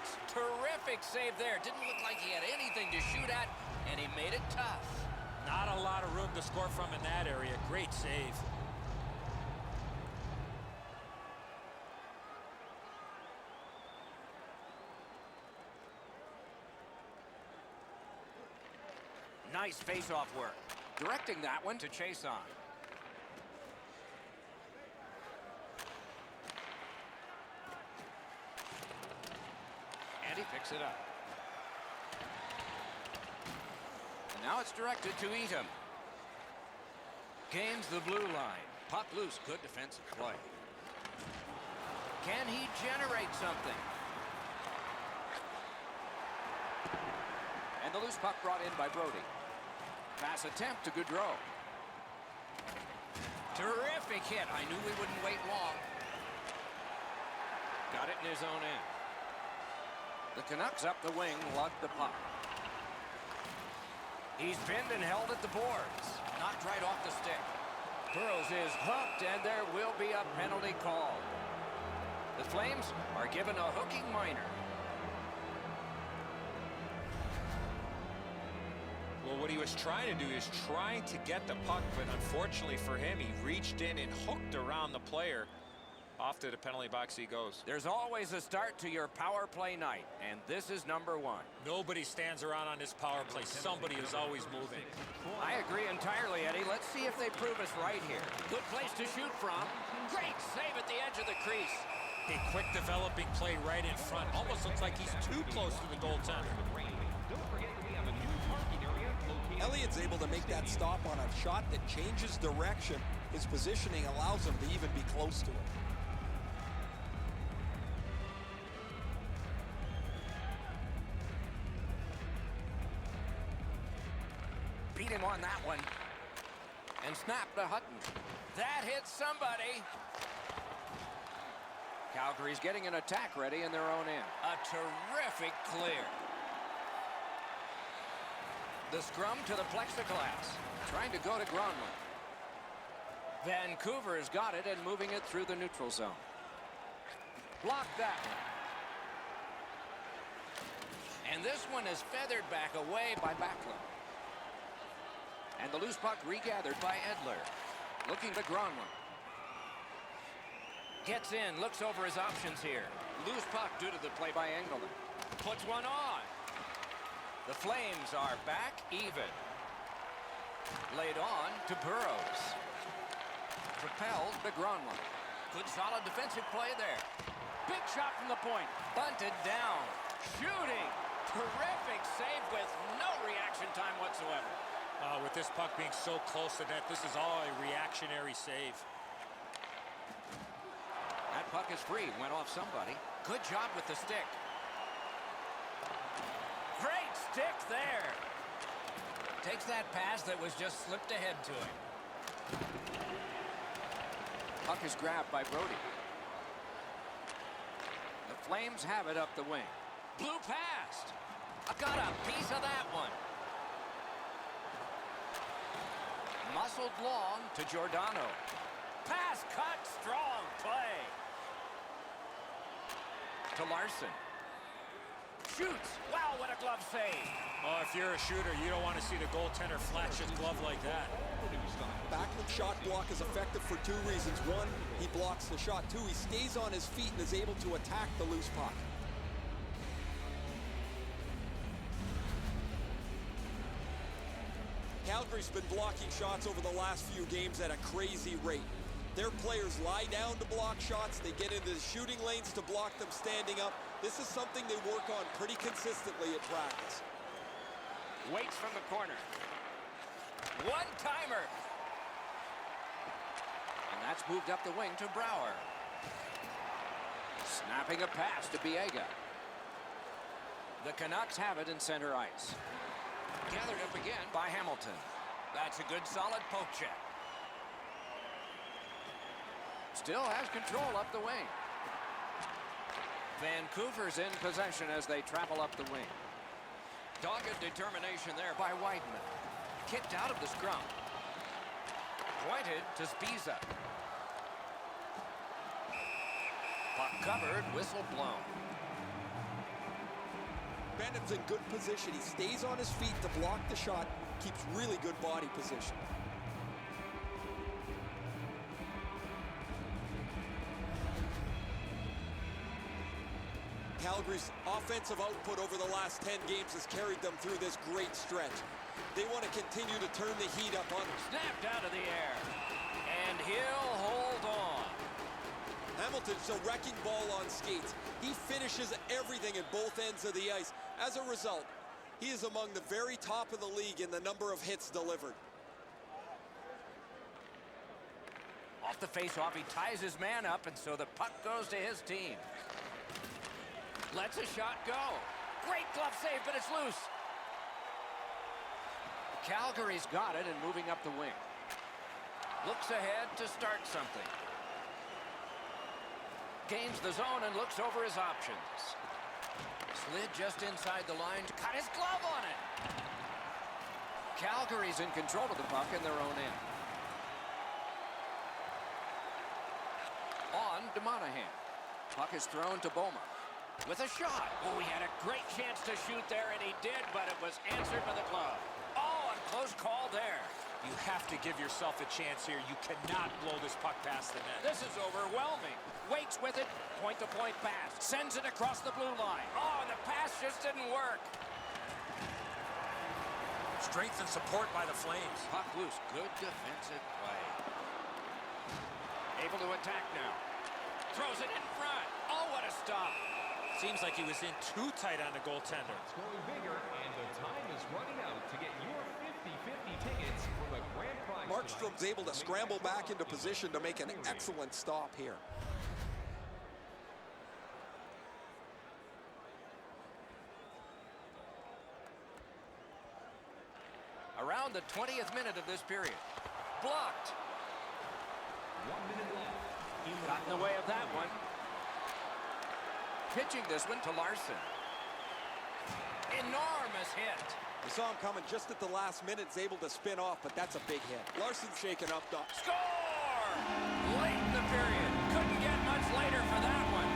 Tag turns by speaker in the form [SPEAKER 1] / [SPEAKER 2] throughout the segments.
[SPEAKER 1] Hitbox. Terrific save there. Didn't look like he had anything to shoot at, and he made it tough.
[SPEAKER 2] Not a lot of room to score from in that area. Great save.
[SPEAKER 1] Nice face-off work. Directing that one to chase on. And he picks it up. And now it's directed to Eatham. Gains the blue line. Puck loose. Good defensive play. Can he generate something? And the loose puck brought in by Brody. Pass attempt to Gaudreau. Terrific hit. I knew we wouldn't wait long. Got it in his own end. The Canucks up the wing, lugged the puck. He's pinned and held at the boards. Knocked right off the stick. Burrows is hooked, and there will be a penalty called. The Flames are given a hooking minor.
[SPEAKER 2] Well, what he was trying to do is trying to get the puck, but unfortunately for him, he reached in and hooked around the player. Off to the penalty box he goes.
[SPEAKER 1] There's always a start to your power play night, and this is number one.
[SPEAKER 2] Nobody stands around on this power play. Somebody is always moving.
[SPEAKER 1] I agree entirely, Eddie. Let's see if they prove us right here. Good place to shoot from. Great save at the edge of the crease.
[SPEAKER 2] A quick developing play right in front. Almost looks like he's too close to the goaltender.
[SPEAKER 3] Elliott's able to make that stop on a shot that changes direction. His positioning allows him to even be close to it.
[SPEAKER 1] Beat him on that one. And snapped to Hutton. That hits somebody. Calgary's getting an attack ready in their own end. A terrific clear. The scrum to the plexiglass. Trying to go to Gronlund. Vancouver's got it and moving it through the neutral zone. Blocked that one. And this one is feathered back away by Backlund. And the loose puck regathered by Edler. Looking to Gronlund. Gets in, looks over his options here. Loose puck due to the play by Engelland. Puts one on. The Flames are back even. Laid on to Burrows. Propelled to Gronlund. Good solid defensive play there. Big shot from the point. Bunted down. Shooting. Terrific save with no reaction time whatsoever.
[SPEAKER 2] With this puck being so close to net, this is all a reactionary save.
[SPEAKER 1] That puck is free. Went off somebody. Good job with the stick. Great stick there. Takes that pass that was just slipped ahead to him. Puck is grabbed by Brody. The Flames have it up the wing. Blew past. I got a piece of that one. Muscled long to Giordano. Pass cut, strong play. To Larson. Shoots. Wow, what a glove save.
[SPEAKER 2] Oh, if you're a shooter, you don't want to see the goaltender flash his glove like that.
[SPEAKER 3] Backlund's shot block is effective for two reasons. One, he blocks the shot. Two, he stays on his feet and is able to attack the loose puck. Calgary's been blocking shots over the last few games at a crazy rate. Their players lie down to block shots. They get into the shooting lanes to block them standing up. This is something they work on pretty consistently at practice.
[SPEAKER 1] Waits from the corner. One-timer. And that's moved up the wing to Brouwer. Snapping a pass to Biega. The Canucks have it in center ice. Gathered up again by Hamilton. That's a good solid poke check. Still has control up the wing. Vancouver's in possession as they travel up the wing. Dogged determination there by Weidman. Kicked out of the scrum. Pointed to Spiza. Puck covered, whistle blown.
[SPEAKER 3] Bennett's in good position. He stays on his feet to block the shot, keeps really good body position. Calgary's offensive output over the last 10 games has carried them through this great stretch. They want to continue to turn the heat up on them.
[SPEAKER 1] Snapped out of the air. And he'll hold on.
[SPEAKER 3] Hamilton's a wrecking ball on skates. He finishes everything at both ends of the ice. As a result, he is among the very top of the league in the number of hits delivered.
[SPEAKER 1] Off the face-off, he ties his man up, and so the puck goes to his team. Lets a shot go. Great glove save, but it's loose. Calgary's got it and moving up the wing. Looks ahead to start something. Gains the zone and looks over his options. Slid just inside the line to cut his glove on it. Calgary's in control of the puck in their own end. On to Monahan. Puck is thrown to Boma. With a shot. Oh, he had a great chance to shoot there, and he did, but it was answered by the glove. Oh, a close call there.
[SPEAKER 2] You have to give yourself a chance here. You cannot blow this puck past the net.
[SPEAKER 1] This is overwhelming. Waits with it. Point-to-point pass. Sends it across the blue line. Oh, the pass just didn't work.
[SPEAKER 2] Strength and support by the Flames.
[SPEAKER 1] Puck loose. Good defensive play. Able to attack now. Throws it in front. Oh, what a stop.
[SPEAKER 2] Seems like he was in too tight on the goaltender.
[SPEAKER 4] It's going bigger, and the time is running out to get your 50-50 tickets for the grand prize.
[SPEAKER 3] Markstrom's able to scramble back into position to make an excellent stop here.
[SPEAKER 1] Around the 20th minute of this period. Blocked.
[SPEAKER 4] 1 minute left.
[SPEAKER 1] Got in the way of that one. Pitching this one to Larson. Enormous hit.
[SPEAKER 3] We saw him coming just at the last minute. He's able to spin off, but that's a big hit. Larson's shaken up.
[SPEAKER 1] Score! Late in the period. Couldn't get much later for that one.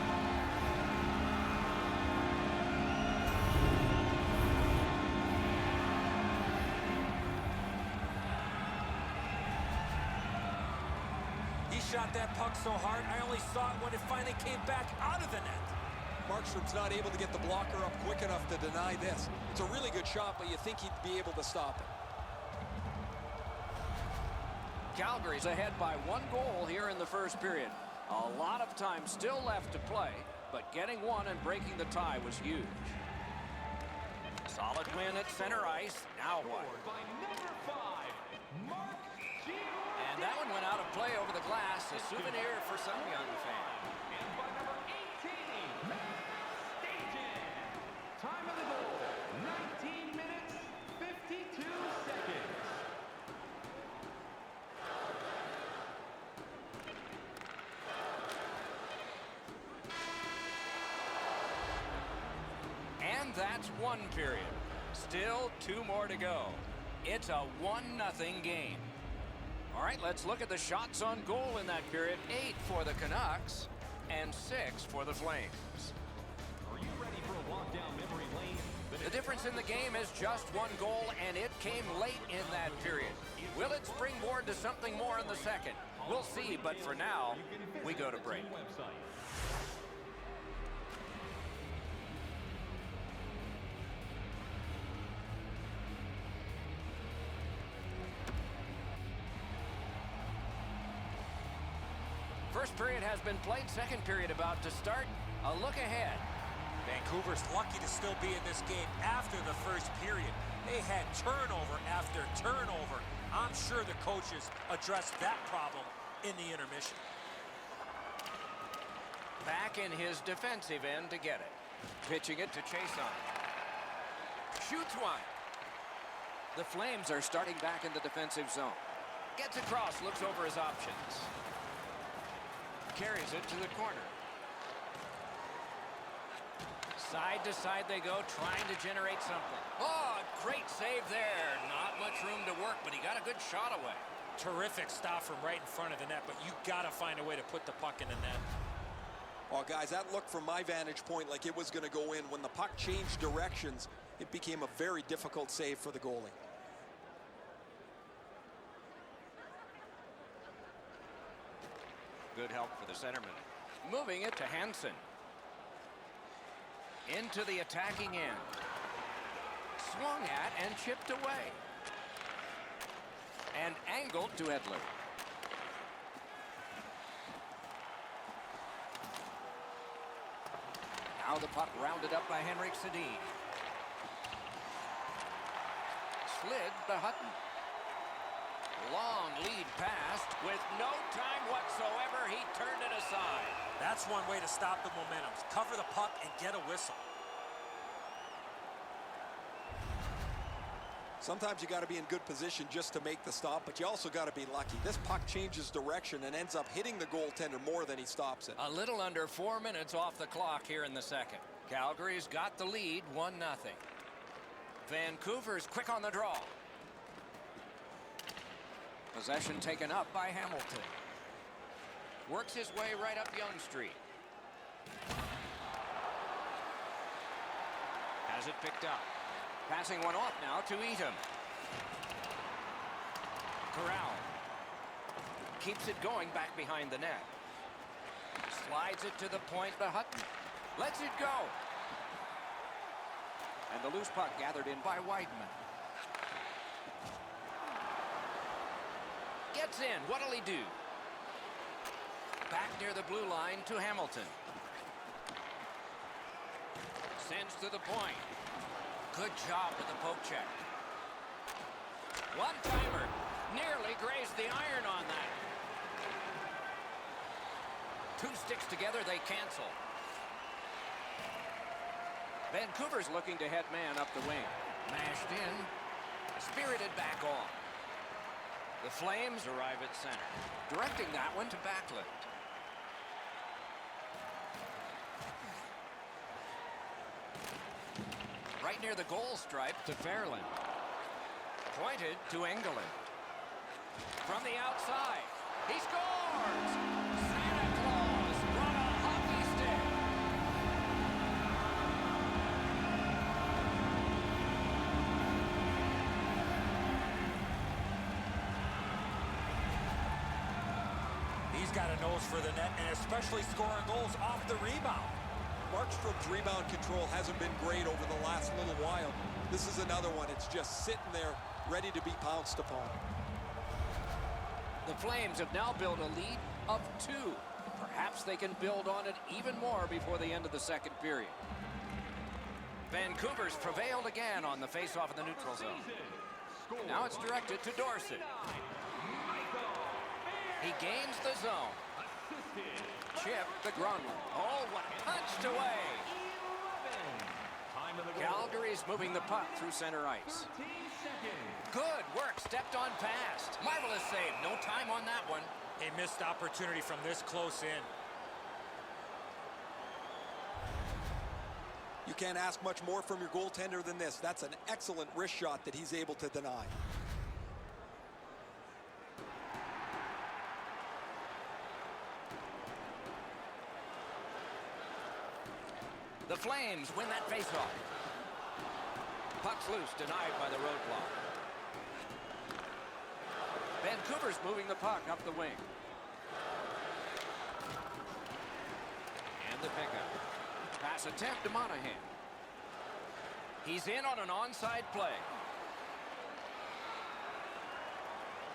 [SPEAKER 2] He shot that puck so hard, I only saw it when it finally came back out of the net.
[SPEAKER 3] Markstrom's not able to get the blocker up quick enough to deny this. It's a really good shot, but you think he'd be able to stop it.
[SPEAKER 1] Calgary's ahead by 1 goal here in the first period. A lot of time still left to play, but getting one and breaking the tie was huge. Solid win at center ice. Now what?
[SPEAKER 4] By number 5, Mark G.
[SPEAKER 1] And that one went out of play over the glass. A souvenir for some young fan.
[SPEAKER 4] And by number 18, Matt Stajan. Time of the goal, 19 minutes, 52 seconds.
[SPEAKER 1] And that's 1 period. Still 2 more to go. It's a 1-0 game. All right, let's look at the shots on goal in that period. 8 for the Canucks and 6 for the Flames.
[SPEAKER 4] Are you ready for a walk down memory lane?
[SPEAKER 1] The difference in the game is just 1 goal, and it came late in that period. Will it springboard to something more in the second? We'll see, but for now, we go to break. First period has been played. Second period about to start. A look ahead.
[SPEAKER 2] Vancouver's lucky to still be in this game after the first period. They had turnover after turnover. I'm sure the coaches addressed that problem in the intermission.
[SPEAKER 1] Back in his defensive end to get it. Pitching it to Chason. Shoots one. The Flames are starting back in the defensive zone. Gets across, looks over his options. Carries it to the corner. Side to side they go, trying to generate something. Oh, great save there. Not much room to work, but he got a good shot away.
[SPEAKER 2] Terrific stop from right in front of the net, but you got to find a way to put the puck in the net.
[SPEAKER 3] Oh, guys, that looked from my vantage point like it was going to go in. When the puck changed directions, it became a very difficult save for the goalie.
[SPEAKER 1] Good help for the centerman. Moving it to Hansen. Into the attacking end. Swung at and chipped away. And angled to Edler. Now the puck rounded up by Henrik Sedin. Slid to Hutton. Long lead passed with no time whatsoever. He turned it aside.
[SPEAKER 2] That's one way to stop the momentum. Cover the puck and get a whistle.
[SPEAKER 3] Sometimes you got to be in good position just to make the stop, but you also got to be lucky. This puck changes direction and ends up hitting the goaltender more than he stops it.
[SPEAKER 1] A little under 4 minutes off the clock here in the second. Calgary's got the lead, 1-0. Vancouver's quick on the draw. Possession taken up by Hamilton. Works his way right up Yonge Street. Has it picked up. Passing one off now to Eatham. Corral. Keeps it going back behind the net. Slides it to the point to Hutton. Lets it go. And the loose puck gathered in by Weidman. Gets in. What'll he do? Back near the blue line to Hamilton. Sends to the point. Good job with the poke check. One-timer. Nearly grazed the iron on that. Two sticks together, they cancel. Vancouver's looking to head man up the wing. Mashed in. Spirited back on. The Flames arrive at center. Directing that one to Backlund. Right near the goal stripe to Fairland. Pointed to Engelland. From the outside. He scores! Santa Claus brought a hockey stick.
[SPEAKER 2] He's got a nose for the net, and especially scoring goals off the rebound.
[SPEAKER 3] Markstrom's rebound control hasn't been great over the last little while. This is another one. It's just sitting there, ready to be pounced upon.
[SPEAKER 1] The Flames have now built a lead of 2. Perhaps they can build on it even more before the end of the second period. Vancouver's prevailed again on the face-off in the neutral zone. Now it's directed to Dorsett. He gains the zone. Chip to Gronlund. Oh, what punched away. Calgary's moving the puck through center ice. Good work, stepped on past. Marvelous save, no time on that one.
[SPEAKER 2] A missed opportunity from this close in.
[SPEAKER 3] You can't ask much more from your goaltender than this. That's an excellent wrist shot that he's able to deny.
[SPEAKER 1] The Flames win that faceoff. Puck's loose, denied by the roadblock. Vancouver's moving the puck up the wing. And the pickup. Pass attempt to Monahan. He's in on an onside play.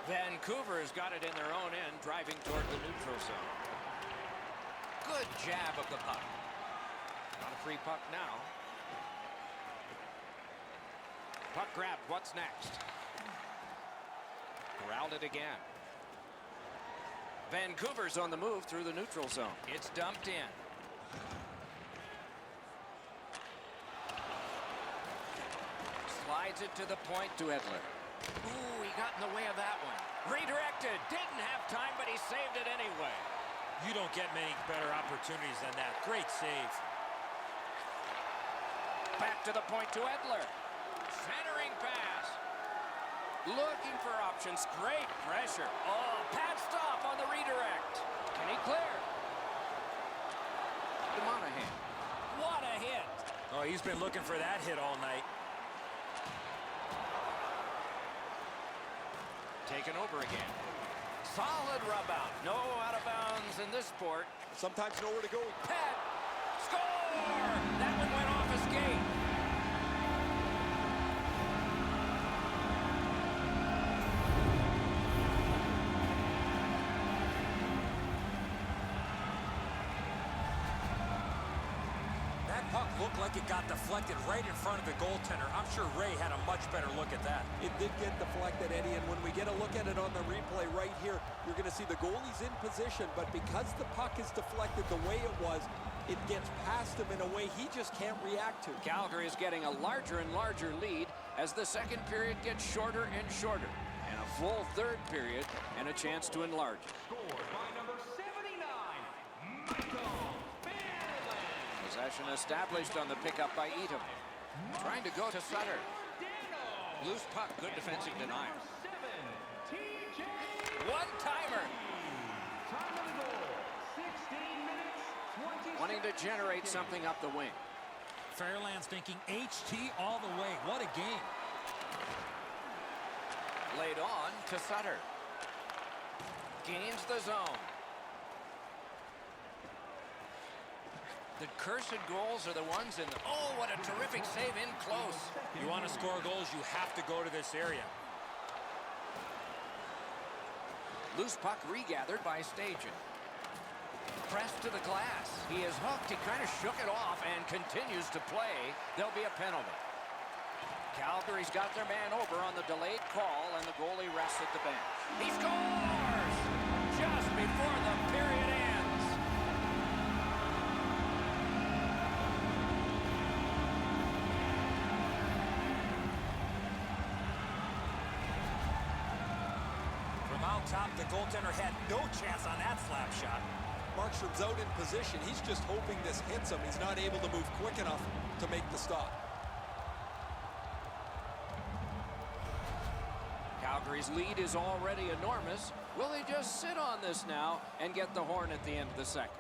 [SPEAKER 1] Vancouver's got it in their own end, driving toward the neutral zone. Good jab of the puck. Not a free puck now. Puck grabbed. What's next? Corralled it again. Vancouver's on the move through the neutral zone. It's dumped in. Slides it to the point to Edler. Ooh, he got in the way of that one. Redirected. Didn't have time, but he saved it anyway.
[SPEAKER 2] You don't get many better opportunities than that. Great save.
[SPEAKER 1] Back to the point to Edler. Centering pass. Looking for options. Great pressure. Oh, pad stop on the redirect. Can he clear? What a hit.
[SPEAKER 2] Oh, he's been looking for that hit all night.
[SPEAKER 1] Taken over again. Solid rub out. No out of bounds in this sport.
[SPEAKER 3] Sometimes nowhere to go.
[SPEAKER 1] Pat. Score! That one went off his skate.
[SPEAKER 2] That puck looked like it got deflected right in front of the goaltender. I'm sure Ray had a much better look at that.
[SPEAKER 3] It did get deflected, Eddie, and when we get a look at it on the replay right here, you're going to see the goalie's in position, but because the puck is deflected the way it was, it gets past him in a way he just can't react to.
[SPEAKER 1] Calgary is getting a larger and larger lead as the second period gets shorter and shorter. And a full third period and a chance to enlarge it.
[SPEAKER 4] Scored by number 79, Michael Finland.
[SPEAKER 1] Possession established on the pickup by Edom. Trying to go to Sutter. Loose puck, good defensive denial. One-timer.
[SPEAKER 4] Time of the goal, 16 minutes, 20
[SPEAKER 1] Wanting to generate something up the wing.
[SPEAKER 2] Fairland's thinking HT all the way. What a game.
[SPEAKER 1] Laid on to Sutter. Gains the zone. The cursed goals are the ones in the... Oh, what a terrific save in close.
[SPEAKER 2] You want to score goals, you have to go to this area.
[SPEAKER 1] Loose puck regathered by Stajan. Pressed to the glass. He is hooked. He kind of shook it off and continues to play. There'll be a penalty. Calgary's got their man over on the delayed call, and the goalie rests at the bench. He scores! Just before the period ends.
[SPEAKER 2] From out top, the goaltender had no chance on that slap shot.
[SPEAKER 3] Markstrom's out in position. He's just hoping this hits him. He's not able to move quick enough to make the stop.
[SPEAKER 1] Calgary's lead is already enormous. Will they just sit on this now and get the horn at the end of the second?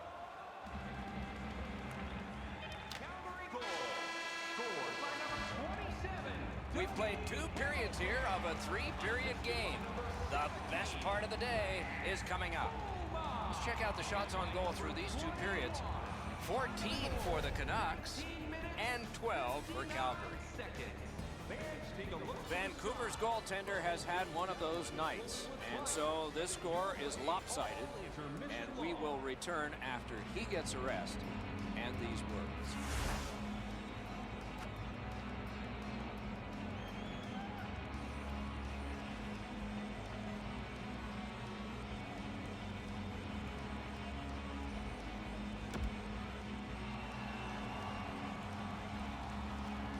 [SPEAKER 4] Calgary goal, scored by number 27.
[SPEAKER 1] We've played 2 periods here of a 3-period game. The best part of the day is coming up. Let's check out the shots on goal through these 2 periods. 14 for the Canucks and 12 for Calgary. Vancouver's goaltender has had one of those nights, and so this score is lopsided, and we will return after he gets a rest and these words.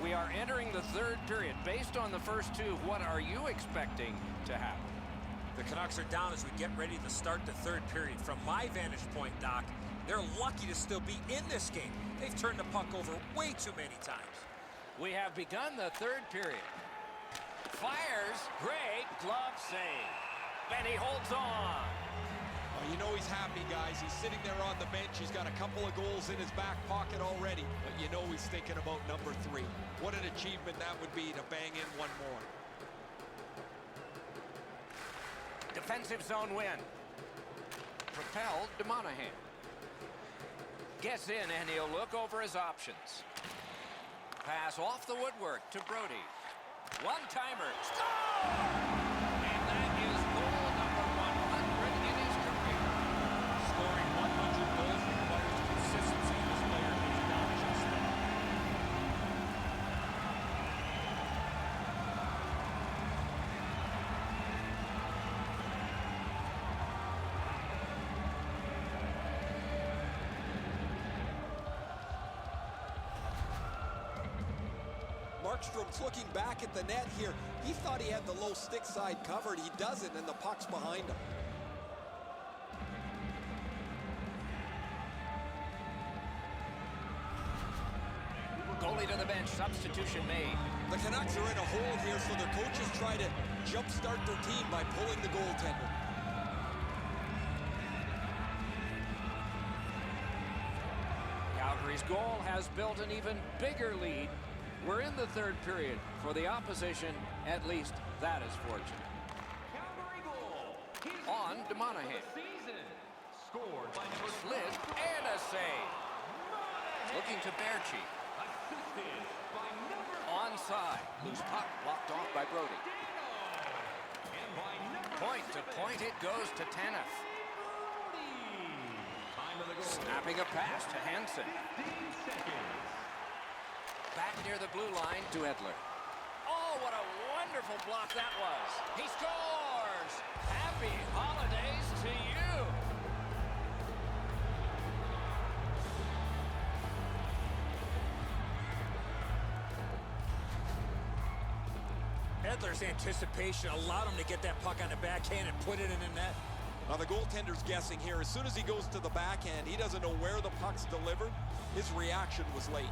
[SPEAKER 1] We are entering the 3rd period. Based on the first 2, what are you expecting to happen?
[SPEAKER 2] The Canucks are down as we get ready to start the 3rd period. From my vantage point, Doc, they're lucky to still be in this game. They've turned the puck over way too many times.
[SPEAKER 1] We have begun the 3rd period. Fires, great glove save. And he holds on.
[SPEAKER 3] Oh, you know he's happy, guys. He's sitting there on the bench. He's got a couple of goals in his back pocket already, but you know he's thinking about number 3. What an achievement that would be to bang in one more.
[SPEAKER 1] Defensive zone win. Propelled to Monahan. Gets in and he'll look over his options. Pass off the woodwork to Brody. One-timer. Score! And that is goal number 100 in his career.
[SPEAKER 2] Scoring 100 goals requires consistency. This player has done just that.
[SPEAKER 3] Markstrom's looking back at the net here. He thought he had the low stick side covered. He doesn't, and the puck's behind him.
[SPEAKER 1] Goalie to the bench. Substitution made.
[SPEAKER 3] The Canucks are in a hole here, so their coaches try to jumpstart their team by pulling the goaltender.
[SPEAKER 1] Calgary's goal has built an even bigger lead. We're in the third period. For the opposition, at least that is fortunate.
[SPEAKER 4] Calgary goal. His
[SPEAKER 1] On to
[SPEAKER 4] goal
[SPEAKER 1] Monahan.
[SPEAKER 4] of the season. Scored by number
[SPEAKER 1] Slid and a save.
[SPEAKER 4] Monahan.
[SPEAKER 1] Looking to Bearchi.
[SPEAKER 4] Assisted by number
[SPEAKER 1] Onside. Loose puck blocked off by Brody.
[SPEAKER 4] Dano. And by number
[SPEAKER 1] Point to
[SPEAKER 4] 7,
[SPEAKER 1] point it goes to Tanev.
[SPEAKER 4] Brody. Time of the goal.
[SPEAKER 1] Snapping a pass to Hansen.
[SPEAKER 4] 15 seconds.
[SPEAKER 1] Back near the blue line to Edler. Oh, what a wonderful block that was. He scores! Happy holidays to you!
[SPEAKER 2] Edler's anticipation allowed him to get that puck on the backhand and put it in the net.
[SPEAKER 3] Now the goaltender's guessing here. As soon as he goes to the backhand, he doesn't know where the puck's delivered. His reaction was late.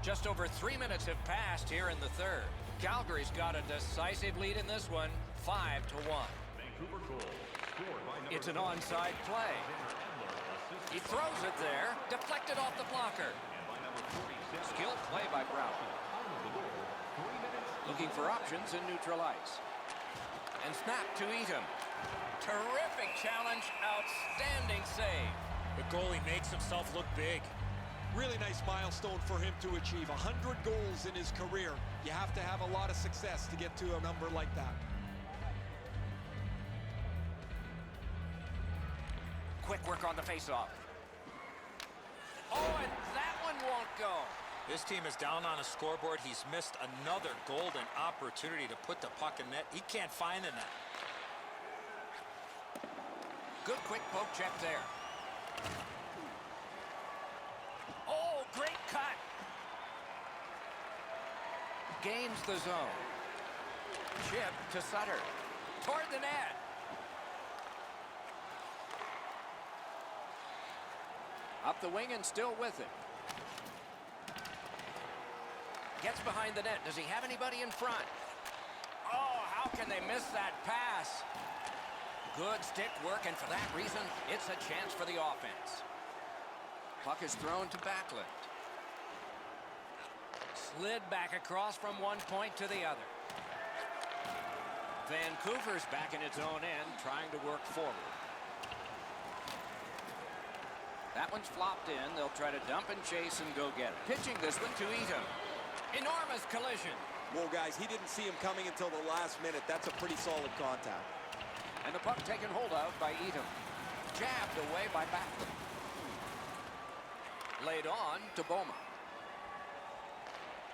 [SPEAKER 1] Just over 3 minutes have passed here in the third. Calgary's got a decisive lead in this one, 5-1.
[SPEAKER 4] Vancouver goal. Scored by number
[SPEAKER 1] It's an onside play. He throws it there, deflected off the blocker. Skilled play by Brown. Looking for options in neutral ice. And snap to Eaton. Terrific challenge, outstanding save.
[SPEAKER 2] The goalie makes himself look big.
[SPEAKER 3] Really nice milestone for him to achieve. 100 goals in his career. You have to have a lot of success to get to a number like that.
[SPEAKER 1] Quick work on the faceoff. Oh, and that one won't go.
[SPEAKER 2] This team is down on a scoreboard. He's missed another golden opportunity to put the puck in net. He can't find the net.
[SPEAKER 1] Good quick poke check there. Oh, great cut. Gains the zone. Chip to Sutter. Toward the net. Up the wing and still with it. Gets behind the net. Does he have anybody in front? Oh, how can they miss that pass? Good stick work, and for that reason, it's a chance for the offense. Puck is thrown to Backlund. Slid back across from one point to the other. Vancouver's back in its own end, trying to work forward. That one's flopped in. They'll try to dump and chase and go get it. Pitching this one to Eaton. Enormous collision.
[SPEAKER 3] Whoa, guys, he didn't see him coming until the last minute. That's a pretty solid contact.
[SPEAKER 1] And the puck taken hold of by Eaton. Jabbed away by Backlund. Laid on to Boma.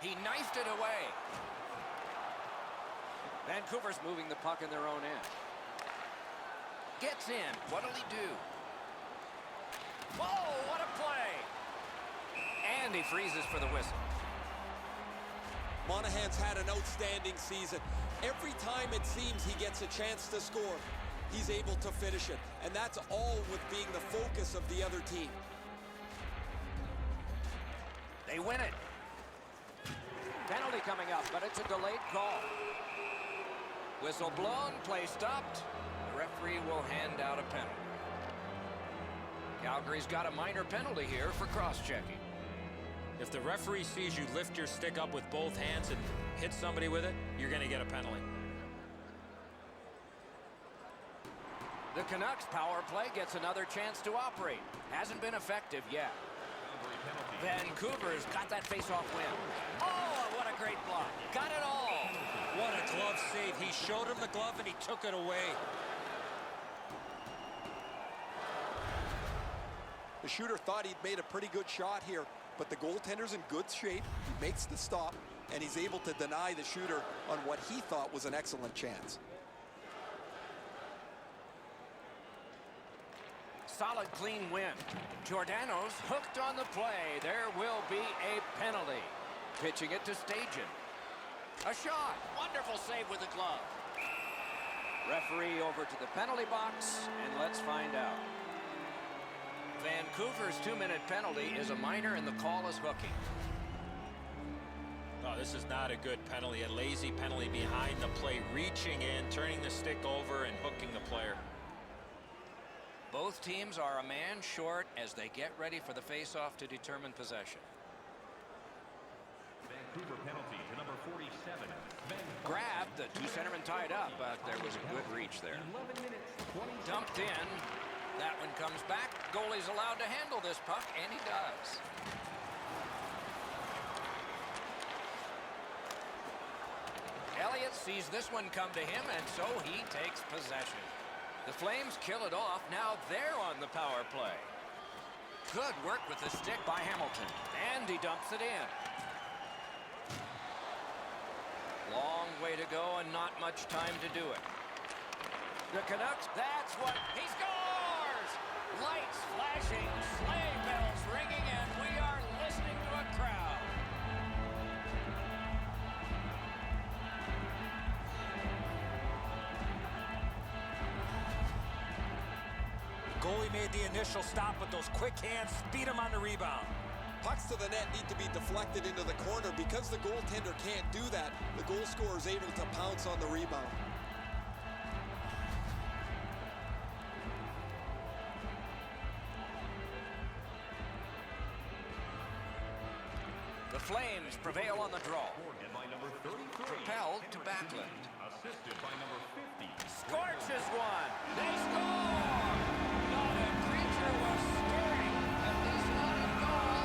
[SPEAKER 1] He knifed it away. Vancouver's moving the puck in their own end. Gets in. What'll he do? Whoa, what a play! And he freezes for the whistle.
[SPEAKER 3] Monahan's had an outstanding season. Every time it seems he gets a chance to score, he's able to finish it. And that's all with being the focus of the other team.
[SPEAKER 1] They win it. Penalty coming up, but it's a delayed call. Whistle blown, play stopped. The referee will hand out a penalty. Calgary's got a minor penalty here for cross-checking.
[SPEAKER 2] If the referee sees you lift your stick up with both hands and hit somebody with it, you're going to get a penalty.
[SPEAKER 1] The Canucks power play gets another chance to operate. Hasn't been effective yet. Vancouver's got that face-off win. Oh, what a great block. Got it all.
[SPEAKER 2] What a glove save. He showed him the glove and he took it away.
[SPEAKER 3] The shooter thought he'd made a pretty good shot here, but the goaltender's in good shape. He makes the stop, and he's able to deny the shooter on what he thought was an excellent chance.
[SPEAKER 1] Solid, clean win. Giordano's hooked on the play. There will be a penalty. Pitching it to Stajan. A shot. Wonderful save with the glove. Referee over to the penalty box, and let's find out. Vancouver's 2-minute penalty is a minor, and the call is hooking.
[SPEAKER 2] Oh, this is not a good penalty. A lazy penalty behind the play, reaching in, turning the stick over, and hooking the player.
[SPEAKER 1] Both teams are a man short as they get ready for the face-off to determine possession.
[SPEAKER 4] Vancouver penalty to number 47.
[SPEAKER 1] Grabbed, the two centermen tied up, but there was a good reach there.
[SPEAKER 4] 11 minutes, 20
[SPEAKER 1] Dumped in. That one comes back. Goalie's allowed to handle this puck, and he does. Elliott sees this one come to him, and so he takes possession. The Flames kill it off. Now they're on the power play. Good work with the stick by Hamilton, and he dumps it in. Long way to go and not much time to do it. The Canucks, that's what, he scores! Lights flashing, sleigh bells ringing, and we are listening to a crowd.
[SPEAKER 2] Goalie made the initial stop with those quick hands, speed him on the rebound.
[SPEAKER 3] Pucks to the net need to be deflected into the corner. Because the goaltender can't do that, the goal scorer is able to pounce on the rebound.
[SPEAKER 1] The Flames prevail on the draw.
[SPEAKER 4] Morgan by number 33.
[SPEAKER 1] Propelled to Backlund.
[SPEAKER 4] Assisted by number 50.
[SPEAKER 1] Scorches one. They score! Not a creature was stirring. At least not a goal.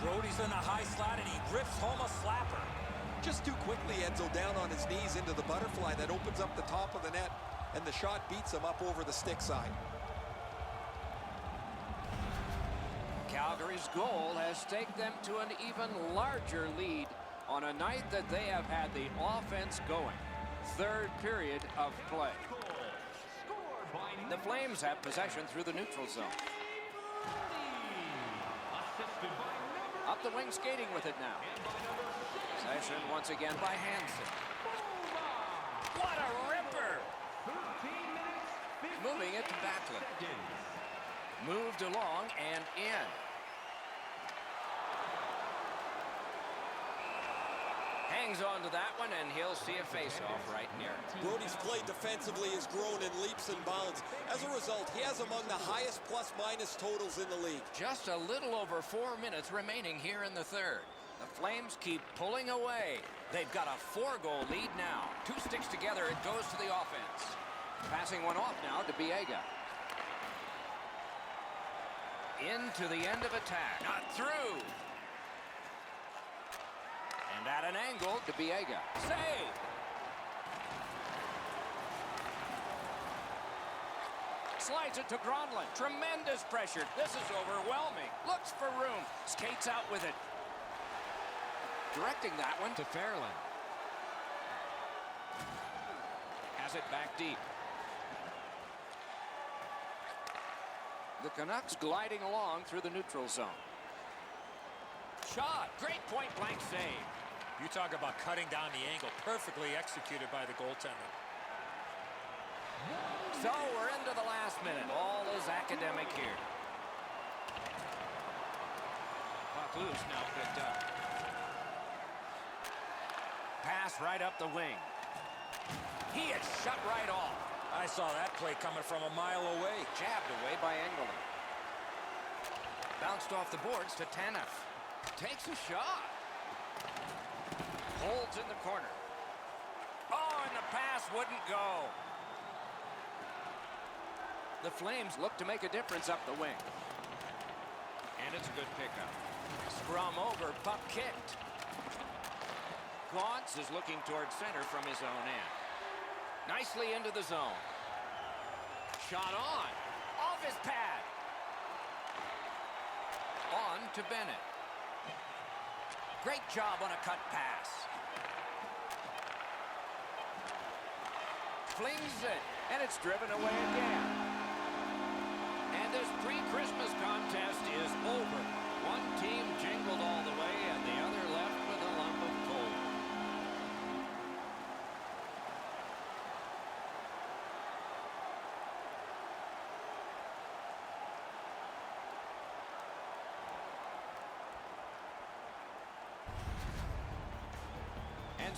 [SPEAKER 2] Brody's in the high slot, and he rips home a slapper.
[SPEAKER 3] Just too quickly, Enzo down on his knees into the butterfly. That opens up the top of the net, and the shot beats him up over the stick side.
[SPEAKER 1] Calgary's goal has taken them to an even larger lead on a night that they have had the offense going. Third period of play.
[SPEAKER 4] Scored by
[SPEAKER 1] The Flames have possession through the neutral zone.
[SPEAKER 4] assisted by number
[SPEAKER 1] Up the wing skating with it now. Possession once again by Hansen. What a ripper!
[SPEAKER 4] 13 minutes, 50
[SPEAKER 1] Moving it to Backlund.
[SPEAKER 4] seconds.
[SPEAKER 1] Moved along and in. Hangs on to that one, and he'll see a face-off right near it.
[SPEAKER 3] Brody's play defensively has grown in leaps and bounds. As a result, he has among the highest plus-minus totals in the league.
[SPEAKER 1] Just a little over 4 minutes remaining here in the third. The Flames keep pulling away. They've got a 4-goal lead now. Two sticks together, it goes to the offense. Passing one off now to Biega. Into the end of attack. Not through. And at an angle to Biega. Save! Slides it to Gronlund. Tremendous pressure. This is overwhelming. Looks for room. Skates out with it. Directing that one to Fairland. Has it back deep. The Canucks gliding along through the neutral zone. Shot. Great point-blank save.
[SPEAKER 2] You talk about cutting down the angle, perfectly executed by the goaltender.
[SPEAKER 1] So we're into the last minute. All is academic here. Puck loose, now picked up. Pass right up the wing. He is shut right off.
[SPEAKER 2] I saw that play coming from a mile away.
[SPEAKER 1] Jabbed away by Engelland. Bounced off the boards to Tanev. Takes a shot. Holds in the corner. Oh, and the pass wouldn't go. The Flames look to make a difference up the wing. And it's a good pickup. Scrum over, puck kicked. Gaunce is looking towards center from his own end. Nicely into the zone. Shot on. Off his pad. On to Bennett. Great job on a cut pass. Flings it, and it's driven away again. And this pre-Christmas contest is over. One team jingled all the way, and the other left with a lump of coal.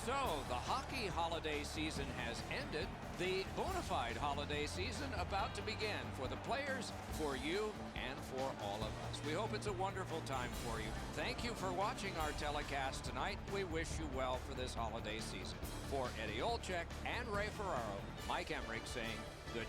[SPEAKER 1] So, the hockey holiday season has ended. The bona fide holiday season about to begin for the players, for you, and for all of us. We hope it's a wonderful time for you. Thank you for watching our telecast tonight. We wish you well for this holiday season. For Eddie Olczyk and Ray Ferraro, Mike Emmerich saying good night.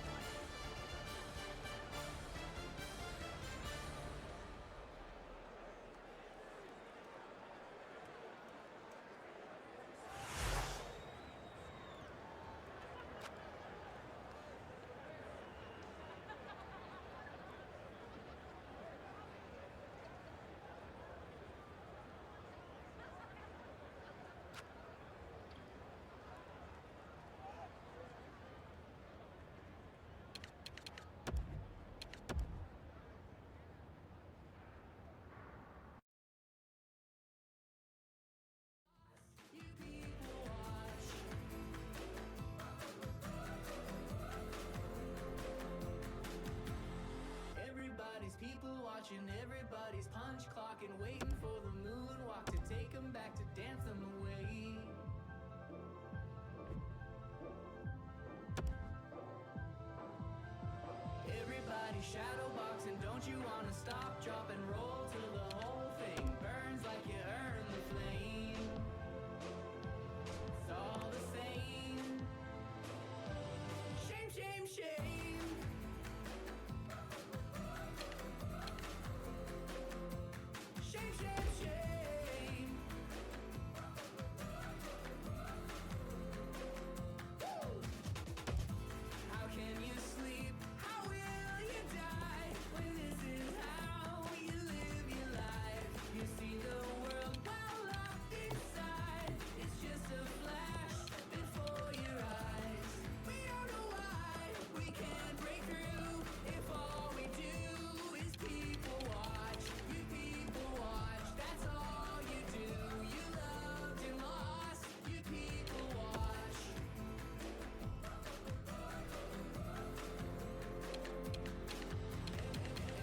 [SPEAKER 5] Everybody's people watching, everybody's punch clocking, waiting for the moonwalk to take them back, to dance them away. Everybody shadowboxing, don't you wanna stop, drop and roll till the whole thing burns like you earned the flame. It's all the same. Shame, shame, shame. Shame, shame, shame. Woo! How can you sleep? How will you die? When this is how you live your life. You see the world while locked inside. It's just a flash before your eyes. We don't know why we can't break through if all we do is people watch. You people watch, that's all you do. You loved and lost, you people watch.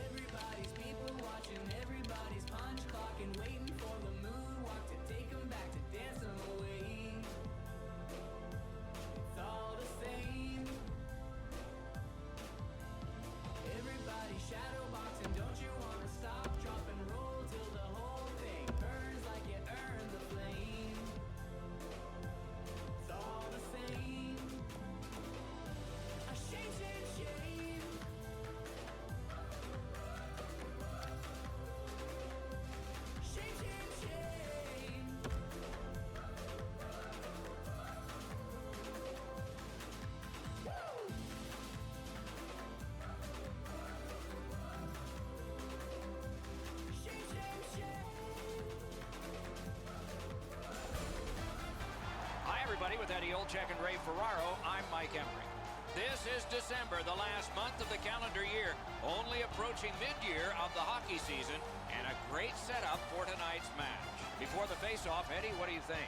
[SPEAKER 5] Everybody's people watching, everybody's punch clocking, waiting for the moonwalk to take them back, to dance them away. It's all the same. Everybody shadowboxing, don't you wanna stop, drop and roll till the whole thing burns like you earned the flame. It's all the same. A shame, shame, shame. Shame, shame, shame. Woo! Shame, shame, shame.
[SPEAKER 1] Hi, everybody, with Eddie Olczyk and Ray Ferraro, I'm Mike Emmerich. This is December, the last month of the calendar year, only approaching mid-year of the hockey season, and a great setup for tonight's match. Before the face-off, Eddie, what do you think?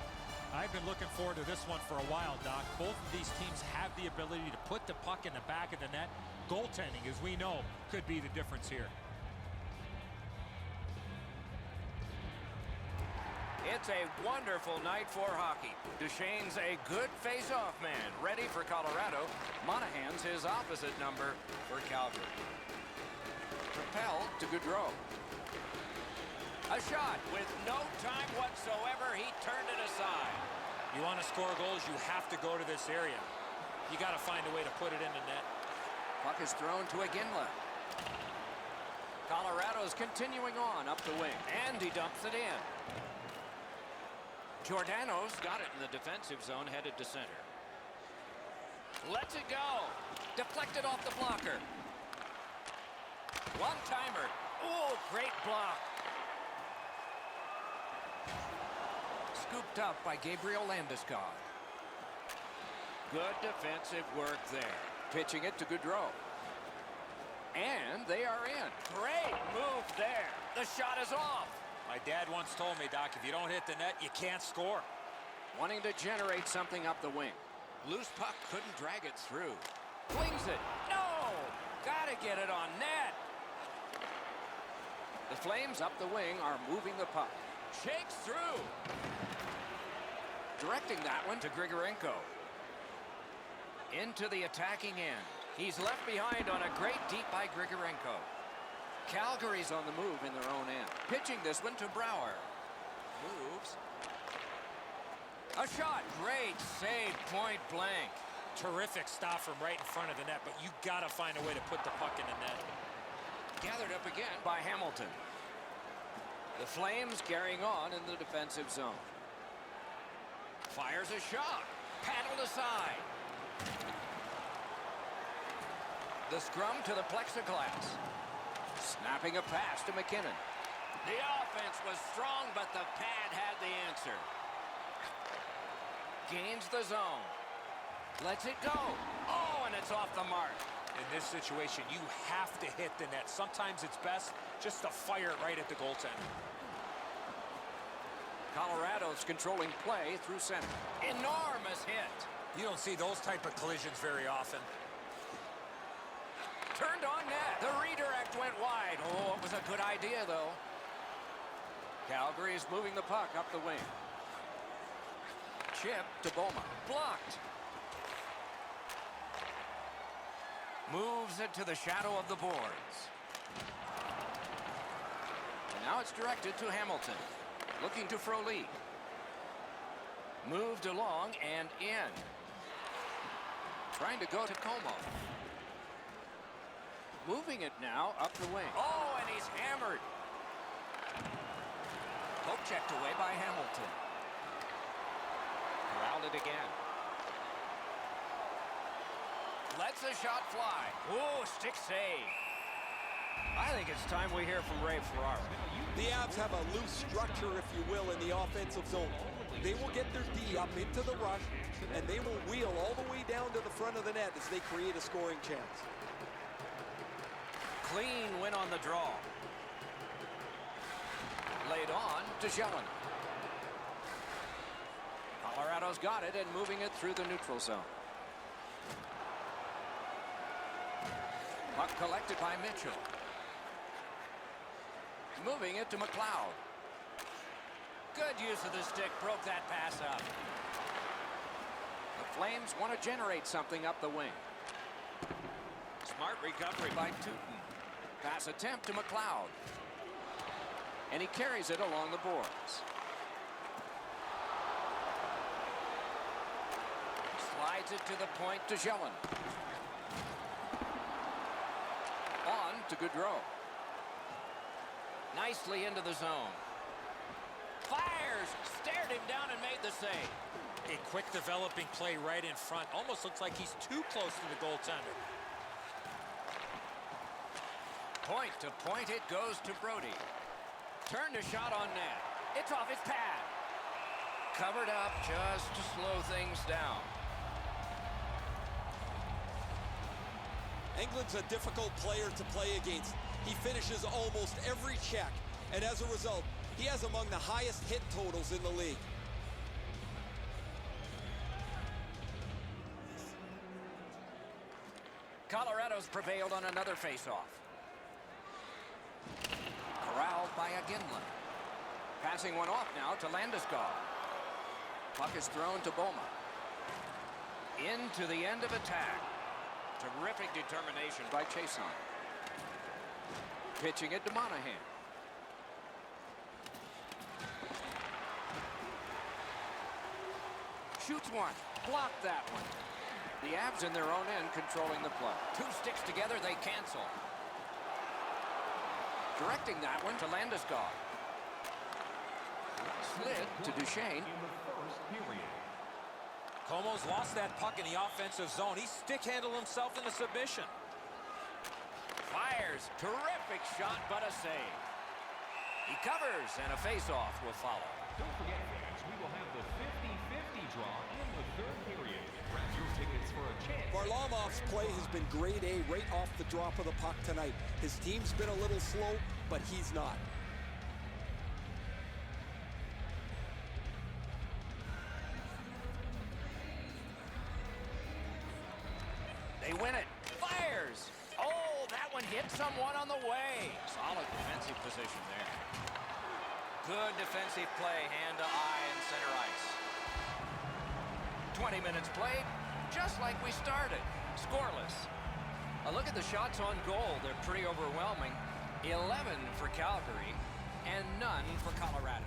[SPEAKER 2] I've been looking forward to this one for a while, Doc. Both of these teams have the ability to put the puck in the back of the net. Goaltending, as we know, could be the difference here.
[SPEAKER 1] It's a wonderful night for hockey. Duchesne's a good face-off man, ready for Colorado. Monahan's his opposite number for Calgary. Propelled to Gaudreau. A shot with no time whatsoever. He turned it aside.
[SPEAKER 2] You want to score goals, you have to go to this area. You got to find a way to put it in the net.
[SPEAKER 1] Puck is thrown to Iginla. Colorado's continuing on up the wing, and he dumps it in. Giordano's got it in the defensive zone, headed to center. Lets it go. Deflected off the blocker. One-timer. Oh, great block. Scooped up by Gabriel Landeskog. Good defensive work there. Pitching it to Gaudreau. And they are in. Great move there. The shot is off.
[SPEAKER 2] My dad once told me, Doc, if you don't hit the net, you can't score.
[SPEAKER 1] Wanting to generate something up the wing. Loose puck, couldn't drag it through. Flings it. No! Gotta get it on net. The Flames up the wing are moving the puck. Shakes through. Directing that one to Grigorenko. Into the attacking end. He's left behind on a great deep by Grigorenko. Calgary's on the move in their own end. Pitching this one to Brouwer. Moves. A shot. Great save, point blank.
[SPEAKER 2] Terrific stop from right in front of the net, but you got to find a way to put the puck in the net.
[SPEAKER 1] Gathered up again by Hamilton. The Flames carrying on in the defensive zone. Fires a shot. Paddled aside. The scrum to the plexiglass. Snapping a pass to McKinnon. The offense was strong, but the pad had the answer. Gains the zone. Lets it go. Oh, and it's off the mark.
[SPEAKER 2] In this situation, you have to hit the net. Sometimes it's best just to fire it right at the goaltender.
[SPEAKER 1] Colorado's controlling play through center. Enormous hit.
[SPEAKER 2] You don't see those type of collisions very often.
[SPEAKER 1] Turned on net. The redirect went wide. Oh, it was a good idea, though. Calgary is moving the puck up the wing. Chip to Boma. Blocked. Moves it to the shadow of the boards. And now it's directed to Hamilton. Looking to Frolic. Moved along and in. Trying to go to Como. Moving it now up the wing. Oh, and he's hammered. Poke checked away by Hamilton. Corralled it again. Lets a shot fly. Oh, stick save. I think it's time we hear from Ray Ferraro.
[SPEAKER 3] The Avs have a loose structure, if you will, in the offensive zone. They will get their D up into the rush, and they will wheel all the way down to the front of the net as they create a scoring chance.
[SPEAKER 1] Clean win on the draw. Laid on to Jelen. Colorado's got it and moving it through the neutral zone. Puck collected by Mitchell. Moving it to McLeod. Good use of the stick, broke that pass up. The Flames want to generate something up the wing. Smart recovery by Tootin. Pass attempt to McLeod. And he carries it along the boards. Slides it to the point to Jelen. On to Gaudreau. Nicely into the zone. Fires! Stared him down and made the save.
[SPEAKER 2] A quick developing play right in front. Almost looks like he's too close to the goaltender.
[SPEAKER 1] Point to point it goes to Brody. Turned a shot on net. It's off his pad. Covered up just to slow things down.
[SPEAKER 3] England's a difficult player to play against. He finishes almost every check, and as a result, he has among the highest hit totals in the league.
[SPEAKER 1] Colorado's prevailed on another faceoff. Corralled by Aginla. Passing one off now to Landeskog. Puck is thrown to Boma. Into the end of attack. Terrific determination by Chason. Pitching it to Monahan. Shoots one. Blocked that one. The Avs in their own end controlling the play. Two sticks together, they cancel. Directing that one to Landeskog. Slid to Duchesne.
[SPEAKER 4] In the first period.
[SPEAKER 2] Como's lost that puck in the offensive zone. He stick-handled himself in the submission.
[SPEAKER 1] Fires. Terrific shot, but a save. He covers, and a face-off will follow.
[SPEAKER 4] Don't forget, fans, we will have the 50-50 draw in the third period. Grab your tickets for a chance.
[SPEAKER 3] Varlamov's play has been grade A right off the drop of the puck tonight. His team's been a little slow, but he's not.
[SPEAKER 1] They win it. Fires. Oh, that one hit someone on the way. Solid defensive position there. Good defensive play, hand to eye and center ice. 20 minutes played, just like we started. Scoreless. A look at the shots on goal. They're pretty overwhelming. 11 for Calgary and none for Colorado.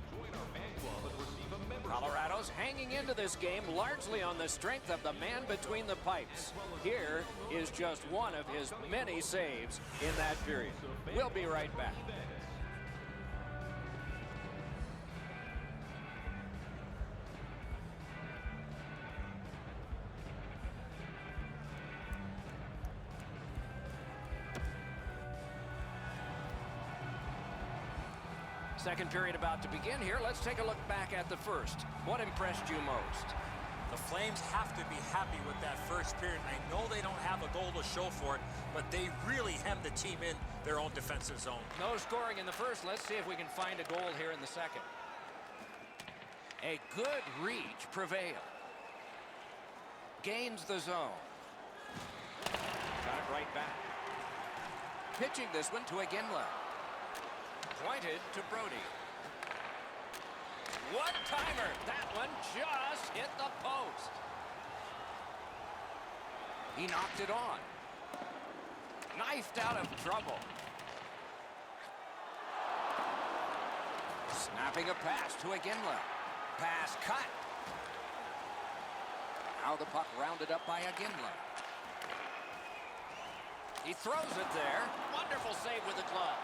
[SPEAKER 4] Join our fan club and receive a membership.
[SPEAKER 1] Colorado's hanging into this game largely on the strength of the man between the pipes. Here is just one of his many saves in that period. We'll be right back. Second period about to begin here. Let's take a look back at the first. What impressed you most?
[SPEAKER 2] The Flames have to be happy with that first period. I know they don't have a goal to show for it, but they really hemmed the team in their own defensive zone.
[SPEAKER 1] No scoring in the first. Let's see if we can find a goal here in the second. A good reach prevailed. Gains the zone. Got it right back. Pitching this one to Iginla. Pointed to Brody. One-timer. That one just hit the post. He knocked it on. Knifed out of trouble. Snapping a pass to Iginla. Pass cut. Now the puck rounded up by Iginla. He throws it there. Wonderful save with the glove.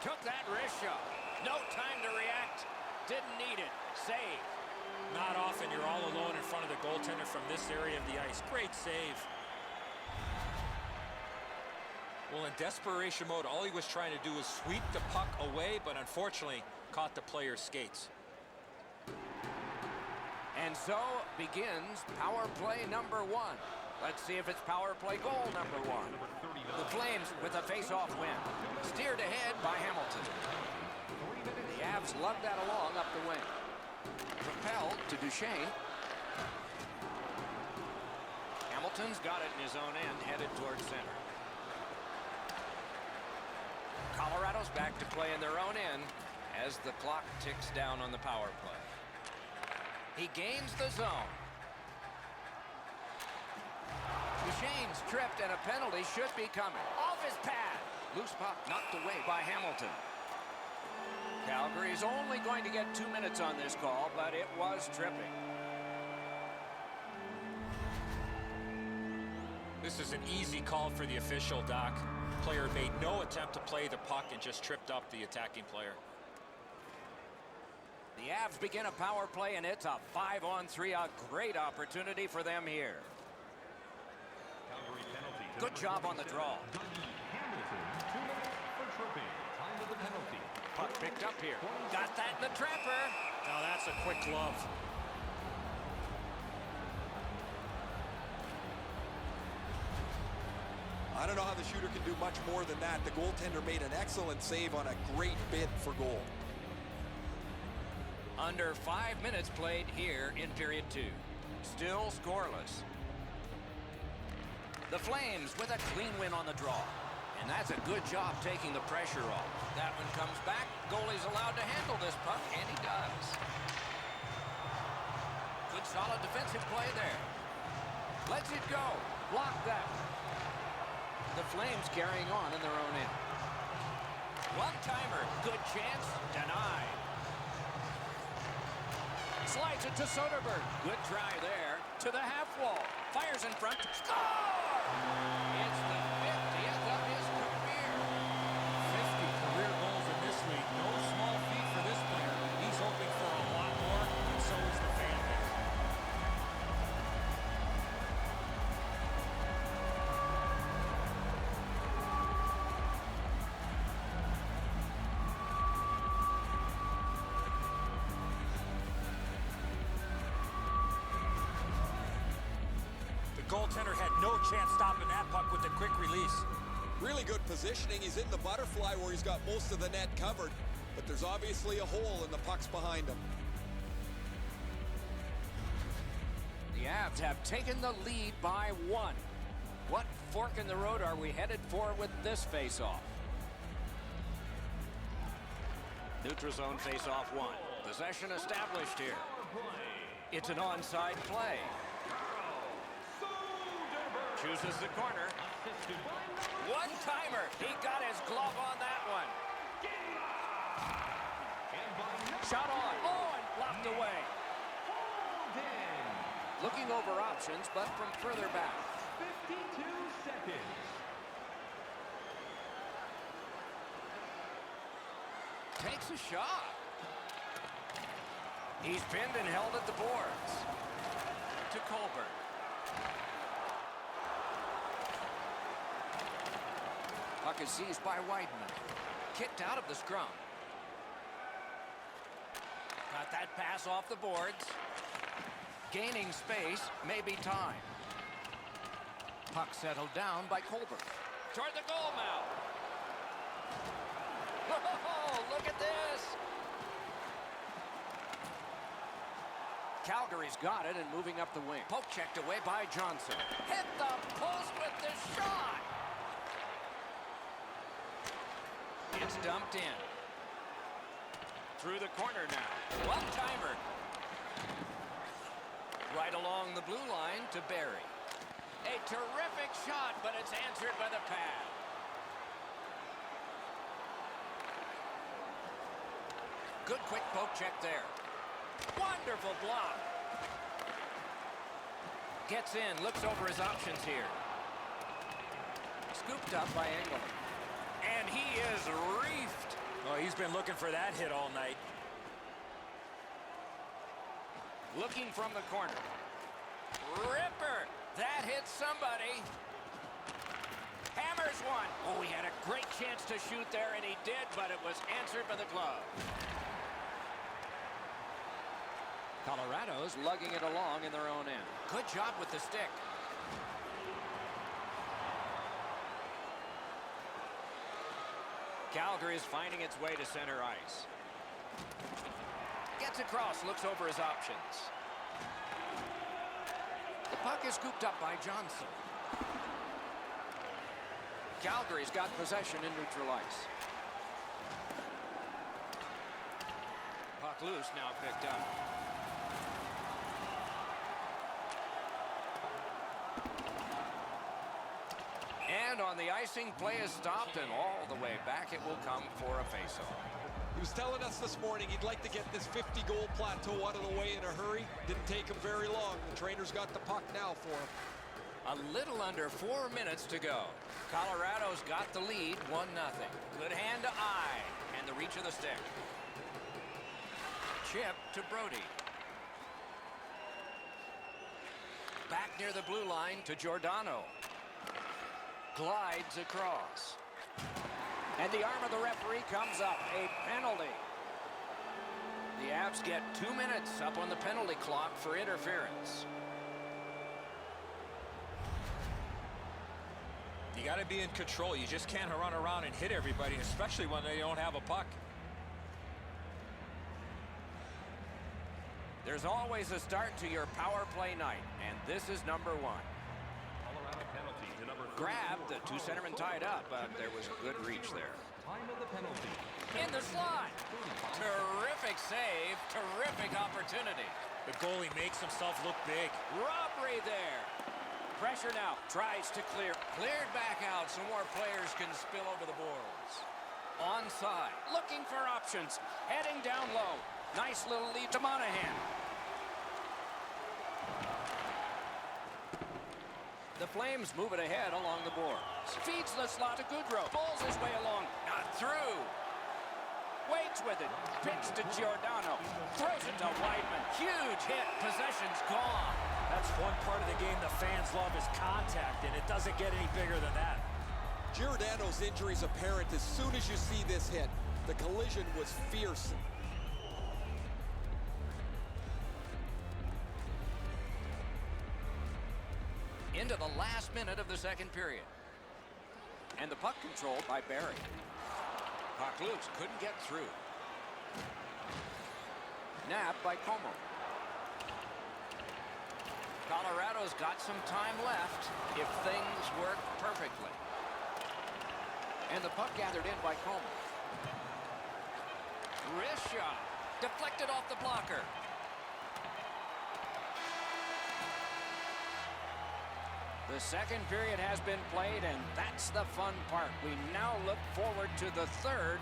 [SPEAKER 1] Took that wrist shot. No time to react. Didn't need it. Save.
[SPEAKER 2] Not often you're all alone in front of the goaltender from this area of the ice. Great save. Well, in desperation mode, all he was trying to do was sweep the puck away, but unfortunately caught the player's skates.
[SPEAKER 1] And so begins power play number one. Let's see if it's power play goal number one. The Flames with a face-off win. Steered ahead by Hamilton. The Avs lugged that along up the wing. Propelled to Duchesne. Hamilton's got it in his own end, headed towards center. Colorado's back to play in their own end as the clock ticks down on the power play. He gains the zone. Duchesne's tripped and a penalty should be coming. Off his pad. Loose puck knocked away by Hamilton. Calgary is only going to get 2 minutes on this call, but it was tripping.
[SPEAKER 2] This is an easy call for the official, Doc. Player made no attempt to play the puck and just tripped up the attacking player.
[SPEAKER 1] The Avs begin a power play, and it's a 5-on-3, a great opportunity for them here. Good job on the draw.
[SPEAKER 4] Hamilton, 2 minutes for tripping. Time of the penalty.
[SPEAKER 1] Puck picked up here. Got that in the trapper.
[SPEAKER 2] Now that's a quick glove.
[SPEAKER 3] I don't know how the shooter can do much more than that. The goaltender made an excellent save on a great bid for goal.
[SPEAKER 1] Under 5 minutes played here in period 2. Still scoreless. The Flames with a clean win on the draw. And that's a good job taking the pressure off. That one comes back. Goalie's allowed to handle this puck, and he does. Good solid defensive play there. Lets it go. Block that. The Flames carrying on in their own end. One-timer. Good chance. Denied. Slides it to Soderberg. Good try there. To the half wall. Fires in front. Score! It's the 50th of his career.
[SPEAKER 2] 50 career goals in this league. No small feat for this player. He's hoping for a lot more, and so is the fan base. Goaltender had no chance stopping that puck with a quick release.
[SPEAKER 3] Really good positioning. He's in the butterfly where he's got most of the net covered, but there's obviously a hole and the puck's behind him.
[SPEAKER 1] The Avs have taken the lead by 1. What fork in the road are we headed for with this face-off? Neutral zone face-off 1. Possession established here.
[SPEAKER 4] Power play.
[SPEAKER 1] It's an onside play. Chooses the corner. One-timer. He got his glove on that one. Shot on. Oh, and blocked away. Looking over options, but from further back.
[SPEAKER 4] 52 seconds.
[SPEAKER 1] Takes a shot. He's pinned and held at the boards. To Colbert. Puck is seized by Weidman. Kicked out of the scrum. Got that pass off the boards. Gaining space, maybe time. Puck settled down by Colbert. Toward the goal mouth. Oh, look at this. Calgary's got it and moving up the wing. Poke checked away by Johnson. Hit the post with the shot. It's dumped in. Through the corner now. One-timer. Right along the blue line to Barry. A terrific shot, but it's answered by the pad. Good quick poke check there. Wonderful block. Gets in, looks over his options here. Scooped up by Engelman. And he is reefed.
[SPEAKER 2] Oh, he's been looking for that hit all night.
[SPEAKER 1] Looking from the corner. Ripper. That hits somebody. Hammers one. Oh, he had a great chance to shoot there, and he did, but it was answered by the glove. Colorado's lugging it along in their own end. Good job with the stick. Calgary is finding its way to center ice. Gets across, looks over his options. The puck is scooped up by Johnson. Calgary's got possession in neutral ice. Puck loose, now picked up. And on the icing, play is stopped, and all the way back it will come for a faceoff.
[SPEAKER 3] He was telling us this morning he'd like to get this 50-goal plateau out of the way in a hurry. Didn't take him very long. The trainer's got the puck now for him.
[SPEAKER 1] A little under 4 minutes to go. Colorado's got the lead, 1-0. Good hand to eye, and the reach of the stick. Chip to Brody. Back near the blue line to Giordano. Glides across. And the arm of the referee comes up. A penalty. The Avs get 2 minutes up on the penalty clock for interference.
[SPEAKER 2] You got to be in control. You just can't run around and hit everybody, especially when they don't have a puck.
[SPEAKER 1] There's always a start to your power play night, and this is number one.
[SPEAKER 4] Colorado penalty to number 34.
[SPEAKER 1] Grabbed, the two centermen tied up, but there was a good reach there.
[SPEAKER 4] Time of the penalty.
[SPEAKER 1] In the slot. Terrific save, terrific opportunity.
[SPEAKER 2] The goalie makes himself look big.
[SPEAKER 1] Robbery there. Pressure now, tries to clear. Cleared back out so more players can spill over the boards. Onside, looking for options. Heading down low. Nice little lead to Monahan. The Flames move it ahead along the boards. Feeds the slot to Goodrow. Pulls his way along. Not through. Waits with it. Pitch to Giordano. Throws it to Weidman. Huge hit. Possession's gone.
[SPEAKER 2] That's one part of the game the fans love is contact, and it doesn't get any bigger than that.
[SPEAKER 3] Giordano's injury is apparent as soon as you see this hit. The collision was fierce.
[SPEAKER 1] Into the last minute of the second period. And the puck controlled by Barry. Puck loose, couldn't get through. Nabbed by Como. Colorado's got some time left if things work perfectly. And the puck gathered in by Como. Wrist shot. Deflected off the blocker. The second period has been played, and that's the fun part. We now look forward to the third.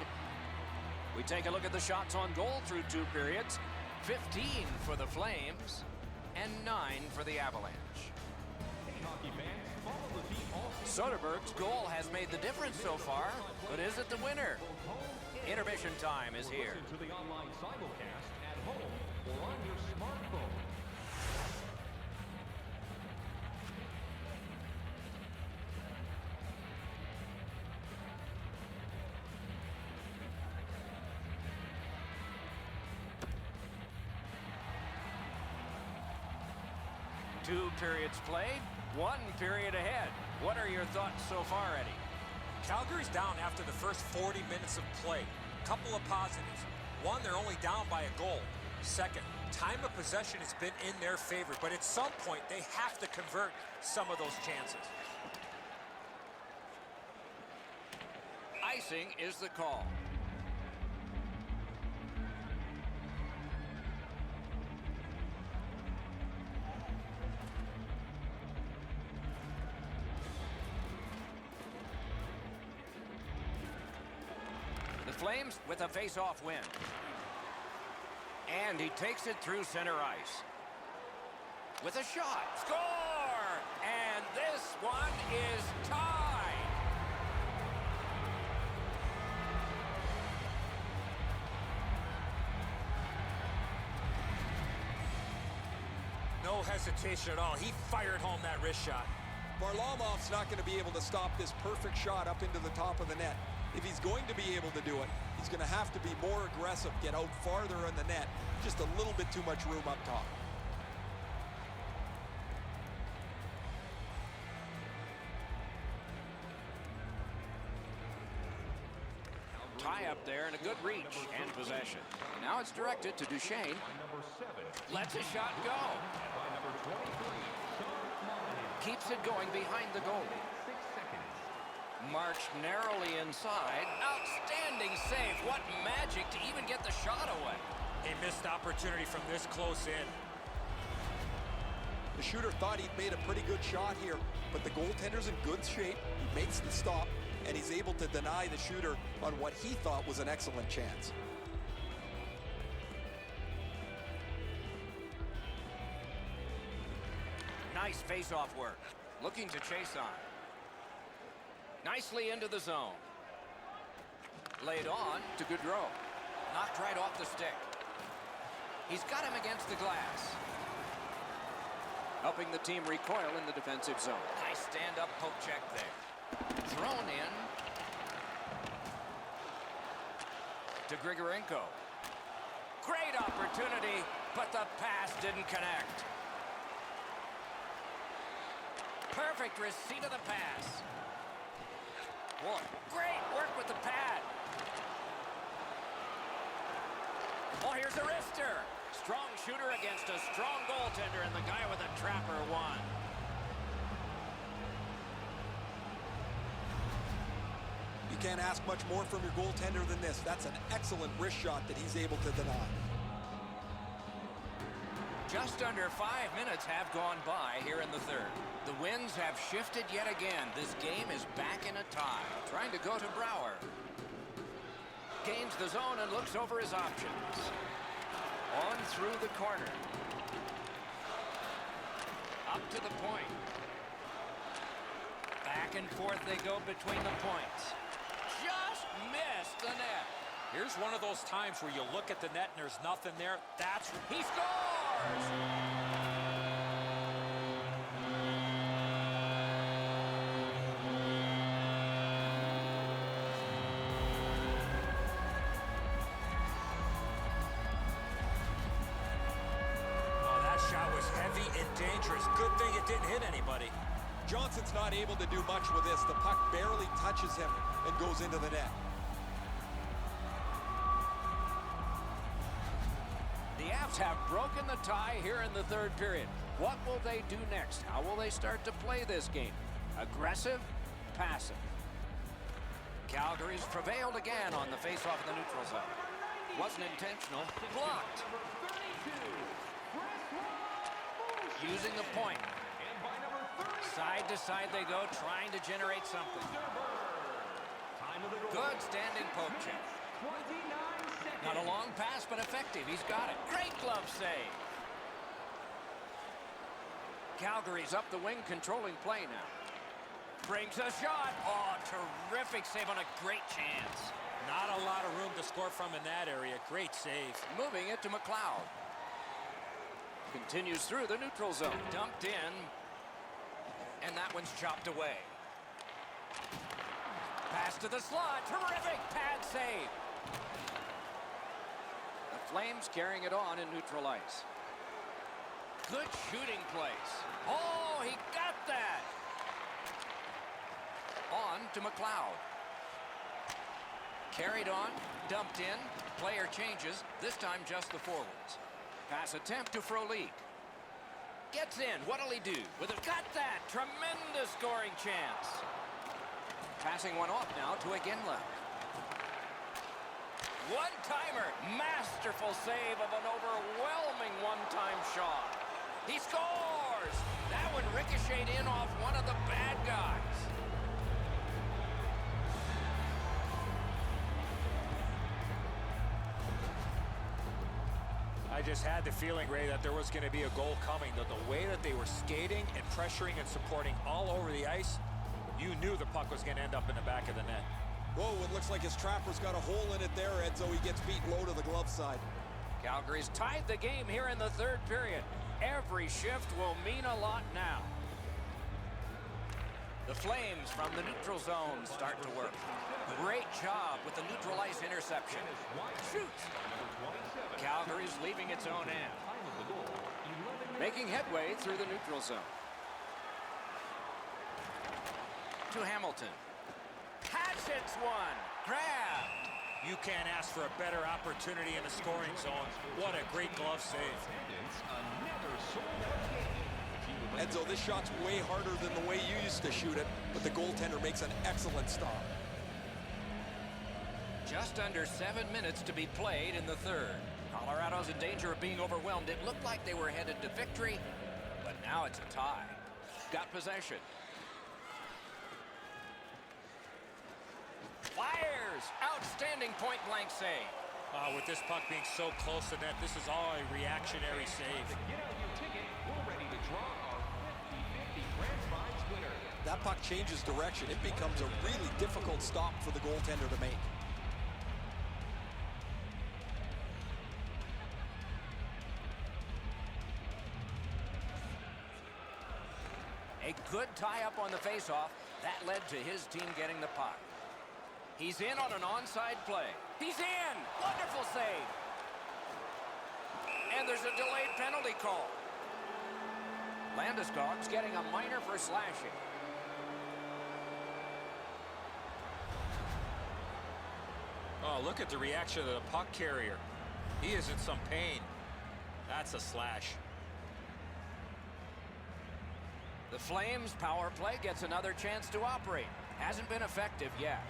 [SPEAKER 1] We take a look at the shots on goal through 2 periods. 15 for the Flames and 9 for the Avalanche. Soderberg's goal has made the difference so far, but is it the winner? Intermission time is here.
[SPEAKER 4] To the online simulcast at home or on your smartphone.
[SPEAKER 1] Two periods played, 1 period ahead. What are your thoughts so far, Eddie?
[SPEAKER 2] Calgary's down after the first 40 minutes of play. Couple of positives. One, they're only down by a goal. Second, time of possession has been in their favor, but at some point they have to convert some of those chances.
[SPEAKER 1] Icing is the call. Flames with a face-off win. And he takes it through center ice. With a shot. Score! And this one is tied.
[SPEAKER 2] No hesitation at all. He fired home that wrist shot.
[SPEAKER 3] Varlamov's not going to be able to stop this perfect shot up into the top of the net. If he's going to be able to do it, he's going to have to be more aggressive, get out farther in the net. Just a little bit too much room up top.
[SPEAKER 1] Tie up there and a good reach and possession. Now it's directed to Duchesne. Lets a shot go. Keeps it going behind the goal. Marched narrowly inside. Outstanding save. What magic to even get the shot away.
[SPEAKER 2] A missed opportunity from this close in.
[SPEAKER 3] The shooter thought he'd made a pretty good shot here, but the goaltender's in good shape. He makes the stop, and he's able to deny the shooter on what he thought was an excellent chance.
[SPEAKER 1] Nice face-off work. Looking to chase on. Nicely into the zone. Laid on to Gaudreau. Knocked right off the stick. He's got him against the glass. Helping the team recoil in the defensive zone. Nice stand-up poke check there. Thrown in to Grigorenko. Great opportunity, but the pass didn't connect. Perfect receipt of the pass. Boy, great work with the pad. Oh, here's a wrister. Strong shooter against a strong goaltender, and the guy with a trapper won.
[SPEAKER 3] You can't ask much more from your goaltender than this. That's an excellent wrist shot that he's able to deny.
[SPEAKER 1] Just under 5 minutes have gone by here in the third. The winds have shifted yet again. This game is back in a tie. Trying to go to Brouwer. Gains the zone and looks over his options. On through the corner. Up to the point. Back and forth they go between the points. Just missed the net.
[SPEAKER 2] Here's one of those times where you look at the net and there's nothing there. That's...
[SPEAKER 1] He scores!
[SPEAKER 2] Oh, that shot was heavy and dangerous. Good thing it didn't hit anybody.
[SPEAKER 3] Johnson's not able to do much with this. The puck barely touches him and goes into the net.
[SPEAKER 1] The Avs have broken the tie here in the third period. What will they do next? How will they start to play this game? Aggressive? Passive? Calgary's prevailed again on the face-off in the neutral zone. Wasn't intentional. Blocked. Using the point. Side to side they go, trying to generate something.
[SPEAKER 4] Time of the goal.
[SPEAKER 1] Good standing poke check.
[SPEAKER 4] 29 seconds.
[SPEAKER 1] Not a long pass, but effective. He's got it. Great glove save. Calgary's up the wing, controlling play now. Brings a shot. Oh, terrific save on a great chance.
[SPEAKER 2] Not a lot of room to score from in that area. Great save.
[SPEAKER 1] Moving it to McLeod. Continues through the neutral zone. Dumped in. And that one's chopped away. Pass to the slot. Terrific pad save. The Flames carrying it on in neutral ice. Good shooting place. Oh, he got that. On to McLeod. Carried on, dumped in, player changes, this time just the forwards. Pass attempt to Frolik. Gets in, what'll he do? Got that, tremendous scoring chance. Passing one off now to Iginla. One-timer, masterful save of an overwhelming one-time shot. He scores! That one ricocheted in off one of the bad guys.
[SPEAKER 2] I just had the feeling, Ray, that there was going to be a goal coming. The way that they were skating and pressuring and supporting all over the ice, you knew the puck was going to end up in the back of the net.
[SPEAKER 3] Whoa, it looks like his trapper's got a hole in it there, Ed, so he gets beat low to the glove side.
[SPEAKER 1] Calgary's tied the game here in the third period. Every shift will mean a lot now. The Flames from the neutral zone start to work. Great job with the neutral ice interception. Shoots. Calgary's leaving its own end. Making headway through the neutral zone. To Hamilton. Hatchets one. Grabbed.
[SPEAKER 2] You can't ask for a better opportunity in the scoring zone. What a great glove save.
[SPEAKER 3] Enzo, this shot's way harder than the way you used to shoot it, but the goaltender makes an excellent stop.
[SPEAKER 1] Just under 7 minutes to be played in the third. Colorado's in danger of being overwhelmed. It looked like they were headed to victory, but now it's a tie. Got possession. Fires! Outstanding point-blank save.
[SPEAKER 2] With this puck being so close to net, this is all a reactionary save.
[SPEAKER 4] Get out your ticket. We're ready to draw our 50-50 grand prize winner.
[SPEAKER 3] That puck changes direction. It becomes a really difficult stop for the goaltender to make.
[SPEAKER 1] A good tie-up on the face-off. That led to his team getting the puck. He's in on an onside play. He's in! Wonderful save! And there's a delayed penalty call. Landeskog's getting a minor for slashing.
[SPEAKER 2] Oh, look at the reaction of the puck carrier. He is in some pain. That's a slash.
[SPEAKER 1] The Flames' power play gets another chance to operate. Hasn't been effective yet.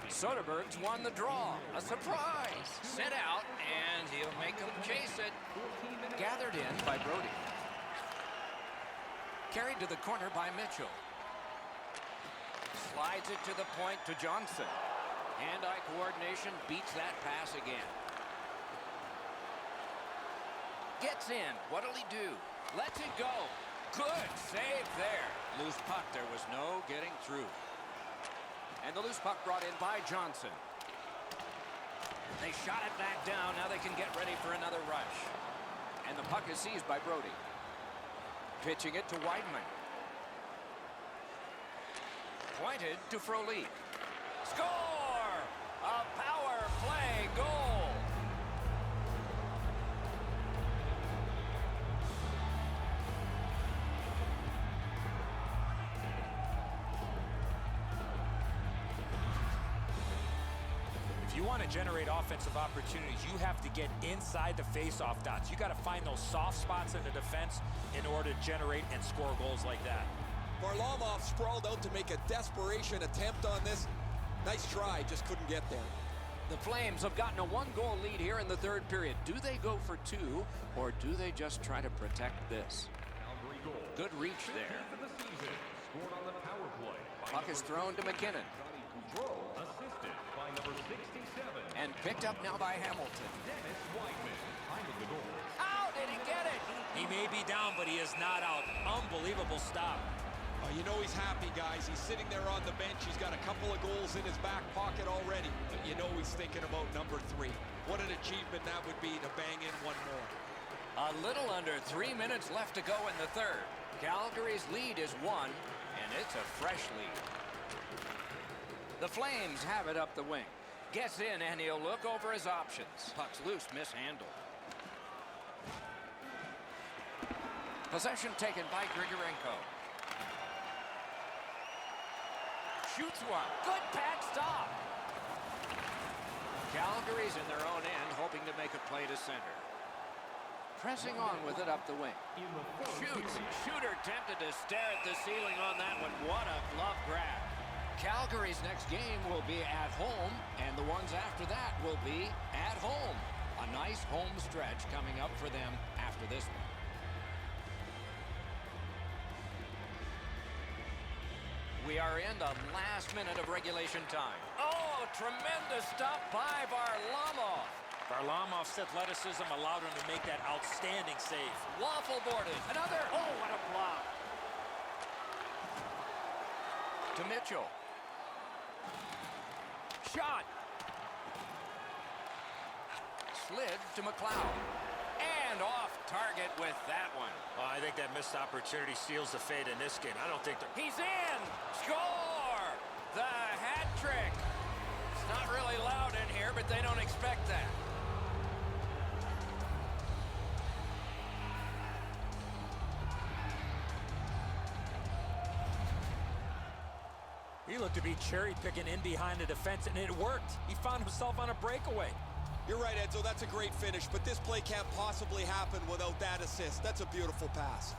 [SPEAKER 1] Soderberg's won the draw. A surprise. Sent out, and he'll make him chase it. Gathered in by Brody. Carried to the corner by Mitchell. Slides it to the point to Johnson. Hand-eye coordination beats that pass again. Gets in. What'll he do? Lets it go. Good save there. Loose puck. There was no getting through. And the loose puck brought in by Johnson. They shot it back down. Now they can get ready for another rush. And the puck is seized by Brody. Pitching it to Weidman. Pointed to Frolik. Score! A power play goal.
[SPEAKER 2] If you want to generate offensive opportunities, you have to get inside the face-off dots. You got to find those soft spots in the defense in order to generate and score goals like that.
[SPEAKER 3] Varlamov sprawled out to make a desperation attempt on this. Nice try, just couldn't get there.
[SPEAKER 1] The Flames have gotten a one-goal lead here in the third period. Do they go for two, or do they just try to protect this?
[SPEAKER 4] Calgary goal.
[SPEAKER 1] Good reach there.
[SPEAKER 4] 15th of the season. Scored on the power play. by
[SPEAKER 1] Puck is
[SPEAKER 4] number
[SPEAKER 1] thrown to McKinnon.
[SPEAKER 4] Johnny Gaudreau, assisted by number 67.
[SPEAKER 1] And picked up now by Hamilton.
[SPEAKER 4] Dennis Wideman. Time of the goal.
[SPEAKER 1] How did he get it?
[SPEAKER 2] He may be down, but he is not out. Unbelievable stop.
[SPEAKER 3] Oh, you know he's happy, guys. He's sitting there on the bench. He's got a couple of goals in his back pocket already. But you know he's thinking about number 3. What an achievement that would be to bang in one more.
[SPEAKER 1] A little under 3 minutes left to go in the third. Calgary's lead is 1, and it's a fresh lead. The Flames have it up the wing. Gets in, and he'll look over his options. Puck's loose, mishandled. Possession taken by Grigorenko. Shoots one. Good pad stop. Calgary's in their own end, hoping to make a play to center. Pressing on with it up the wing. Shoots. Shooter tempted to stare at the ceiling on that one. What a glove grab. Calgary's next game will be at home, and the ones after that will be at home. A nice home stretch coming up for them after this one. We are in the last minute of regulation time. Oh, tremendous stop by Varlamov.
[SPEAKER 2] Varlamov's athleticism allowed him to make that outstanding save.
[SPEAKER 1] Waffle boarded. Another. Oh, what a block. To Mitchell. Shot. Slid to McLeod. And off target with that one.
[SPEAKER 2] Well, I think that missed opportunity seals the fate in this game. I don't think
[SPEAKER 1] He's in! Score! The hat trick! It's not really loud in here, but they don't expect that.
[SPEAKER 2] He looked to be cherry-picking in behind the defense, and it worked. He found himself on a breakaway.
[SPEAKER 3] You're right, Edzo. That's a great finish, but this play can't possibly happen without that assist. That's a beautiful pass.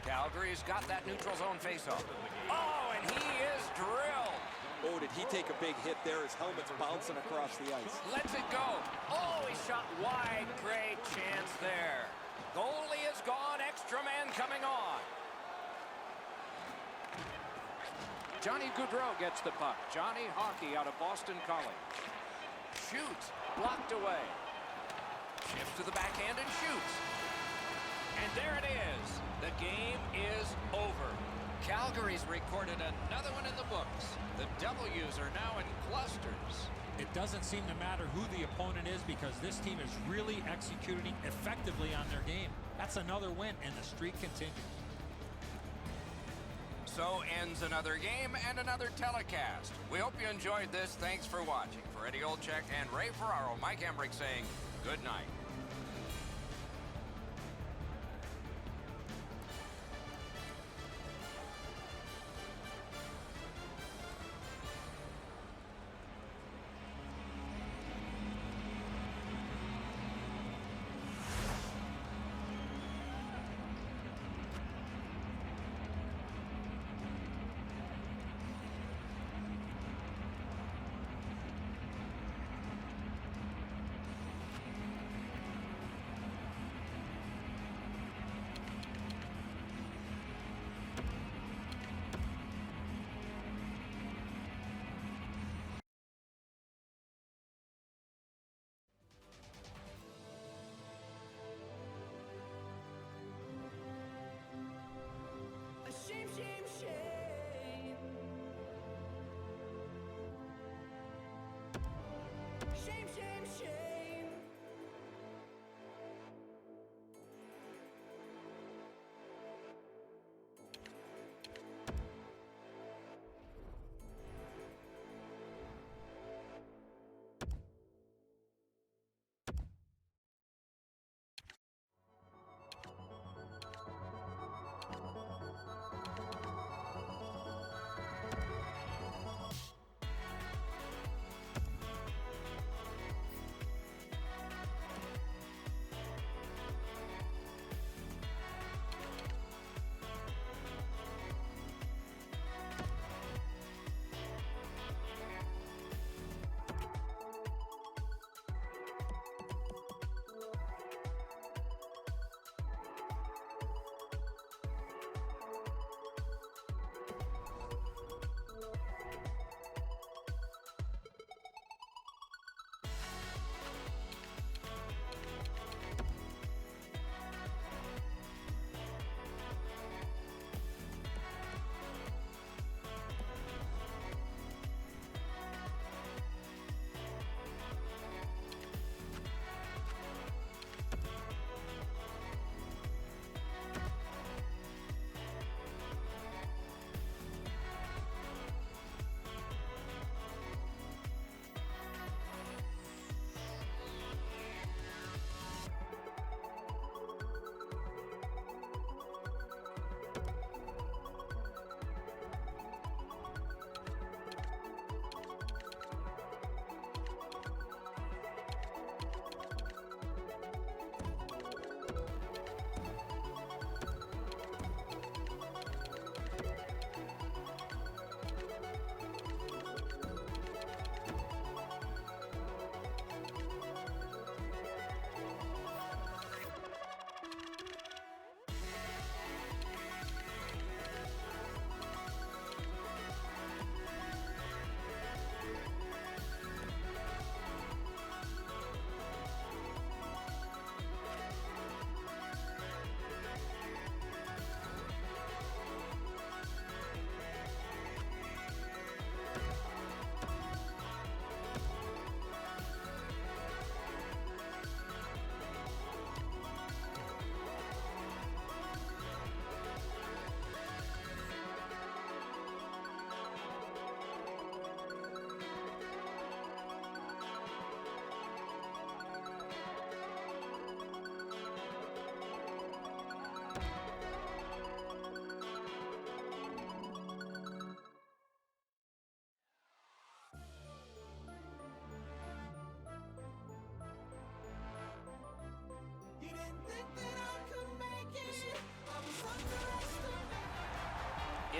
[SPEAKER 1] Calgary's got that neutral zone faceoff. Oh, and he is drilled.
[SPEAKER 3] Oh, did he take a big hit there? His helmet's bouncing across the ice.
[SPEAKER 1] Lets it go. Oh, he shot wide. Great chance there. Goalie is gone. Extra man coming on. Johnny Gaudreau gets the puck. Johnny Hockey out of Boston College. Shoots. Blocked away. Shifts to the backhand and shoots. And there it is. The game is over. Calgary's recorded another one in the books. The W's are now in clusters.
[SPEAKER 6] It doesn't seem to matter who the opponent is because this team is really executing effectively on their game. That's another win, and the streak continues.
[SPEAKER 1] So ends another game and another telecast. We hope you enjoyed this. Thanks for watching. For Eddie Olczyk and Ray Ferraro, Mike Emmerich saying good night.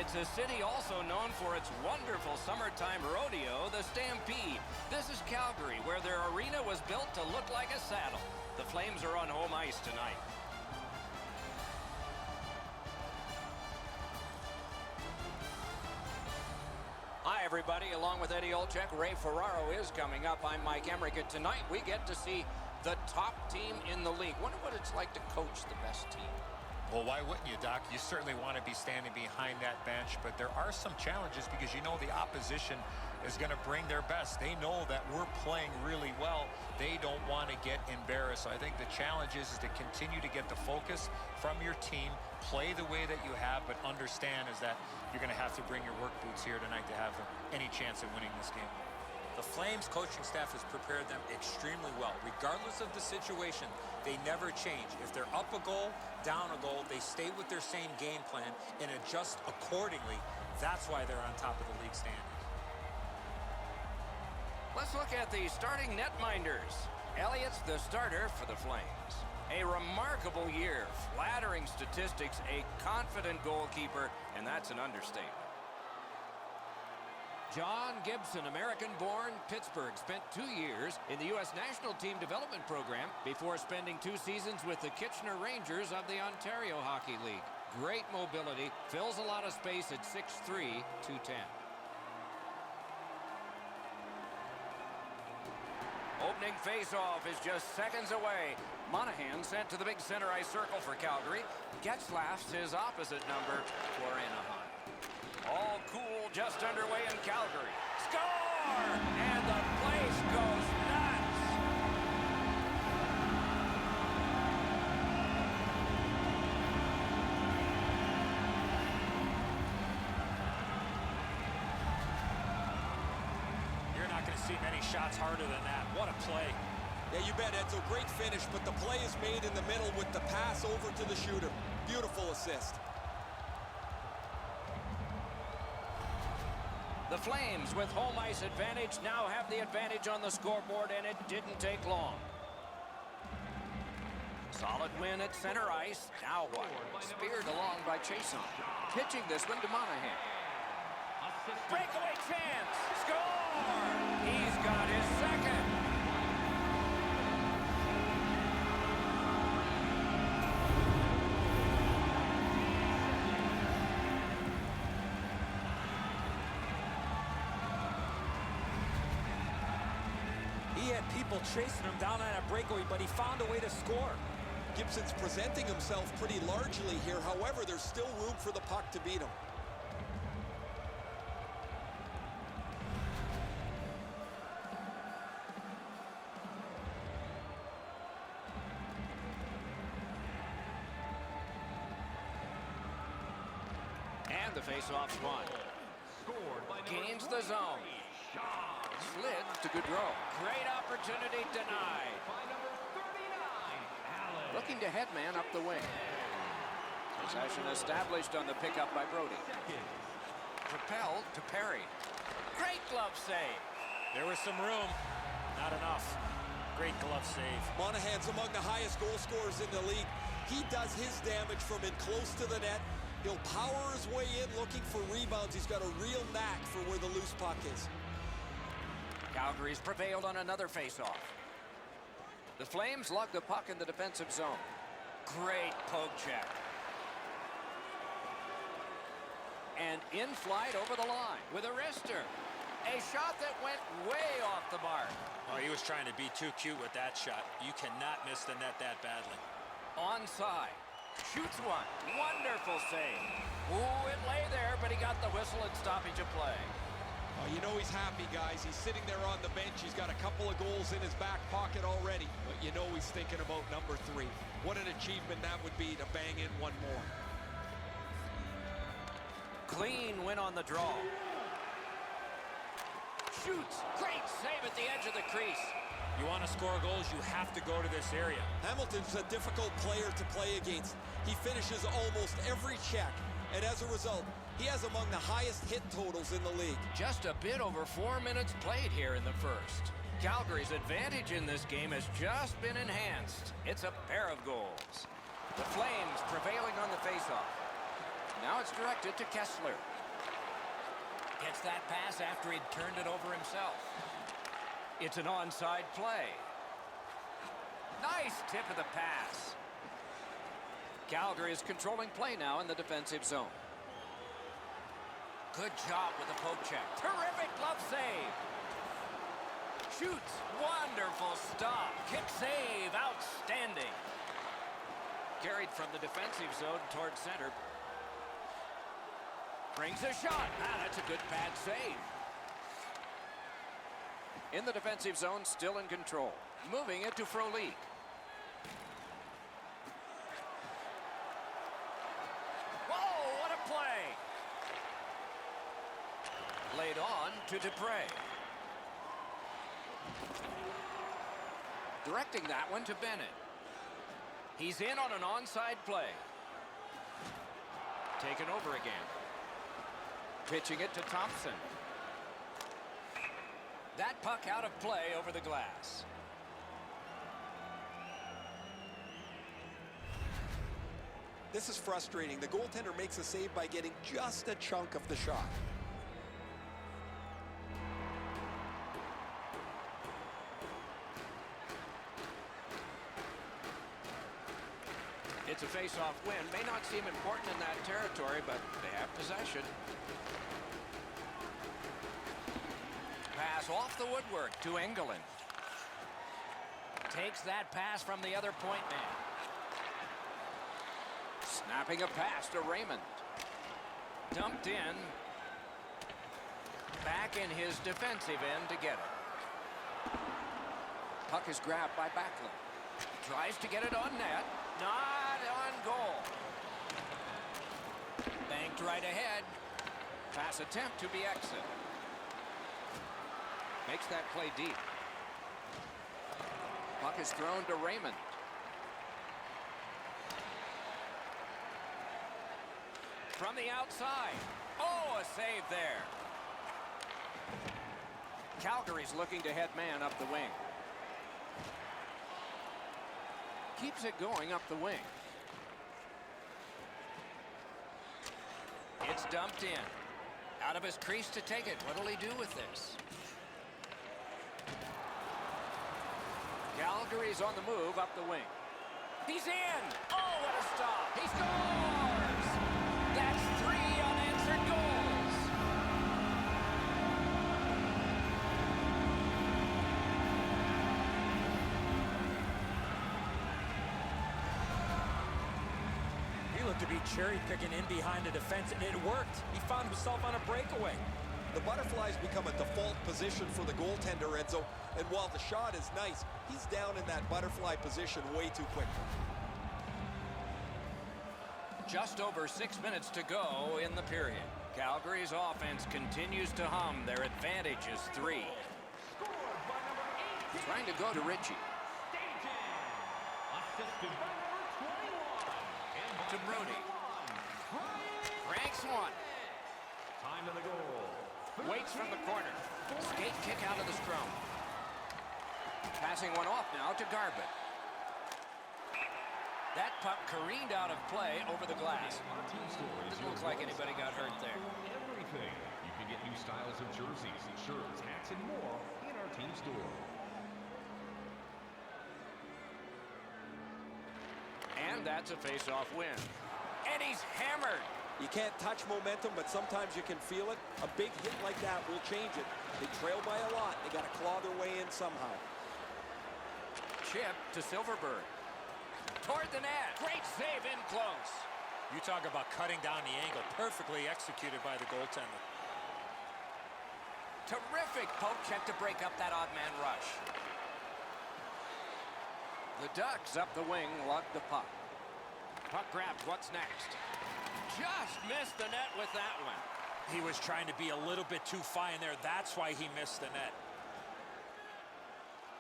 [SPEAKER 1] It's a city also known for its wonderful summertime rodeo, the Stampede. This is Calgary, where their arena was built to look like a saddle. The Flames are on home ice tonight. Hi, everybody. Along with Eddie Olczyk, Ray Ferraro is coming up. I'm Mike Emmerich, and tonight we get to see the top team in the league. Wonder what it's like to coach the best team.
[SPEAKER 7] Well, why wouldn't you, Doc? You certainly want to be standing behind that bench, but there are some challenges because you know the opposition is going to bring their best. They know that we're playing really well. They don't want to get embarrassed. So I think the challenge is to continue to get the focus from your team, play the way that you have, but understand is that you're going to have to bring your work boots here tonight to have any chance of winning this game.
[SPEAKER 2] The Flames coaching staff has prepared them extremely well. Regardless of the situation, they never change. If they're up a goal, down a goal, they stay with their same game plan and adjust accordingly. That's why they're on top of the league standings.
[SPEAKER 1] Let's look at the starting netminders. Elliott's the starter for the Flames. A remarkable year, flattering statistics, a confident goalkeeper, and that's an understatement. John Gibson, American-born, Pittsburgh, spent 2 years in the U.S. National Team Development Program before spending 2 seasons with the Kitchener Rangers of the Ontario Hockey League. Great mobility, fills a lot of space at 6'3", 210. Opening face-off is just seconds away. Monahan sent to the big center ice circle for Calgary. Getzlaf's his opposite number for Anaheim. All cool just underway in Calgary. Score! And the place goes nuts!
[SPEAKER 2] You're not going to see many shots harder than that. What a play.
[SPEAKER 3] Yeah, you bet, Edzo. Great finish, but the play is made in the middle with the pass over to the shooter. Beautiful assist.
[SPEAKER 1] The Flames, with home ice advantage, now have the advantage on the scoreboard, and it didn't take long. Solid win at center ice. Now what? Speared along by Chason. Pitching this one to Monahan. Breakaway chance! Score! He's got his second.
[SPEAKER 2] He had people chasing him down on a breakaway, but he found a way to score.
[SPEAKER 3] Gibson's presenting himself pretty largely here. However, there's still room for the puck to beat him.
[SPEAKER 1] And the face-off's won. Gains the zone. Slid to Gaudreau. Great opportunity denied. Looking to headman up the wing. Possession established on the pickup by Brody. Propelled to Perry. Great glove save.
[SPEAKER 2] There was some room. Not enough. Great glove save.
[SPEAKER 3] Monahan's among the highest goal scorers in the league. He does his damage from in close to the net. He'll power his way in looking for rebounds. He's got a real knack for where the loose puck is.
[SPEAKER 1] Calgary's prevailed on another face-off. The Flames lug the puck in the defensive zone. Great poke check. And in flight over the line with a wrister. A shot that went way off the mark.
[SPEAKER 2] Oh, he was trying to be too cute with that shot. You cannot miss the net that badly.
[SPEAKER 1] Onside. Shoots one. Wonderful save. Ooh, it lay there, but he got the whistle and stoppage of play.
[SPEAKER 3] Oh, you know he's happy, guys. He's sitting there on the bench. He's got a couple of goals in his back pocket already. But you know he's thinking about number 3. What an achievement that would be to bang in one more.
[SPEAKER 1] Clean win on the draw. Shoots. Great save at the edge of the crease.
[SPEAKER 2] You want to score goals, you have to go to this area.
[SPEAKER 3] Hamilton's a difficult player to play against. He finishes almost every check. And as a result, he has among the highest hit totals in the league.
[SPEAKER 1] Just a bit over 4 minutes played here in the first. Calgary's advantage in this game has just been enhanced. It's a pair of goals. The Flames prevailing on the faceoff. Now it's directed to Kessler. Gets that pass after he'd turned it over himself. It's an onside play. Nice tip of the pass. Calgary is controlling play now in the defensive zone. Good job with the poke check. Terrific glove save. Shoots. Wonderful stop. Kick save. Outstanding. Carried from the defensive zone towards center. Brings a shot. That's a good pad save. In the defensive zone, still in control. Moving it to Frolik. Whoa, what a play. Laid on to Dupre. Directing that one to Bennett. He's in on an onside play. Taken over again. Pitching it to Thompson. That puck out of play over the glass.
[SPEAKER 3] This is frustrating. The goaltender makes a save by getting just a chunk of the shot.
[SPEAKER 1] It's a face-off win. May not seem important in that territory, but they have possession. Pass off the woodwork to Engelland. Takes that pass from the other point man. Snapping a pass to Raymond. Dumped in. Back in his defensive end to get it. Puck is grabbed by Backlund. Tries to get it on net. Not on goal. Banked right ahead. Pass attempt to be exit. Makes that play deep. Puck is thrown to Raymond. From the outside. Oh, a save there. Calgary's looking to head man up the wing. Keeps it going up the wing. It's dumped in. Out of his crease to take it. What'll he do with this? Calgary's on the move up the wing. He's in! Oh, what a stop! He scores! That's 3 unanswered goals!
[SPEAKER 2] He looked to be cherry-picking in behind the defense, and it worked. He found himself on a breakaway.
[SPEAKER 3] The butterflies become a default position for the goaltender, Enzo. And while the shot is nice, he's down in that butterfly position way too quickly.
[SPEAKER 1] Just over 6 minutes to go in the period. Calgary's offense continues to hum. Their advantage is 3. Trying to go to Ritchie.
[SPEAKER 4] Assisted by number 21.
[SPEAKER 1] To Brody. Ranks one.
[SPEAKER 4] Time to the goal.
[SPEAKER 1] Waits from the corner. Skate kick out of the scrum. Passing one off now to Garbutt. That puck careened out of play over the glass. Didn't look like anybody got hurt there.
[SPEAKER 4] Everything. You can get new styles of jerseys, shirts, hats, and more in our team store.
[SPEAKER 1] And that's a face-off win. And he's hammered.
[SPEAKER 3] You can't touch momentum, but sometimes you can feel it. A big hit like that will change it. They trail by a lot. They got to claw their way in somehow.
[SPEAKER 1] Chip to Silverberg. Toward the net. Great save in close.
[SPEAKER 2] You talk about cutting down the angle. Perfectly executed by the goaltender.
[SPEAKER 1] Terrific poke check to break up that odd man rush. The Ducks up the wing lug the puck. Puck grabs. What's next? Just missed the net with that one.
[SPEAKER 2] He was trying to be a little bit too fine there. That's why he missed the net.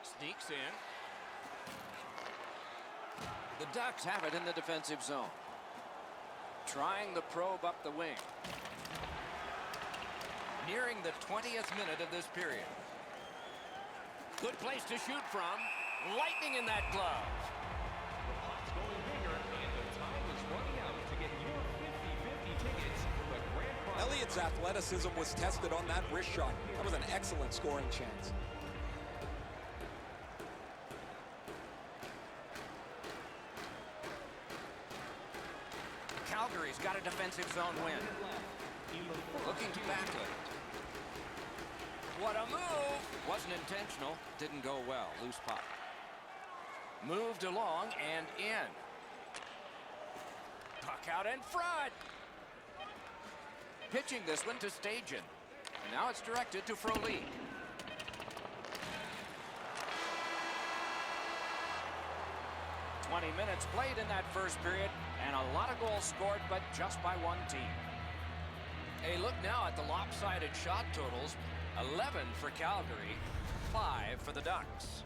[SPEAKER 1] Sneaks in. The Ducks have it in the defensive zone. Trying the probe up the wing. Nearing the 20th minute of this period. Good place to shoot from. Lightning in that glove.
[SPEAKER 4] The puck's going bigger, and the time is running out to get your 50-50 ticket
[SPEAKER 3] Ed's athleticism was tested on that wrist shot. That was an excellent scoring chance.
[SPEAKER 1] Calgary's got a defensive zone win. Looking to back it. What a move! Wasn't intentional. Didn't go well. Loose puck. Moved along and in. Puck out in front. Pitching this one to Stajan. And now it's directed to Frolic. "20 minutes played in that first period, and a lot of goals scored, but just by one team." A look now at the lopsided shot totals. 11 for Calgary, 5 for the Ducks.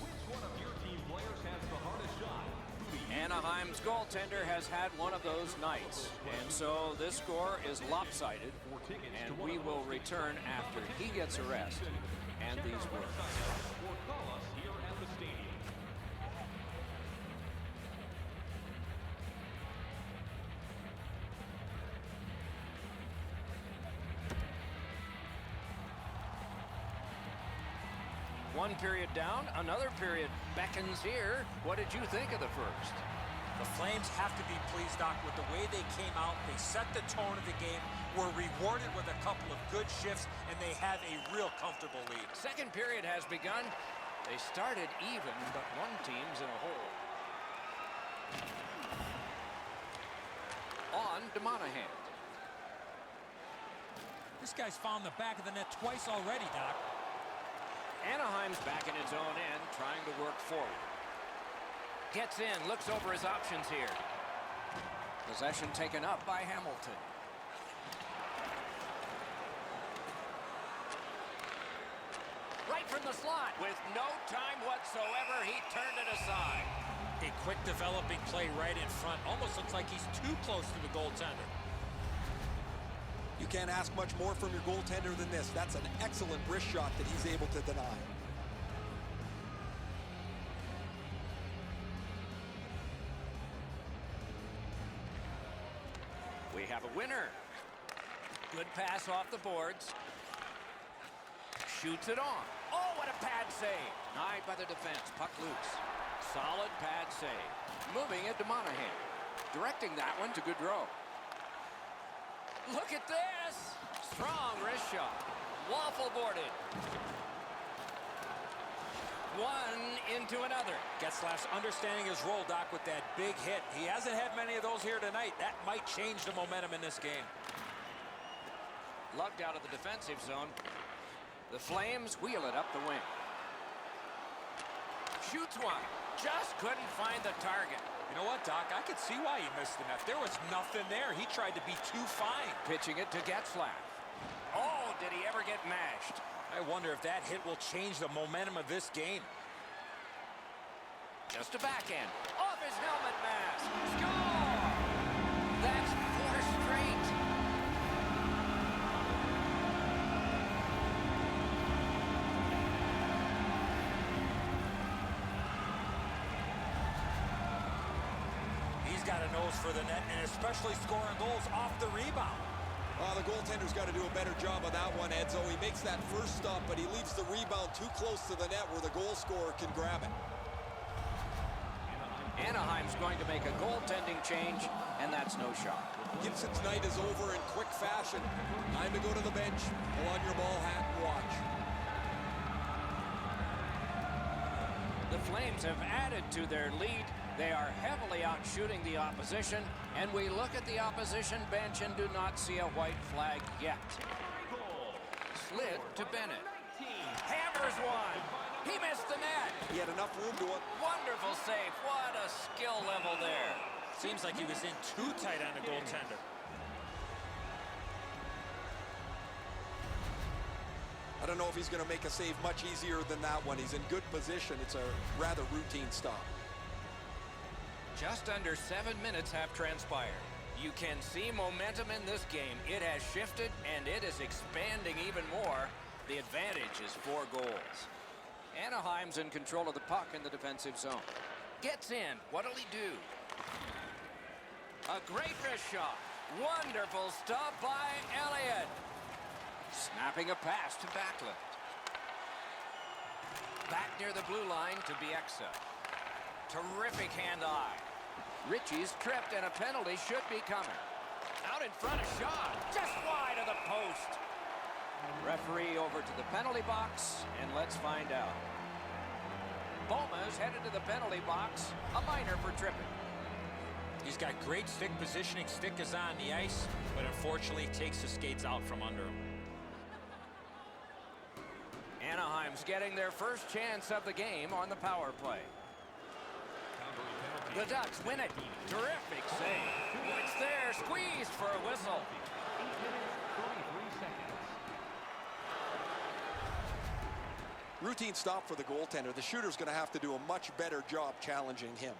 [SPEAKER 4] Which one of your team players has the hardest shot?
[SPEAKER 1] Anaheim's goaltender has had one of those nights, and so this score is lopsided, and we will return after he gets a rest and these words.
[SPEAKER 4] Or call us here at the stadium.
[SPEAKER 1] One period down, another period beckons here. What did you think of the first?
[SPEAKER 2] The Flames have to be pleased, Doc, with the way they came out. They set the tone of the game, were rewarded with a couple of good shifts, and they have a real comfortable lead.
[SPEAKER 1] Second period has begun. They started even, but one team's in a hole. On to Monahan.
[SPEAKER 6] This guy's found the back of the net twice already, Doc.
[SPEAKER 1] Anaheim's back in its own end, trying to work forward. Gets in, looks over his options here. Possession taken up by Hamilton. Right from the slot, with no time whatsoever, he turned it aside.
[SPEAKER 2] A quick developing play right in front. Almost looks like he's too close to the goaltender.
[SPEAKER 3] You can't ask much more from your goaltender than this. That's an excellent wrist shot that he's able to deny.
[SPEAKER 1] We have a winner. Good pass off the boards. Shoots it on. Oh, what a pad save. Denied by the defense. Puck loose. Solid pad save. Moving it to Monahan. Directing that one to Gaudreau. Look at this. Strong wrist shot. Waffle boarded. One into another.
[SPEAKER 2] Getzlaf's understanding his role, Doc, with that big hit. He hasn't had many of those here tonight. That might change the momentum in this game.
[SPEAKER 1] Lugged out of the defensive zone. The Flames wheel it up the wing. Shoots one. Just couldn't find the target.
[SPEAKER 2] You know what, Doc? I could see why he missed the net. There was nothing there. He tried to be too fine.
[SPEAKER 1] Pitching it to Getzlaf. Oh, did he ever get mashed?
[SPEAKER 2] I wonder if that hit will change the momentum of this game.
[SPEAKER 1] Just a backhand. Off his helmet mask. Score! That's 4 straight.
[SPEAKER 2] He's got a nose for the net, and especially scoring goals off the rebound.
[SPEAKER 3] The goaltender's got to do a better job of that one, Edzo. He makes that first stop, but he leaves the rebound too close to the net where the goal scorer can grab it.
[SPEAKER 1] Anaheim's going to make a goaltending change, and that's no shot.
[SPEAKER 3] Gibson's night is over in quick fashion. Time to go to the bench, pull on your ball hat, and watch.
[SPEAKER 1] The Flames have added to their lead. They are heavily out shooting the opposition, and we look at the opposition bench and do not see a white flag yet. Slid to Bennett. Hammers one. He missed the net.
[SPEAKER 3] He had enough room to it.
[SPEAKER 1] Wonderful save. What a skill level there.
[SPEAKER 2] Seems like he was in too tight on the goaltender.
[SPEAKER 3] I don't know if he's going to make a save much easier than that one. He's in good position. It's a rather routine stop.
[SPEAKER 1] Just under 7 minutes have transpired. You can see momentum in this game. It has shifted, and it is expanding even more. The advantage is 4 goals. Anaheim's in control of the puck in the defensive zone. Gets in. What'll he do? A great wrist shot. Wonderful stop by Elliott. Snapping a pass to Backlund. Back near the blue line to Bieksa. Terrific hand-eye. Ritchie's tripped and a penalty should be coming. Out in front, a shot. Just wide of the post. Referee over to the penalty box, and let's find out. Boma's headed to the penalty box. A minor for tripping.
[SPEAKER 2] He's got great stick positioning. Stick is on the ice, but unfortunately takes the skates out from under him.
[SPEAKER 1] Anaheim's getting their first chance of the game on the power play. The Ducks win it. Terrific save. It's there. Squeezed for a whistle.
[SPEAKER 4] 8 minutes, 43 seconds.
[SPEAKER 3] Routine stop for the goaltender. The shooter's going to have to do a much better job challenging him.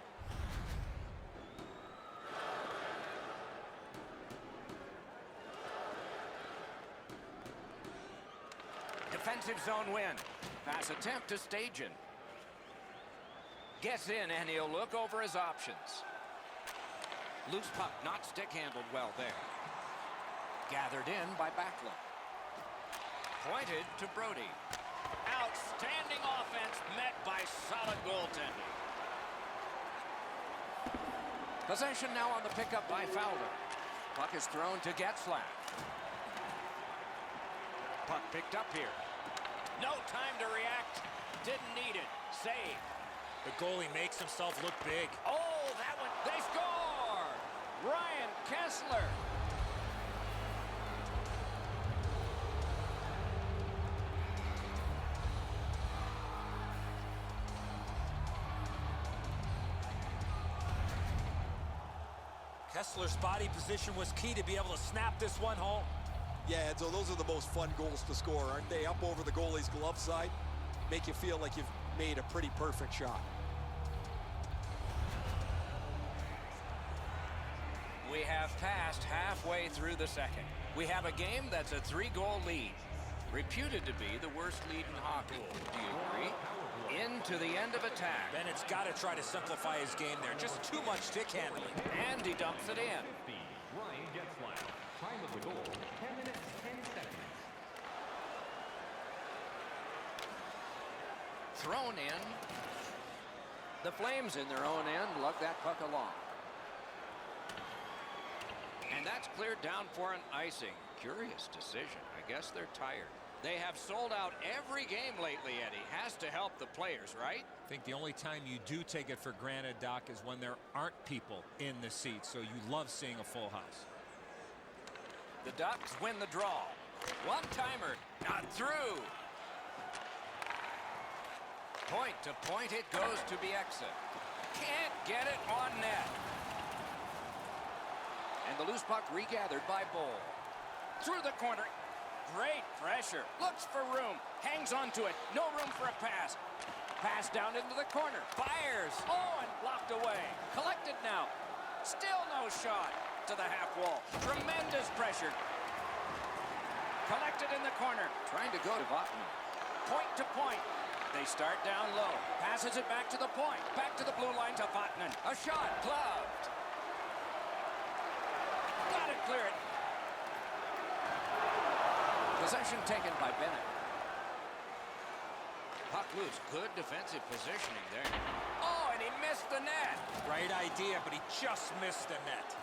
[SPEAKER 1] Defensive zone win. Pass attempt to Stajan. Gets in, and he'll look over his options. Loose puck, not stick handled well there. Gathered in by Backlund. Pointed to Brody. Outstanding offense met by solid goaltending. Possession now on the pickup by Fowler. Puck is thrown to Getzlaf. Puck picked up here. No time to react. Didn't need it. Save.
[SPEAKER 2] The goalie makes himself look big.
[SPEAKER 1] Oh, that one. They score! Ryan Kessler.
[SPEAKER 2] Kessler's body position was key to be able to snap this one home.
[SPEAKER 3] Yeah, and so those are the most fun goals to score, aren't they? Up over the goalie's glove side, make you feel like you've made a pretty perfect shot.
[SPEAKER 1] We have passed halfway through the second. We have a game that's a 3-goal lead. Reputed to be the worst lead in hockey. Do you agree? Into the end of attack.
[SPEAKER 2] Bennett's got to try to simplify his game there. Just too much stick handling.
[SPEAKER 1] And he dumps it in.
[SPEAKER 4] Ryan Getzlaf. Time of the goal, 10 minutes, 10 seconds.
[SPEAKER 1] Thrown in. The Flames in their own end lug that puck along. And that's cleared down for an icing. Curious decision. I guess they're tired. They have sold out every game lately, Eddie. Has to help the players, right?
[SPEAKER 2] I think the only time you do take it for granted, Doc, is when there aren't people in the seats, so you love seeing a full house.
[SPEAKER 1] The Ducks win the draw. One-timer, not through. Point to point it goes to Bieksa. Can't get it on net. And the loose puck regathered by Bowl. Through the corner. Great pressure. Looks for room. Hangs onto it. No room for a pass. Pass down into the corner. Fires. Oh, and blocked away. Collected now. Still no shot. To the half wall. Tremendous pressure. Collected in the corner. Trying to go to Vatanen. Point to point. They start down low. Passes it back to the point. Back to the blue line to Vatanen. A shot. Gloved. Got it. Clear it. Possession taken by Bennett. Puck loose. Good defensive positioning there. Oh, and he missed the net.
[SPEAKER 2] Right idea, but he just missed the net.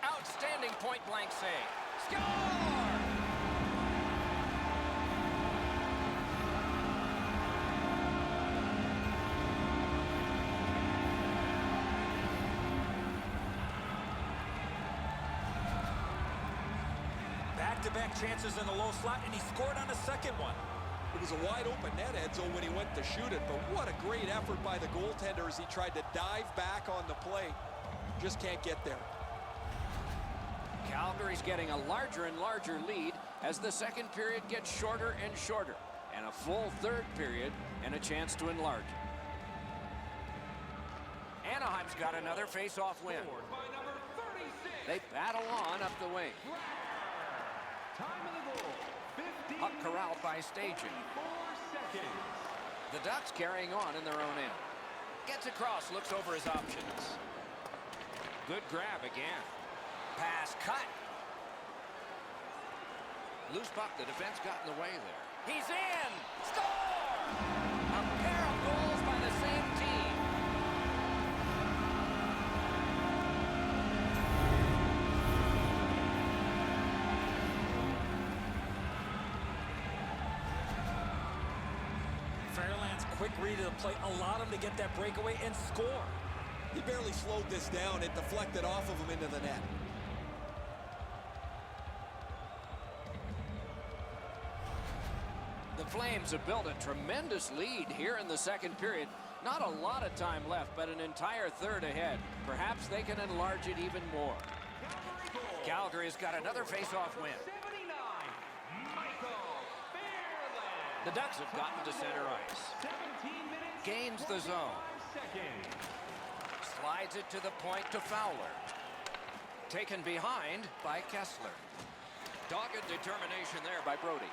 [SPEAKER 1] Outstanding point-blank save. Score!
[SPEAKER 2] Back-to-back chances in the low slot, and he scored on the second one.
[SPEAKER 3] It was a wide-open net, Edzo, when he went to shoot it, but what a great effort by the goaltender as he tried to dive back on the play. Just can't get there.
[SPEAKER 1] Calgary's getting a larger and larger lead as the second period gets shorter and shorter, and a full third period and a chance to enlarge it. Anaheim's got another face-off win.
[SPEAKER 4] Scored by number 36.
[SPEAKER 1] They battle on up the wing.
[SPEAKER 4] Time of the goal, 15
[SPEAKER 1] Puck corralled by Stajan.
[SPEAKER 4] 4 seconds.
[SPEAKER 1] The Ducks carrying on in their own end. Gets across, looks over his options. Good grab again. Pass cut. Loose puck, the defense got in the way there. He's in! Score! A pair of goals by the same team.
[SPEAKER 2] Fairland's quick read of the play allowed him to get that breakaway and score.
[SPEAKER 3] He barely slowed this down. It deflected off of him into the net.
[SPEAKER 1] The Flames have built a tremendous lead here in the second period. Not a lot of time left, but an entire third ahead. Perhaps they can enlarge it even more. Calgary's got another face-off win.
[SPEAKER 4] 79, Michael Fairland.
[SPEAKER 1] The Ducks have gotten to center ice.
[SPEAKER 4] 17 minutes,
[SPEAKER 1] Gains the zone.
[SPEAKER 4] 45 seconds.
[SPEAKER 1] Slides it to the point to Fowler. Taken behind by Kessler. Dogged determination there by Brody.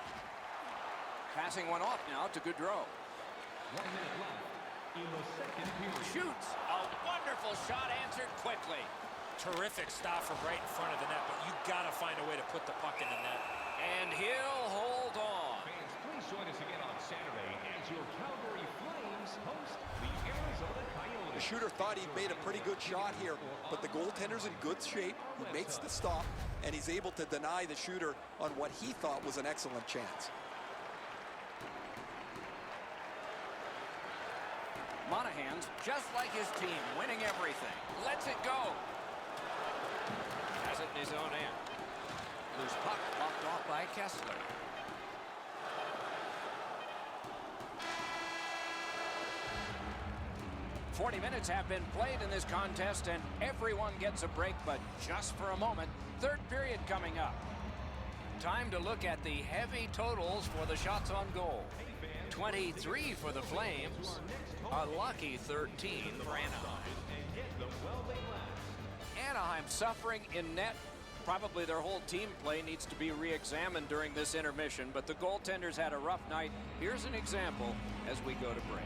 [SPEAKER 1] Passing one off now to Gaudreau.
[SPEAKER 4] 1 minute left in the second period.
[SPEAKER 1] Shoots. A wonderful shot answered quickly.
[SPEAKER 2] Terrific stop from right in front of the net, but you got to find a way to put the puck in the net.
[SPEAKER 1] And he'll hold on.
[SPEAKER 4] Fans, please join us again on Saturday as your Calgary Flames host the Arizona Coyotes.
[SPEAKER 3] The shooter thought he'd made a pretty good shot here, but the goaltender's in good shape. He makes the stop, and he's able to deny the shooter on what he thought was an excellent chance.
[SPEAKER 1] Monahan's just like his team, winning everything. Lets it go. Has it in his own end. Loose puck blocked off by Kessler. "40 minutes have been played in this contest, and everyone gets a break, but just for a moment. Third period coming up. Time to look at the heavy totals for the shots on goal. 23 for the Flames. A lucky 13 for Anaheim. Anaheim suffering in net. Probably their whole team play needs to be re-examined during this intermission, but the goaltenders had a rough night. Here's an example as we go to break.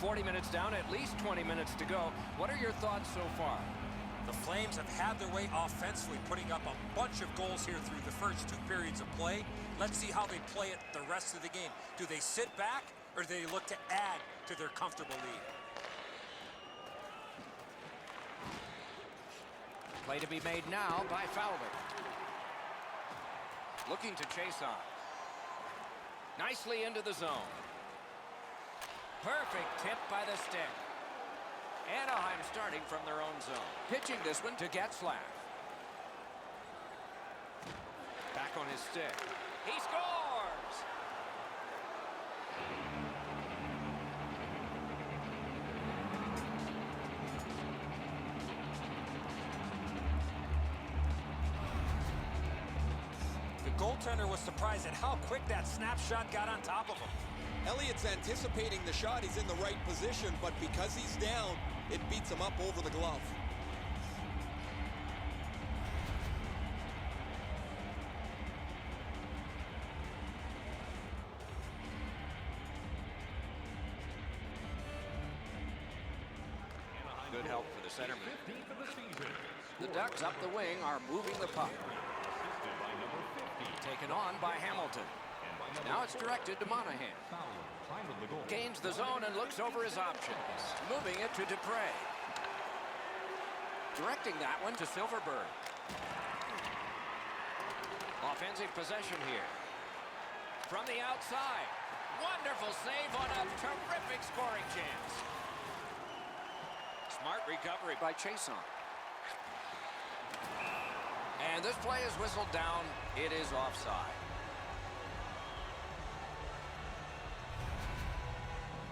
[SPEAKER 1] "40 minutes down, at least 20 minutes to go. What are your thoughts so far?"
[SPEAKER 2] The Flames have had their way offensively, putting up a bunch of goals here through the first 2 periods of play. Let's see how they play it the rest of the game. Do they sit back, or do they look to add to their comfortable lead?
[SPEAKER 1] Play to be made now by Fowler. Looking to chase on. Nicely into the zone. Perfect tip by the stick. Anaheim starting from their own zone. Pitching this one to Getzlaf. Back on his stick. He scores!
[SPEAKER 2] The goaltender was surprised at how quick that snapshot got on top of him.
[SPEAKER 3] Elliott's anticipating the shot. He's in the right position, but because he's down, it beats him up over the glove.
[SPEAKER 1] Good help for the centerman.
[SPEAKER 4] 15th of the season.
[SPEAKER 1] The Ducks up the wing are moving the puck.
[SPEAKER 4] Assisted by number 50.
[SPEAKER 1] Taken on by Hamilton.
[SPEAKER 4] And by number
[SPEAKER 1] Now it's directed to Monahan.
[SPEAKER 4] Fowler, time of the goal.
[SPEAKER 1] Gains the zone and looks over his options. Moving it to Dupre. Directing that one to Silverberg. Offensive possession here. From the outside. Wonderful save on a terrific scoring chance. Smart recovery by Chason. And this play is whistled down. It is offside.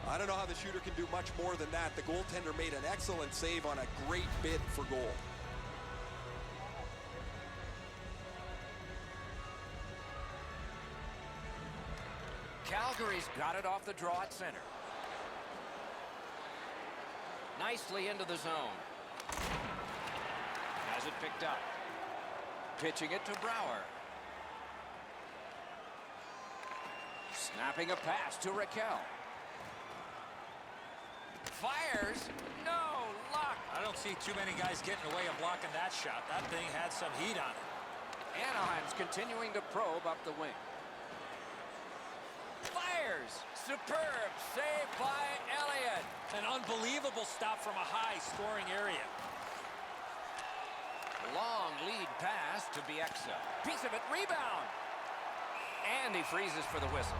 [SPEAKER 3] I don't know how the shooter can do much more than that. The goaltender made an excellent save on a great bid for goal.
[SPEAKER 1] Calgary's got it off the draw at center. Nicely into the zone. Has it picked up. Pitching it to Brower. Snapping a pass to Raquel. Fires. No luck.
[SPEAKER 2] I don't see too many guys getting away and blocking that shot. That thing had some heat on it.
[SPEAKER 1] Anaheim's continuing to probe up the wing. Fires. Superb save by Elliott.
[SPEAKER 2] An unbelievable stop from a high-scoring area.
[SPEAKER 1] Long lead pass to Bieksa. Piece of it. Rebound. And he freezes for the whistle.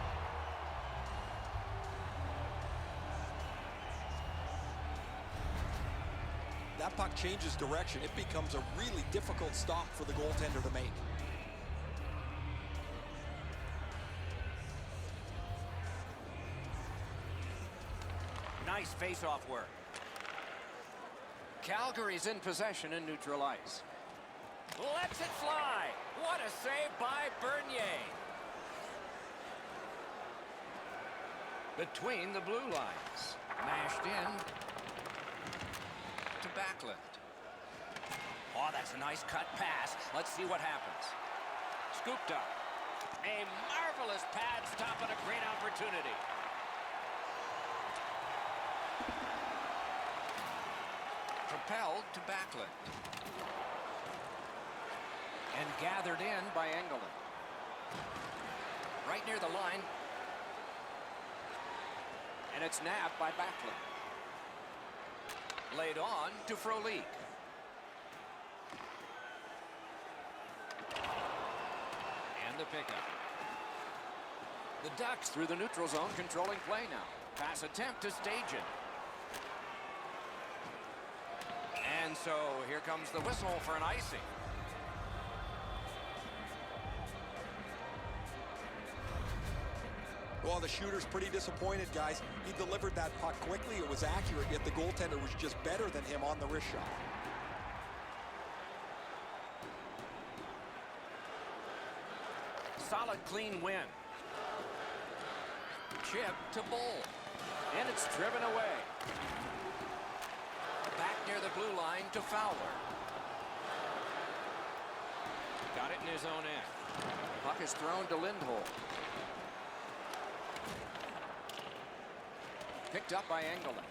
[SPEAKER 3] That puck changes direction. It becomes a really difficult stop for the goaltender to make.
[SPEAKER 1] Nice face-off work. Calgary's in possession in neutral ice. Lets it fly. What a save by Bernier. Between the blue lines. Mashed in to Backlund. Oh, that's a nice cut pass. Let's see what happens. Scooped up. A marvelous pad stop and a great opportunity. Propelled to Backlund. And gathered in by Engelland. Right near the line. And it's nabbed by Backlund. Laid on to Frolik. And the pickup. The Ducks through the neutral zone controlling play now. Pass attempt to Stajan. And so here comes the whistle for an icing.
[SPEAKER 3] Well, the shooter's pretty disappointed, guys. He delivered that puck quickly. It was accurate, yet the goaltender was just better than him on the wrist shot.
[SPEAKER 1] Solid, clean win. Chip to Bull. And it's driven away. Back near the blue line to Fowler. Got it in his own end. Puck is thrown to Lindholm. Picked up by Engelland.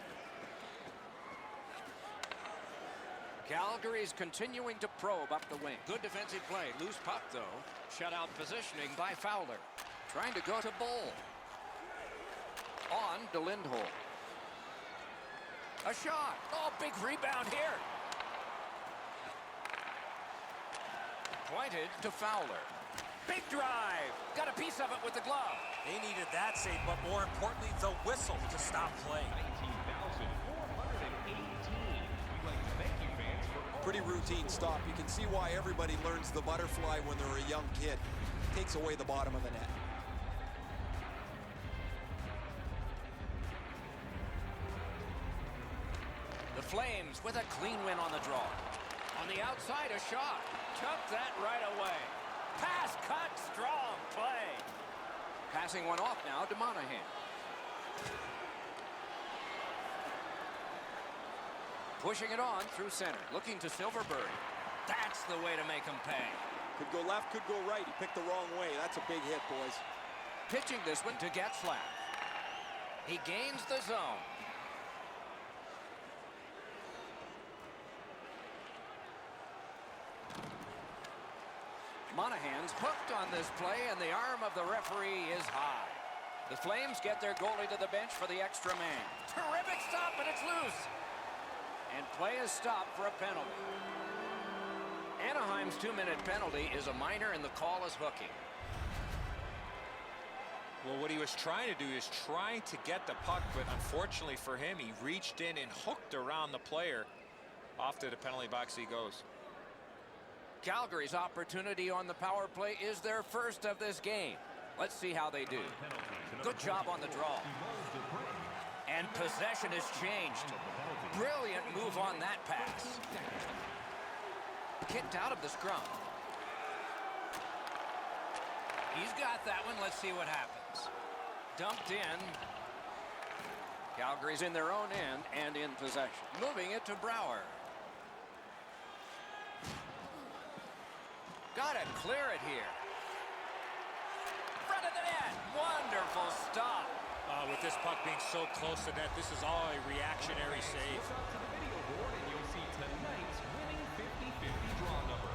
[SPEAKER 1] Calgary's continuing to probe up the wing. Good defensive play. Loose puck, though. Shutout positioning by Fowler. Trying to go to Bull. On to Lindholm. A shot. Oh, big rebound here. Pointed to Fowler. Big drive. Got a piece of it with the glove.
[SPEAKER 2] They needed that save, but more importantly, the whistle to stop play.
[SPEAKER 4] 19,418. We'd like to thank you, fans, for all
[SPEAKER 3] Pretty routine stop. You can see why everybody learns the butterfly when they're a young kid. Takes away the bottom of the net.
[SPEAKER 1] The Flames with a clean win on the draw. On the outside, a shot. Took that right away. Pass cut, strong play. Passing one off now to Monahan. Pushing it on through center. Looking to Silverberg. That's the way to make him pay.
[SPEAKER 3] Could go left, could go right. He picked the wrong way. That's a big hit, boys.
[SPEAKER 1] Pitching this one to Getzlaf. He gains the zone. Monahan's hooked on this play, and the arm of the referee is high. The Flames get their goalie to the bench for the extra man. Terrific stop, and it's loose. And play is stopped for a penalty. Anaheim's 2-minute penalty is a minor, and the call is hooking.
[SPEAKER 2] Well, what he was trying to do is trying to get the puck, but unfortunately for him, he reached in and hooked around the player. Off to the penalty box he goes.
[SPEAKER 1] Calgary's opportunity on the power play is their first of this game. Let's see how they do. Good job on the draw. And possession has changed. Brilliant move on that pass. Kicked out of the scrum. He's got that one. Let's see what happens. Dumped in. Calgary's in their own end and in possession. Moving it to Brouwer. Got to clear it here. Front of the net. Wonderful stop.
[SPEAKER 2] With this puck being so close to net, this is all a reactionary save.
[SPEAKER 4] Look up to the video board and you'll see tonight's winning 50-50 draw number.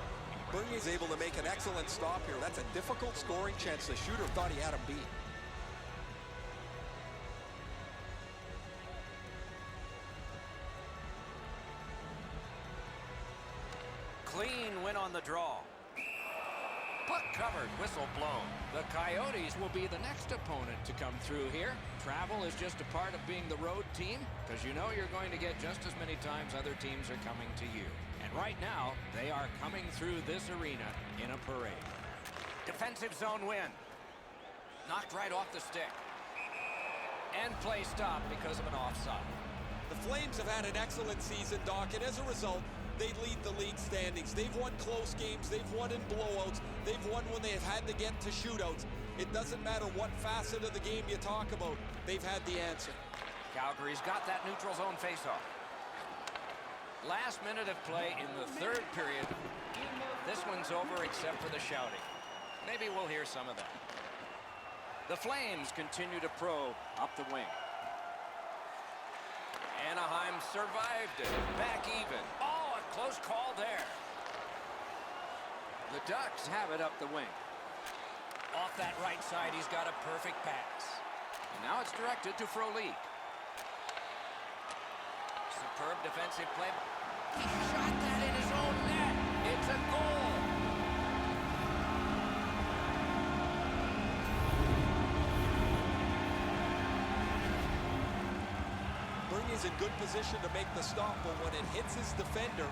[SPEAKER 3] Bergev's able to make an excellent stop here. That's a difficult scoring chance. The shooter thought he had him beat.
[SPEAKER 1] Clean win on the draw. Puck covered, whistle blown. The Coyotes will be the next opponent to come through here. Travel is just a part of being the road team, because you know you're going to get just as many times other teams are coming to you. And right now, they are coming through this arena in a parade. Defensive zone win. Knocked right off the stick. And play stopped because of an offside.
[SPEAKER 3] The Flames have had an excellent season, Doc, and as a result, they lead the league standings. They've won close games. They've won in blowouts. They've won when they've had to get to shootouts. It doesn't matter what facet of the game you talk about. They've had the answer.
[SPEAKER 1] Calgary's got that neutral zone faceoff. Last minute of play in the third period. This one's over except for the shouting. Maybe we'll hear some of that. The Flames continue to probe up the wing. Anaheim survived it. Back even. Oh, a close call there. The Ducks have it up the wing. Off that right side, he's got a perfect pass. And now it's directed to Frolik. Superb defensive play. He shot that in his own net. It's a goal.
[SPEAKER 3] Bergev's in good position to make the stop, but when it hits his defender,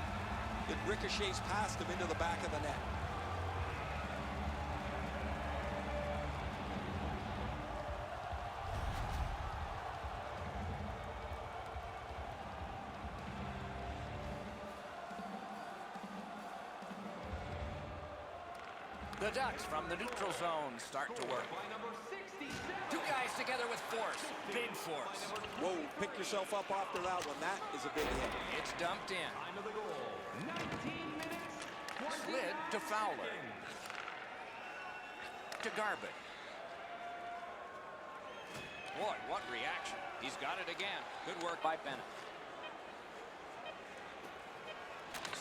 [SPEAKER 3] it ricochets past him into the back of the net.
[SPEAKER 1] The Ducks from the neutral zone start to work.
[SPEAKER 4] By number 67.
[SPEAKER 1] Two guys together with force. Big force.
[SPEAKER 3] Whoa, pick yourself up after that one. That is a big hit.
[SPEAKER 1] It's dumped in.
[SPEAKER 4] Time of the goal. 19 minutes. 20
[SPEAKER 1] Slid to Fowler. To Garbutt. Boy, what reaction. He's got it again. Good work by Bennett.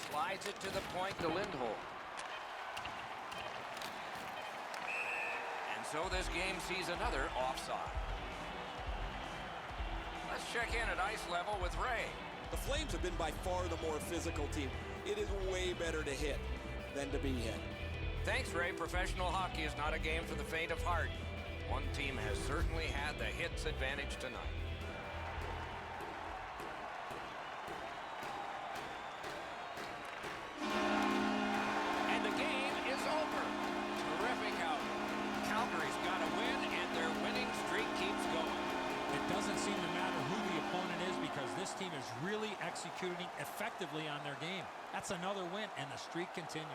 [SPEAKER 1] Slides it to the point to Lindholm. So this game sees another offside. Let's check in at ice level with Ray.
[SPEAKER 3] The Flames have been by far the more physical team. It is way better to hit than to be hit.
[SPEAKER 1] Thanks, Ray. Professional hockey is not a game for the faint of heart. One team has certainly had the hits advantage tonight. And the game is over. Terrific out. Calgary's got a win, and their winning streak keeps going.
[SPEAKER 6] It doesn't seem to matter who the opponent is because this team is really executing effectively on their game. That's another win, and the streak continues.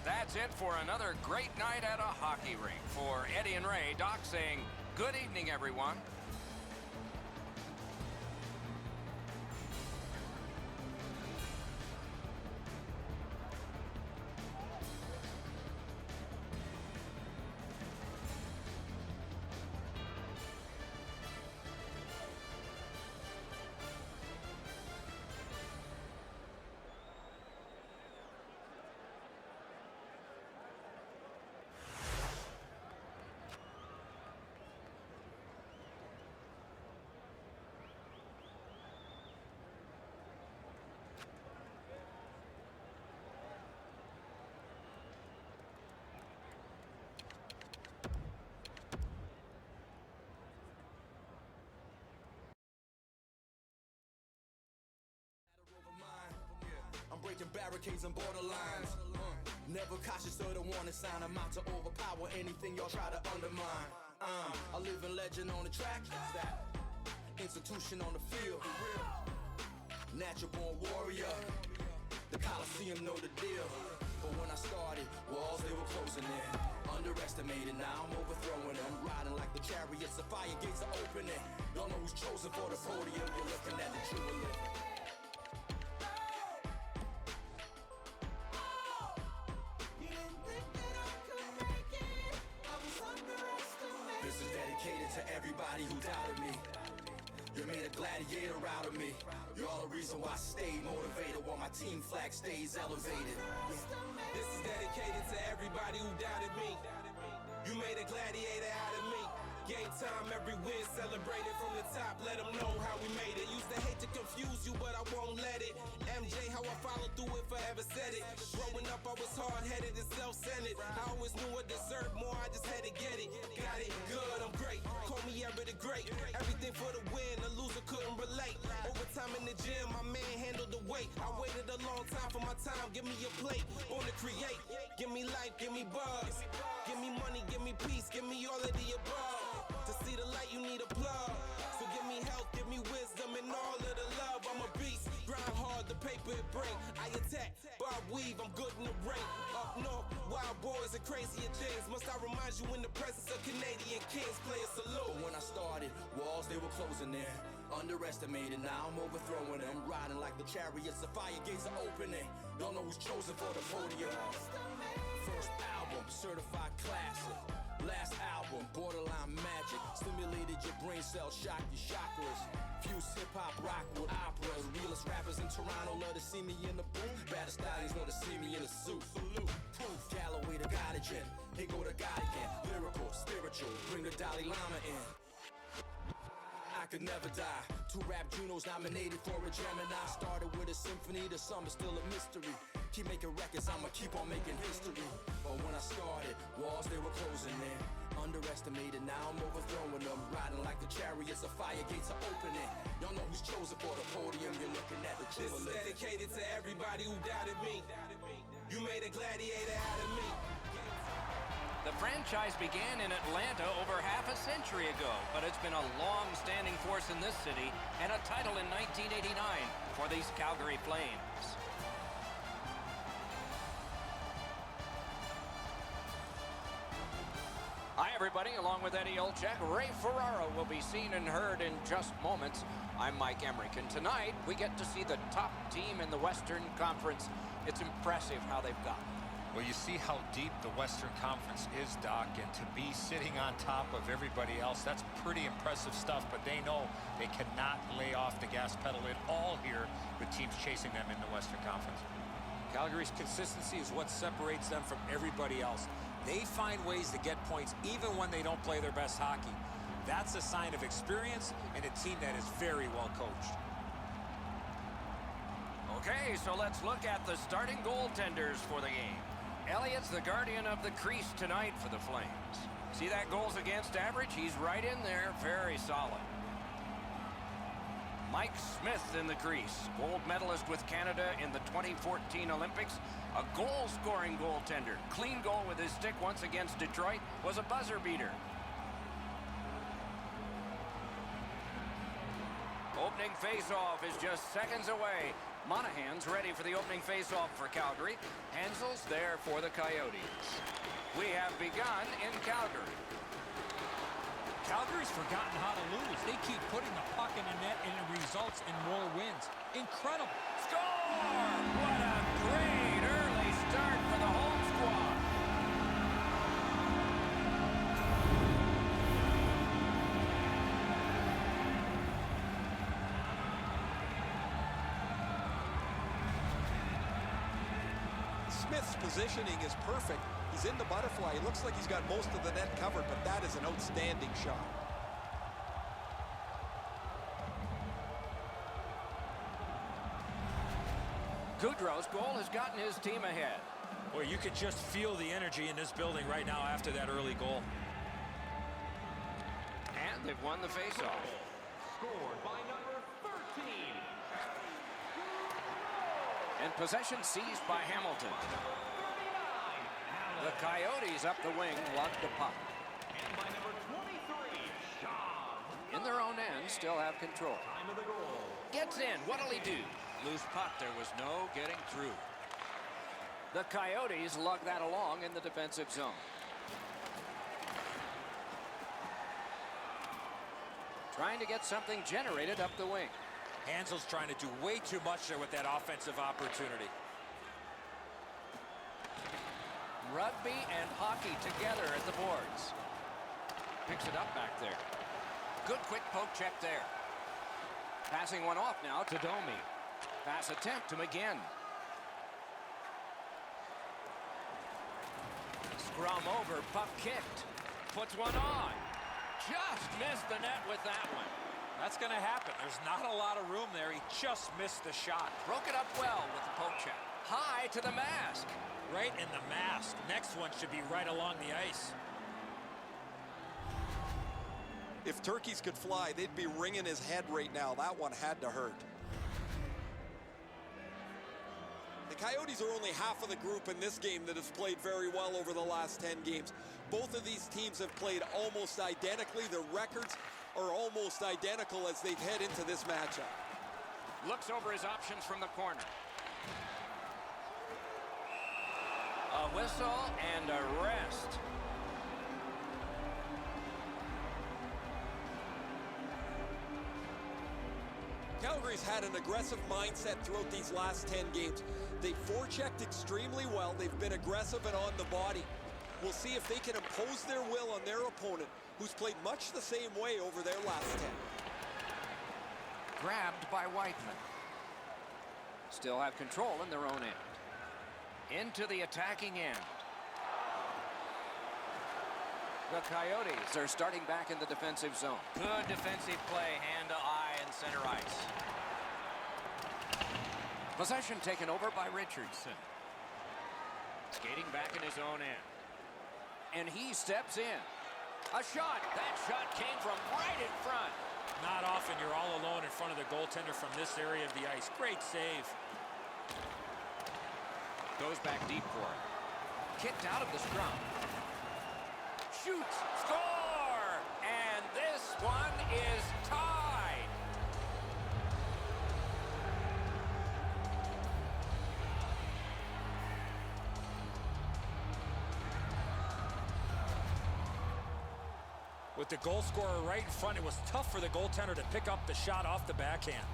[SPEAKER 1] That's it for another great night at a hockey rink. For Eddie and Ray, Doc saying good evening, everyone.
[SPEAKER 8] I'm breaking barricades and borderlines. Never cautious of the warning sign. I'm out to overpower anything y'all try to undermine. A living legend on the track. That institution on the field. Natural born warrior. The Coliseum. podium know the deal. But when I started, walls they were closing in. Underestimated, now I'm overthrowing them. Riding like the chariots, the fire gates are opening. Y'all know who's chosen for the podium. You're looking at the true living. This is dedicated to everybody who doubted me. You made a gladiator out of me. You're all the reason why I stay motivated, while my team flag stays elevated.
[SPEAKER 9] This is dedicated to everybody who doubted me. You made a gladiator out of me. Game time, every win celebrated from the top. Let them know how we made it. Used to hate to confuse you, but I won't let it. MJ, how I followed through it, forever said it. Growing up, I was hard-headed and self-centered. I always knew I deserved more, I just had to get it. Got it, good, I'm great. Call me ever the great. Everything for the win, a loser couldn't relate. Overtime in the gym, my man handled the weight. I waited a long time for my time, give me a plate. Born to create, give me life, give me buzz. Give me money, give me peace, give me all of the above. To see the light, you need a plug. So give me health, give me wisdom, and all of the love. I'm a beast, grind hard, the paper it bring. I attack, bob weave, I'm good in the ring. Up north, wild boys and crazier things. Must I remind you in the presence of Canadian kings? Play a salute.
[SPEAKER 8] But when I started, walls they were closing in. Underestimated, now I'm overthrowing them. Riding like the chariots, the fire gates are opening. Don't know who's chosen for the podium. First album, certified classic. Last album, borderline magic. Stimulated your brain cells, shocked your chakras. Fuse hip-hop, rock with operas. Realest rappers in Toronto love to see me in the booth. Baddest stallions love to see me in a suit. Salute, proof, Galloway the God again. Here go the God again. Lyrical, spiritual, bring the Dalai Lama in. I could never die. 2 rap Junos nominated for a Gemini. Started with a symphony, the sum is still a mystery. Keep making records, I'ma keep on making history. But when I started, walls they were closing in. Underestimated, now I'm overthrowing them. Riding like the chariots, the fire gates are opening. Y'all know who's chosen for the podium. You're looking at the
[SPEAKER 9] This is dedicated to everybody who doubted me. You made a gladiator out of me.
[SPEAKER 1] The franchise began in Atlanta over half a century ago, but it's been a long-standing force in this city, and a title in 1989 for these Calgary Flames. Hi, everybody. Along with Eddie Olczyk, Ray Ferraro will be seen and heard in just moments. I'm Mike Emmerich, and tonight we get to see the top team in the Western Conference. It's impressive how they've gotten.
[SPEAKER 7] Well, you see how deep the Western Conference is, Doc, and to be sitting on top of everybody else, that's pretty impressive stuff, but they know they cannot lay off the gas pedal at all here with teams chasing them in the Western Conference.
[SPEAKER 2] Calgary's consistency is what separates them from everybody else. They find ways to get points even when they don't play their best hockey. That's a sign of experience and a team that is very well coached.
[SPEAKER 1] Okay, so let's look at the starting goaltenders for the game. Elliott's the guardian of the crease tonight for the Flames. See that goals against average? He's right in there, very solid. Mike Smith in the crease, gold medalist with Canada in the 2014 Olympics, a goal-scoring goaltender. Clean goal with his stick once against Detroit, was a buzzer beater. Opening face-off is just seconds away. Monahan's ready for the opening face-off for Calgary. Hansel's there for the Coyotes. We have begun in Calgary.
[SPEAKER 6] Calgary's forgotten how to lose. They keep putting the puck in the net, and it results in more wins. Incredible.
[SPEAKER 1] Score! What a great early start for the home squad.
[SPEAKER 3] Smith's positioning is perfect. He's in the butterfly. He looks like he's got most of the net covered, but that is an outstanding shot.
[SPEAKER 1] Goudreau's goal has gotten his team ahead.
[SPEAKER 2] Boy, you could just feel the energy in this building right now after that early goal.
[SPEAKER 1] And they've won the faceoff.
[SPEAKER 4] Scored by number 13.
[SPEAKER 1] And possession seized by Hamilton. The Coyotes up the wing, lugged the puck.
[SPEAKER 4] And by number 23, Shaw.
[SPEAKER 1] In their own end, still have control.
[SPEAKER 4] Time of the goal.
[SPEAKER 1] Gets in, what'll he do? Loose puck, there was no getting through. The Coyotes lug that along in the defensive zone. Trying to get something generated up the wing.
[SPEAKER 2] Hansel's trying to do way too much there with that offensive opportunity.
[SPEAKER 1] Rugby and hockey together at the boards. Picks it up back there. Good quick poke check there. Passing one off now to Domi. Pass attempt to McGinn. Scrum over, puck kicked. Puts one on. Just missed the net with that one.
[SPEAKER 2] That's going to happen. There's not a lot of room there. He just missed the shot.
[SPEAKER 1] Broke it up well with the poke check. High to the mask.
[SPEAKER 2] Right in the mask. Next one should be right along the ice.
[SPEAKER 3] If turkeys could fly, they'd be ringing his head right now. That one had to hurt. The Coyotes are only half of the group in this game that has played very well over the last 10 games. Both of these teams have played almost identically. Their records are almost identical as they head into this matchup.
[SPEAKER 1] Looks over his options from the corner. A whistle and a rest.
[SPEAKER 3] Calgary's had an aggressive mindset throughout these last 10 games. They forechecked extremely well. They've been aggressive and on the body. We'll see if they can impose their will on their opponent, who's played much the same way over their last 10.
[SPEAKER 1] Grabbed by Whiteman. Still have control in their own end. Into the attacking end. The Coyotes are starting back in the defensive zone. Good defensive play, hand to eye and center ice. Possession taken over by Richardson. Skating back in his own end. And he steps in. A shot. That shot came from right in front.
[SPEAKER 2] Not often you're all alone in front of the goaltender from this area of the ice. Great save.
[SPEAKER 1] Goes back deep for it. Kicked out of the scrum. Shoots. Score! And this one is tied.
[SPEAKER 2] With the goal scorer right in front, it was tough for the goaltender to pick up the shot off the backhand.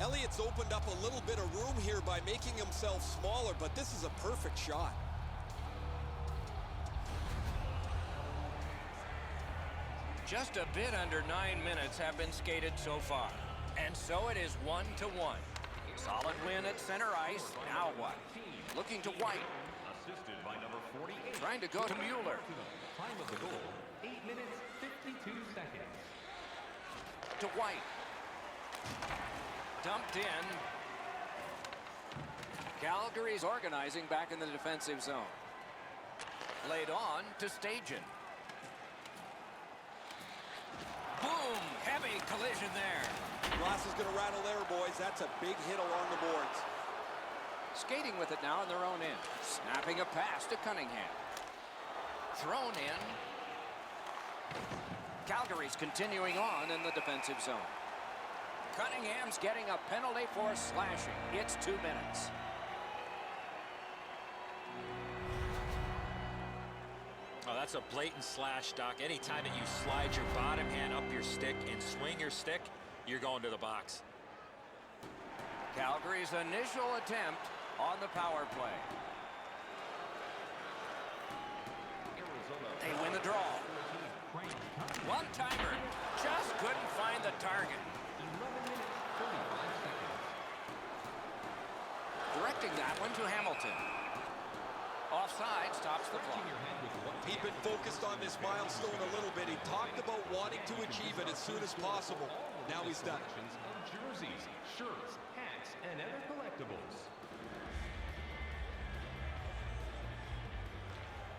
[SPEAKER 3] Elliott's opened up a little bit of room here by making himself smaller, but this is a perfect shot.
[SPEAKER 1] Just a bit under 9 minutes have been skated so far. And so it is 1-1. Solid win at center ice. Now what? Looking to White.
[SPEAKER 4] Assisted by number 48.
[SPEAKER 1] Trying to go to Mueller.
[SPEAKER 4] Time of the goal, 8 minutes, 52 seconds.
[SPEAKER 1] To White. Dumped in. Calgary's organizing back in the defensive zone. Laid on to Stajan. Boom! Heavy collision there.
[SPEAKER 3] Glass is going to rattle there, boys. That's a big hit along the boards.
[SPEAKER 1] Skating with it now in their own end. Snapping a pass to Cunningham. Thrown in. Calgary's continuing on in the defensive zone. Cunningham's getting a penalty for slashing. It's 2 minutes.
[SPEAKER 2] Oh, that's a blatant slash, Doc. Anytime that you slide your bottom hand up your stick and swing your stick, you're going to the box.
[SPEAKER 1] Calgary's initial attempt on the power play. They win the draw. One-timer. Just couldn't find the target.
[SPEAKER 4] 11 minutes, 45 seconds.
[SPEAKER 1] Directing that one to Hamilton. Offside stops the clock.
[SPEAKER 3] He'd been focused on this milestone a little bit. He talked about wanting to achieve it as soon as possible. Now he's done it.
[SPEAKER 4] Of jerseys, shirts, hats, and other collectibles.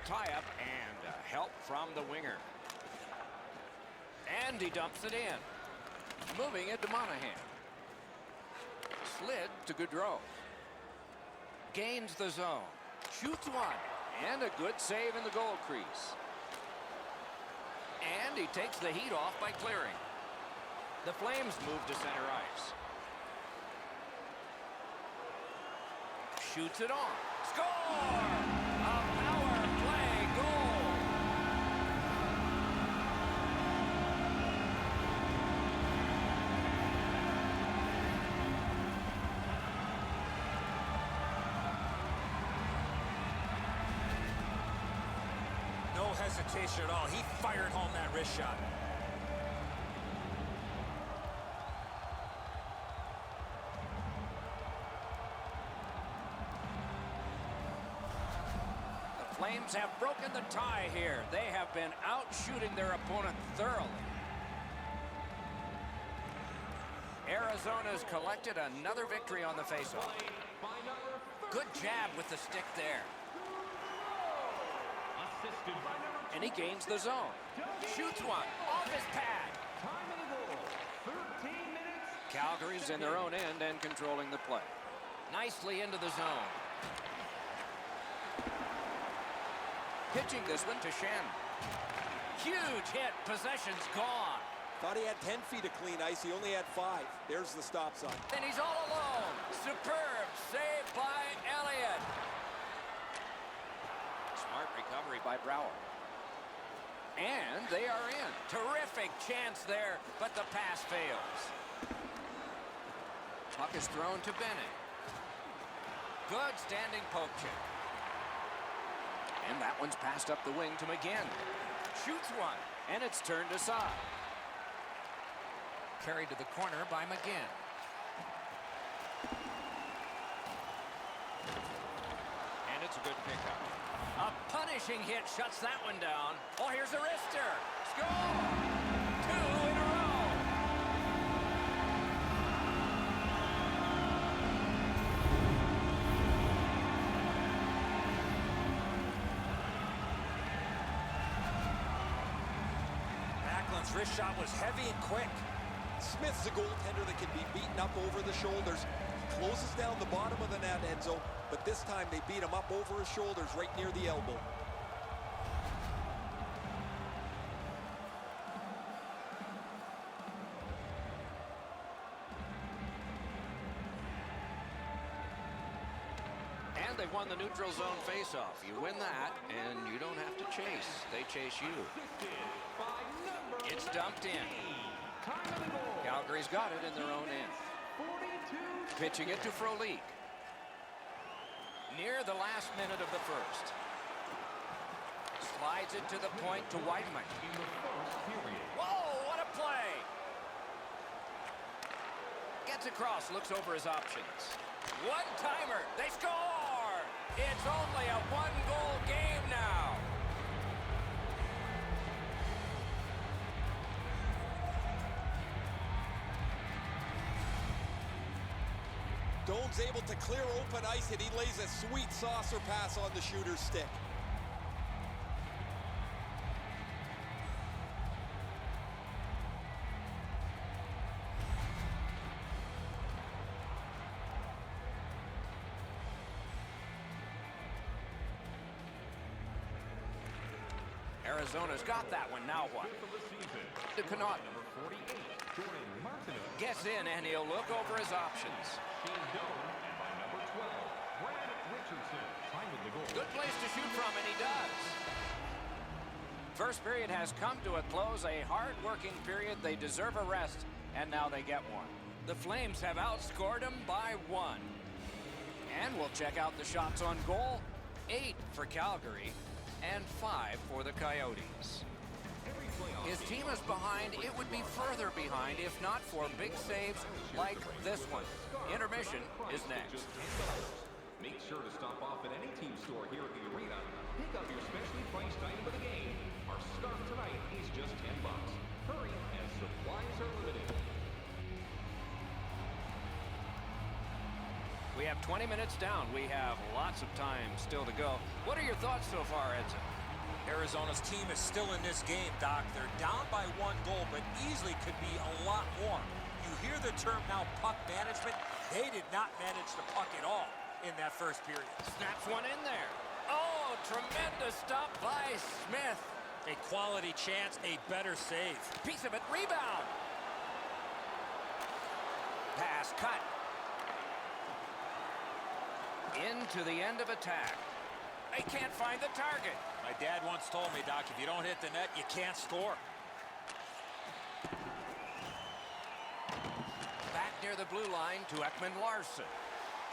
[SPEAKER 1] Tie-up and help from the winger. And he dumps it in. Moving it to Monahan. Slid to Gaudreau. Gains the zone. Shoots one. And a good save in the goal crease. And he takes the heat off by clearing. The Flames move to center ice. shoots it on. Score! A power play goal.
[SPEAKER 2] No hesitation at all. He fired home that wrist shot.
[SPEAKER 1] The Flames have broken the tie here. They have been out shooting their opponent thoroughly. Arizona's collected another victory on the faceoff. Good jab with the stick there.
[SPEAKER 4] Assisted by number
[SPEAKER 1] And he gains the zone. Shoots one off his pad.
[SPEAKER 4] Time of the goal, 13 minutes.
[SPEAKER 1] Calgary's in their own end and controlling the play. Nicely into the zone. Pitching this one to Shen. Huge hit. Possession's gone.
[SPEAKER 3] Thought he had 10 feet of clean ice. He only had 5. There's the stop sign.
[SPEAKER 1] And he's all alone. Superb save by Elliott. Smart recovery by Brouwer. And they are in. Terrific chance there, but the pass fails. Puck is thrown to Bennett. Good standing poke check. And that one's passed up the wing to McGinn. Shoots one, and it's turned aside. Carried to the corner by McGinn. And it's a good pickup. A punishing hit shuts that one down. Oh, here's a wrister. Score! 2 in a row.
[SPEAKER 2] Backlund's wrist shot was heavy and quick.
[SPEAKER 3] Smith's a goaltender that can be beaten up over the shoulders. He closes down the bottom of the net, Enzo, but this time they beat him up over his shoulders right near the elbow.
[SPEAKER 1] And they've won the neutral zone faceoff. You win that, and you don't have to chase. They chase you. It's dumped in.
[SPEAKER 4] Time of the goal,
[SPEAKER 1] Calgary's got it in their own end.
[SPEAKER 4] 42.
[SPEAKER 1] Pitching it to Frolik. Near the last minute of the first. Slides it to the point to Whiteman.
[SPEAKER 4] In the first period.
[SPEAKER 1] Whoa, what a play! Gets across, looks over his options. One-timer, they score! It's only a one-goal game now.
[SPEAKER 3] Doan's able to clear open ice, and he lays a sweet saucer pass on the shooter's stick.
[SPEAKER 1] Arizona's got that one. Now what? To Connaughton.
[SPEAKER 4] Number 48, Jordan Martineau.
[SPEAKER 1] Gets in, and he'll look over his options.
[SPEAKER 4] Shane Doan, and by number 12, Brad Richardson. Time of the goal.
[SPEAKER 1] Good place to shoot from, and he does. First period has come to a close. A hard-working period. They deserve a rest, and now they get one. The Flames have outscored them by 1. And we'll check out the shots on goal. 8 for Calgary, and 5 for the Coyotes. His team is behind. It would be further behind if not for big saves like this one. Intermission is next.
[SPEAKER 4] Make sure to stop off at any team store here at the arena. Pick up your specially priced item of the game. Our start tonight is just $10. Hurry, as supplies are limited.
[SPEAKER 1] We have 20 minutes down. We have lots of time still to go. What are your thoughts so far, Edson?
[SPEAKER 2] Arizona's team is still in this game, Doc. They're down by 1 goal, but easily could be a lot more. You hear the term now, puck management. They did not manage the puck at all in that first period.
[SPEAKER 1] Snaps one in there. Oh, tremendous stop by Smith.
[SPEAKER 2] A quality chance, a better save.
[SPEAKER 1] Piece of it, rebound. Pass cut. Into the end of attack. They can't find the target.
[SPEAKER 2] My dad once told me, Doc, if you don't hit the net, you can't score.
[SPEAKER 1] Back near the blue line to Ekman Larson.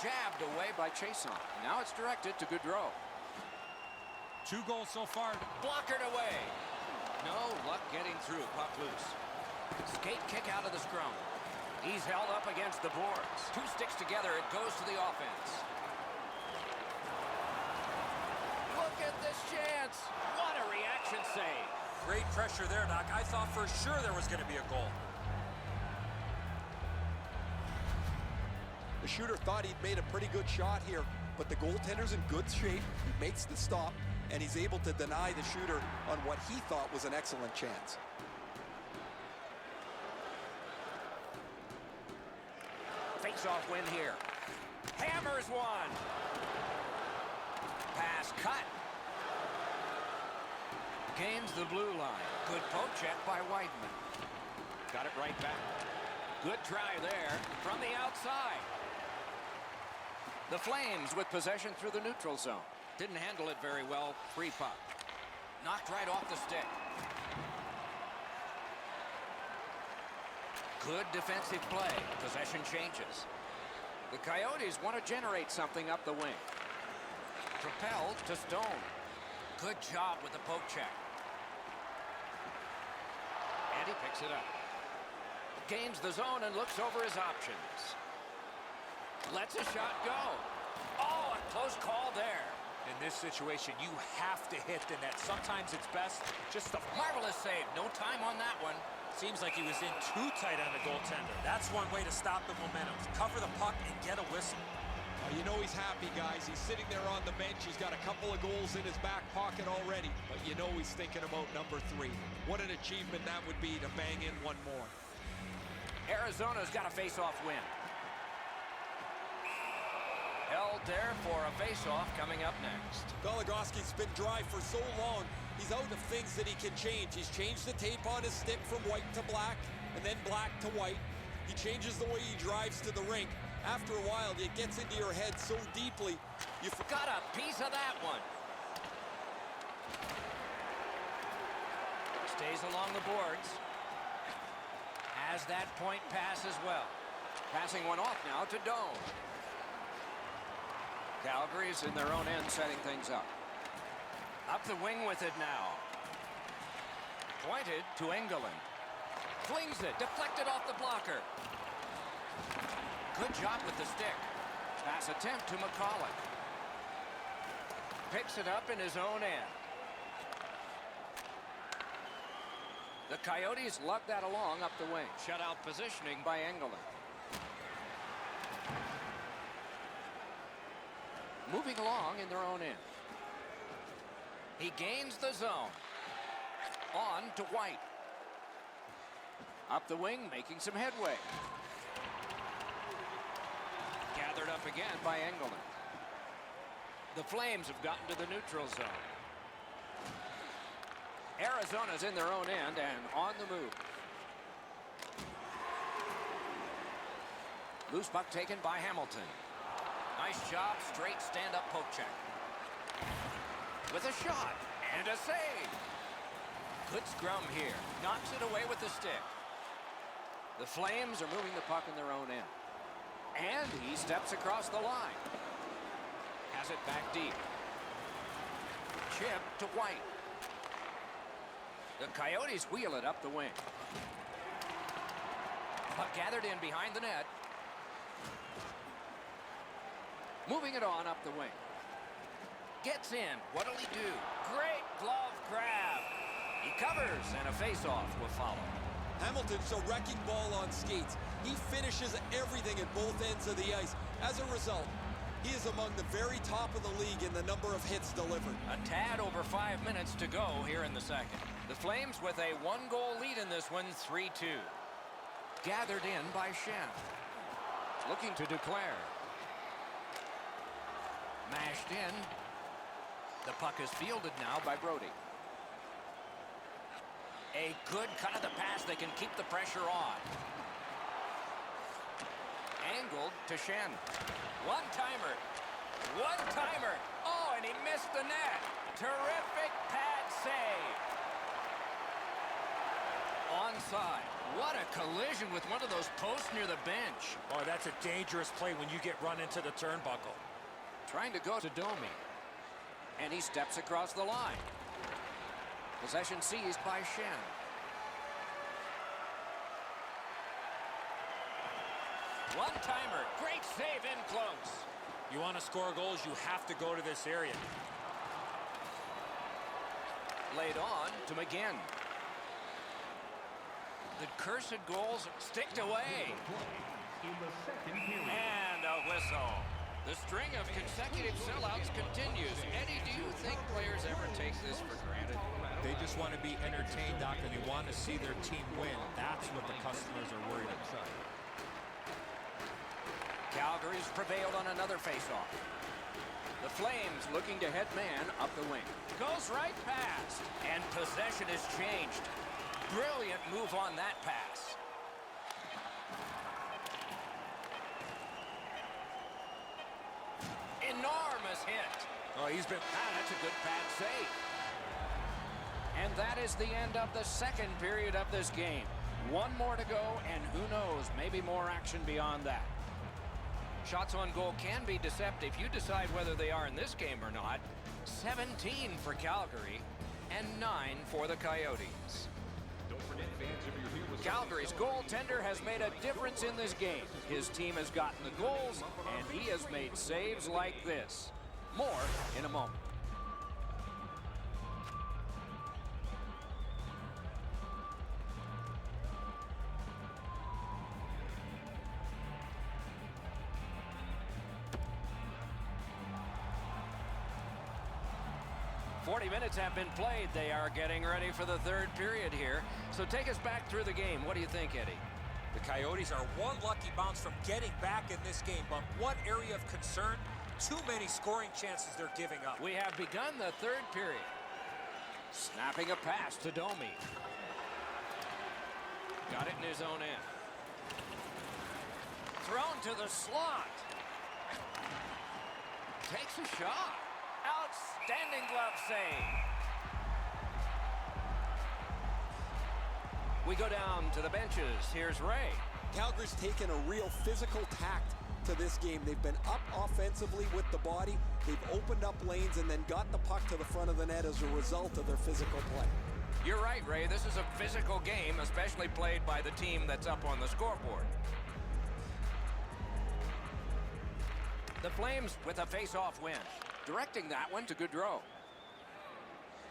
[SPEAKER 1] Jabbed away by Chason. Now it's directed to Gaudreau.
[SPEAKER 6] 2 goals so far.
[SPEAKER 1] Blockered away. No luck getting through. Puck loose. Skate kick out of the scrum. He's held up against the boards. 2 sticks together. It goes to the offense. Look at this chance. What a reaction save.
[SPEAKER 2] Great pressure there, Doc. I thought for sure there was going to be a goal.
[SPEAKER 3] The shooter thought he'd made a pretty good shot here, but the goaltender's in good shape. He makes the stop, and he's able to deny the shooter on what he thought was an excellent chance.
[SPEAKER 1] Face-off win here. Hammers one. Pass cut. Gains the blue line. Good poke check by Weidman. Got it right back. Good try there from the outside. The Flames with possession through the neutral zone. Didn't handle it very well. Free puck. Knocked right off the stick. Good defensive play. Possession changes. The Coyotes want to generate something up the wing. Propelled to Stone. Good job with the poke check. And he picks it up. Gains the zone and looks over his options. Lets a shot go. Oh, a close call there.
[SPEAKER 2] In this situation, you have to hit the net. Sometimes it's best just a
[SPEAKER 1] Marvelous save. No time on that one.
[SPEAKER 2] Seems like he was in too tight on the goaltender. That's one way to stop the momentum. Cover the puck and get a whistle.
[SPEAKER 3] You know he's happy, guys. He's sitting there on the bench. He's got a couple of goals in his back pocket already, but you know he's thinking about number 3. What an achievement that would be to bang in one more.
[SPEAKER 1] Arizona's got a face-off win. Held there for a face-off coming up next.
[SPEAKER 3] Goligoski's been dry for so long. He's out of things that he can change. He's changed the tape on his stick from white to black, and then black to white. He changes the way he drives to the rink. After a while, it gets into your head so deeply, you
[SPEAKER 1] Got a piece of that one. Stays along the boards. Has that point pass as well. Passing one off now to Doan. Calgary's in their own end setting things up. Up the wing with it now. Pointed to Engelland. Flings it. Deflected off the blocker. Good job with the stick. Pass attempt to McCulloch. Picks it up in his own end. The Coyotes lug that along up the wing. Shutout positioning by Engelland. Moving along in their own end. He gains the zone. On to White. Up the wing, making some headway. Gathered up again by Engelland. The Flames have gotten to the neutral zone. Arizona's in their own end and on the move. Loose puck taken by Hamilton. Nice job, straight stand-up poke check. With a shot and a save. Good scrum here. Knocks it away with the stick. The Flames are moving the puck in their own end. And he steps across the line. Has it back deep. Chip to White. The Coyotes wheel it up the wing. Puck gathered in behind the net. Moving it on up the wing. Gets in. What'll he do? Great glove grab. He covers, and a face-off will follow.
[SPEAKER 3] Hamilton's a wrecking ball on skates. He finishes everything at both ends of the ice. As a result, he is among the very top of the league in the number of hits delivered.
[SPEAKER 1] A tad over 5 minutes to go here in the second. The Flames with a 1-goal lead in this one, 3-2. Gathered in by Shen. Looking to declare. Mashed in. The puck is fielded now by Brody. A good cut of the pass. They can keep the pressure on. Angled to Shen. One-timer. One-timer. Oh, and he missed the net. Terrific pad save. Onside. What a collision with one of those posts near the bench.
[SPEAKER 2] Boy, that's a dangerous play when you get run into the turnbuckle.
[SPEAKER 1] Trying to go to Domi. And he steps across the line. Possession seized by Shen. One-timer. Great save in close.
[SPEAKER 2] You want to score goals, you have to go to this area.
[SPEAKER 1] Laid on to McGinn. The cursed goals sticked away.
[SPEAKER 4] In the second period.
[SPEAKER 1] And a whistle. The string of consecutive sellouts continues. Eddie, do you think players ever take this for granted?
[SPEAKER 6] They just want to be entertained, Doc, and they want to see their team win. That's what the customers are worried about.
[SPEAKER 1] Calgary's prevailed on another faceoff. The Flames looking to head man up the wing. Goes right past. And possession is changed. Brilliant move on that pass. Enormous hit.
[SPEAKER 2] Oh, he's been...
[SPEAKER 1] That's a good pad save. And that is the end of the second period of this game. One more to go, and who knows, maybe more action beyond that. Shots on goal can be deceptive. You decide whether they are in this game or not. 17 for Calgary and 9 for the Coyotes.
[SPEAKER 4] Don't forget, fans, if you're here with
[SPEAKER 1] Calgary's goaltender has made a difference in this game. His team has gotten the goals, and he has made saves like this. More in a moment. Minutes have been played. They are getting ready for the third period here. So take us back through the game. What do you think, Eddie?
[SPEAKER 2] The Coyotes are one lucky bounce from getting back in this game, but one area of concern, too many scoring chances they're giving up.
[SPEAKER 1] We have begun the third period. Snapping a pass to Domi. Got it in his own end. Thrown to the slot. Takes a shot. Outstanding glove save. We go down to the benches. Here's Ray.
[SPEAKER 3] Calgary's taken a real physical tact to this game. They've been up offensively with the body. They've opened up lanes and then got the puck to the front of the net as a result of their physical play.
[SPEAKER 1] You're right, Ray. This is a physical game, especially played by the team that's up on the scoreboard. The Flames with a face-off win. Directing that one to Gaudreau.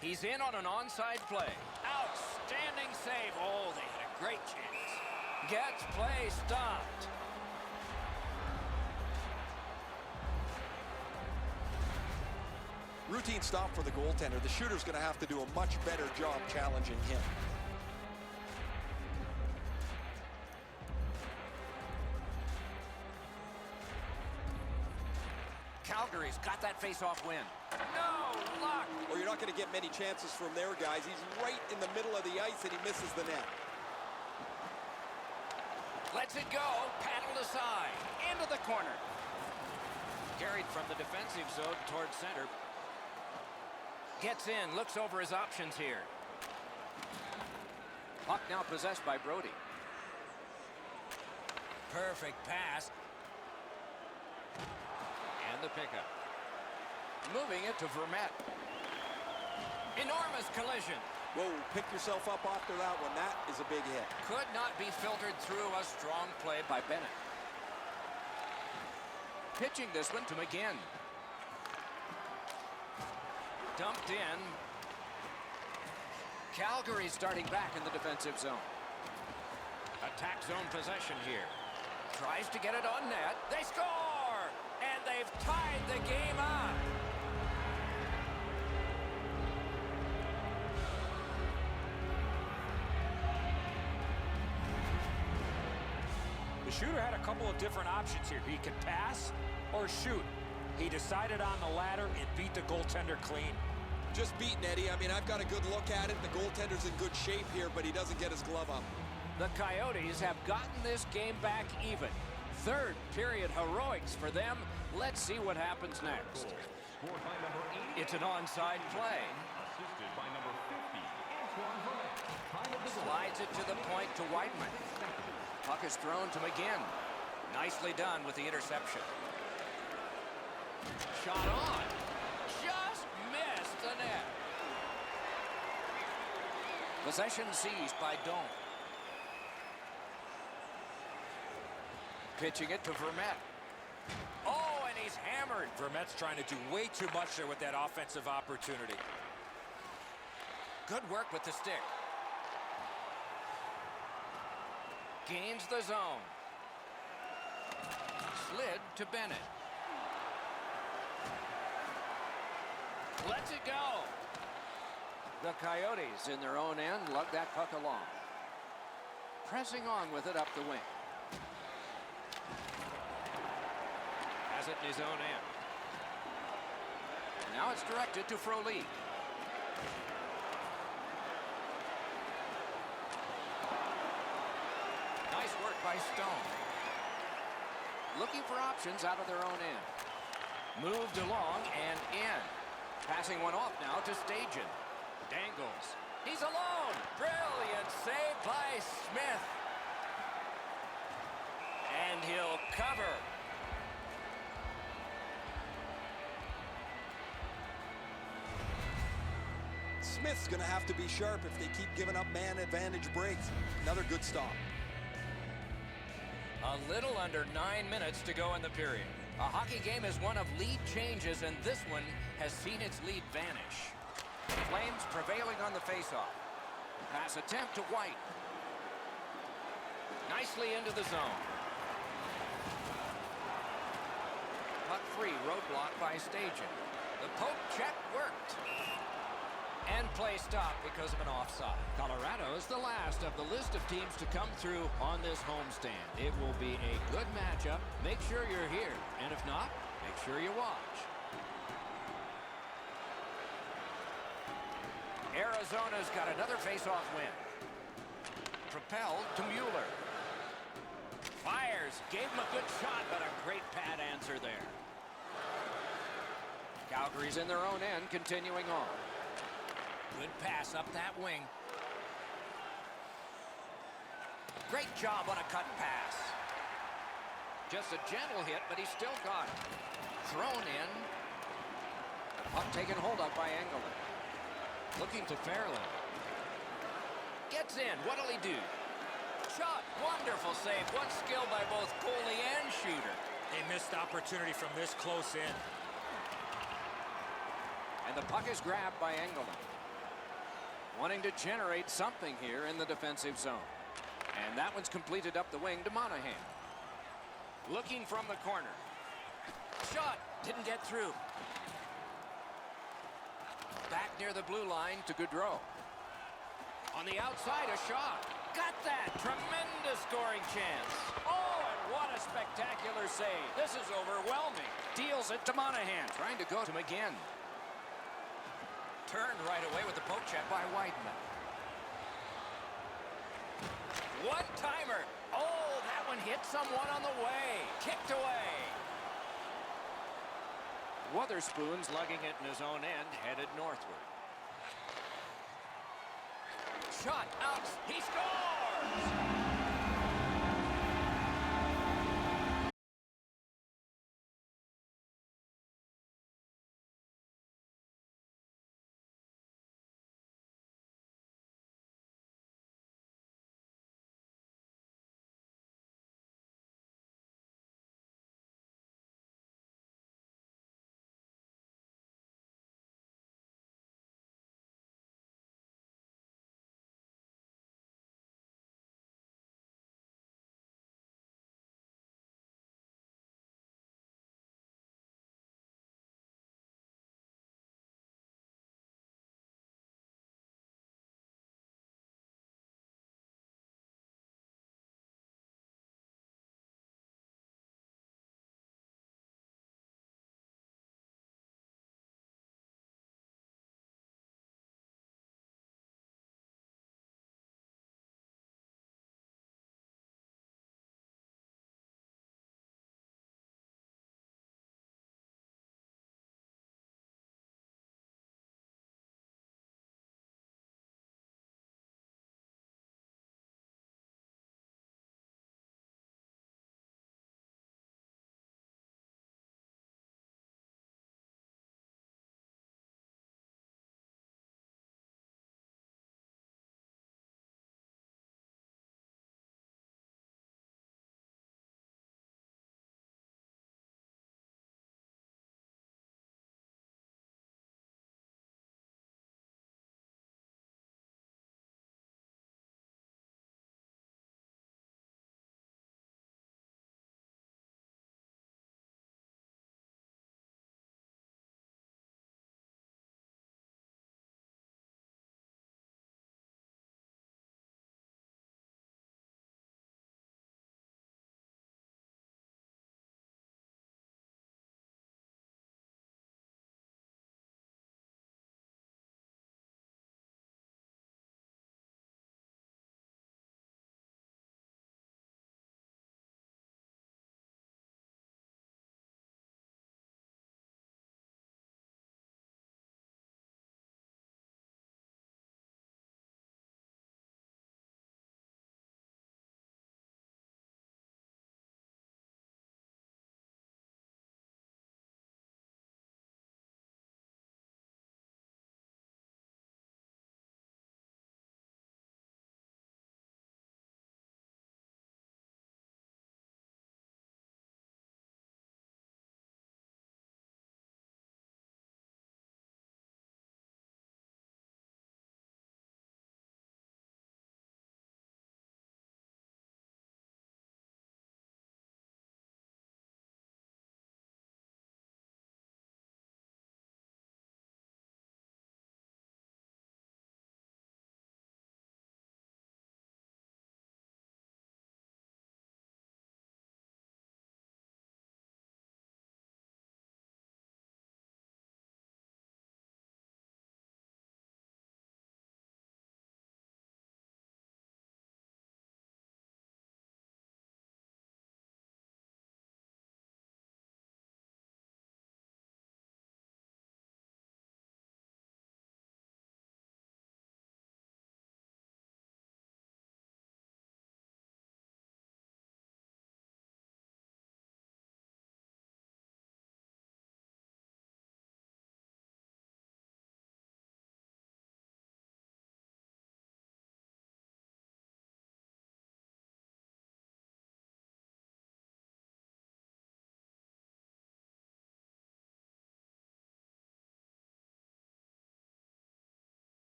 [SPEAKER 1] He's in on an onside play. Outstanding save. Oh, they had a great chance. Gets play stopped.
[SPEAKER 3] Routine stop for the goaltender. The shooter's going to have to do a much better job challenging him.
[SPEAKER 1] Calgary's got that face-off win. No luck.
[SPEAKER 3] Or you're not going to get many chances from their guys. He's right in the middle of the ice and he misses the net.
[SPEAKER 1] Lets it go. Paddled aside. Into the corner. Carried from the defensive zone towards center. Gets in. Looks over his options here. Puck now possessed by Brody. Perfect pass. And the pickup. Moving it to Vermette. Enormous collision.
[SPEAKER 3] Whoa, pick yourself up after that one. That is a big hit.
[SPEAKER 1] Could not be filtered through. A strong play by Bennett. Pitching this one to McGinn. Dumped in. Calgary starting back in the defensive zone. Attack zone possession here. Tries to get it on net. They score! And they've tied the game up.
[SPEAKER 2] The shooter had a couple of different options here. He could pass or shoot. He decided on the latter and beat the goaltender clean.
[SPEAKER 3] Just beaten, Eddie. I mean, I've got a good look at it. The goaltender's in good shape here, but he doesn't get his glove up.
[SPEAKER 1] The Coyotes have gotten this game back even. Third period heroics for them. Let's see what happens next.
[SPEAKER 4] Scored by number 80.
[SPEAKER 1] It's an onside play.
[SPEAKER 4] Assisted by number 50, Antoine Vermette. Time of the goal.
[SPEAKER 1] Slides it to the point to Weidman. Puck is thrown to McGinn. Nicely done with the interception. Shot on. Just missed the net. Possession seized by Doan. Pitching it to Vermette. Oh, and he's hammered.
[SPEAKER 2] Vermette's trying to do way too much there with that offensive opportunity.
[SPEAKER 1] Good work with the stick. Gains the zone. Slid to Bennett. Lets it go. The Coyotes in their own end lug that puck along. Pressing on with it up the wing. Has it in his own end. Now it's directed to Frolik. Nice work by Stone. Looking for options out of their own end. Moved along and in. Passing one off now to Stajan. Dangles. He's alone. Brilliant save by Smith. And he'll cover.
[SPEAKER 3] Smith's going to have to be sharp if they keep giving up man advantage breaks. Another good stop.
[SPEAKER 1] A little under 9 minutes to go in the period. A hockey game is one of lead changes, and this one has seen its lead vanish. Flames prevailing on the faceoff. Pass attempt to White. Nicely into the zone. Puck free, roadblock by Stajan. The poke check worked. And play stopped because of an offside. Colorado is the last of the list of teams to come through on this homestand. It will be a good matchup. Make sure you're here. And if not, make sure you watch. Arizona's got another face-off win. Propelled to Mueller. Fires. Gave him a good shot, but a great pad answer there. Calgary's in their own end, continuing on. Good pass up that wing. Great job on a cut pass. Just a gentle hit, but he still got it. Thrown in. The puck taken hold of by Engelman. Looking to Fairland. Gets in. What'll he do? Shot. Wonderful save. What skill by both goalie and shooter.
[SPEAKER 2] A missed opportunity from this close in.
[SPEAKER 1] And the puck is grabbed by Engelman. Wanting to generate something here in the defensive zone. And that one's completed up the wing to Monahan. Looking from the corner. Shot. Didn't get through. Back near the blue line to Gaudreau. On the outside, a shot. Got that. Tremendous scoring chance. Oh, and what a spectacular save. This is overwhelming. Deals it to Monahan. Trying to go to McGinn. Turned right away with the poke check by Weidman. One-timer. Oh, that one hit someone on the way. Kicked away. Wotherspoon's lugging it in his own end, headed northward. Shot out. He scores!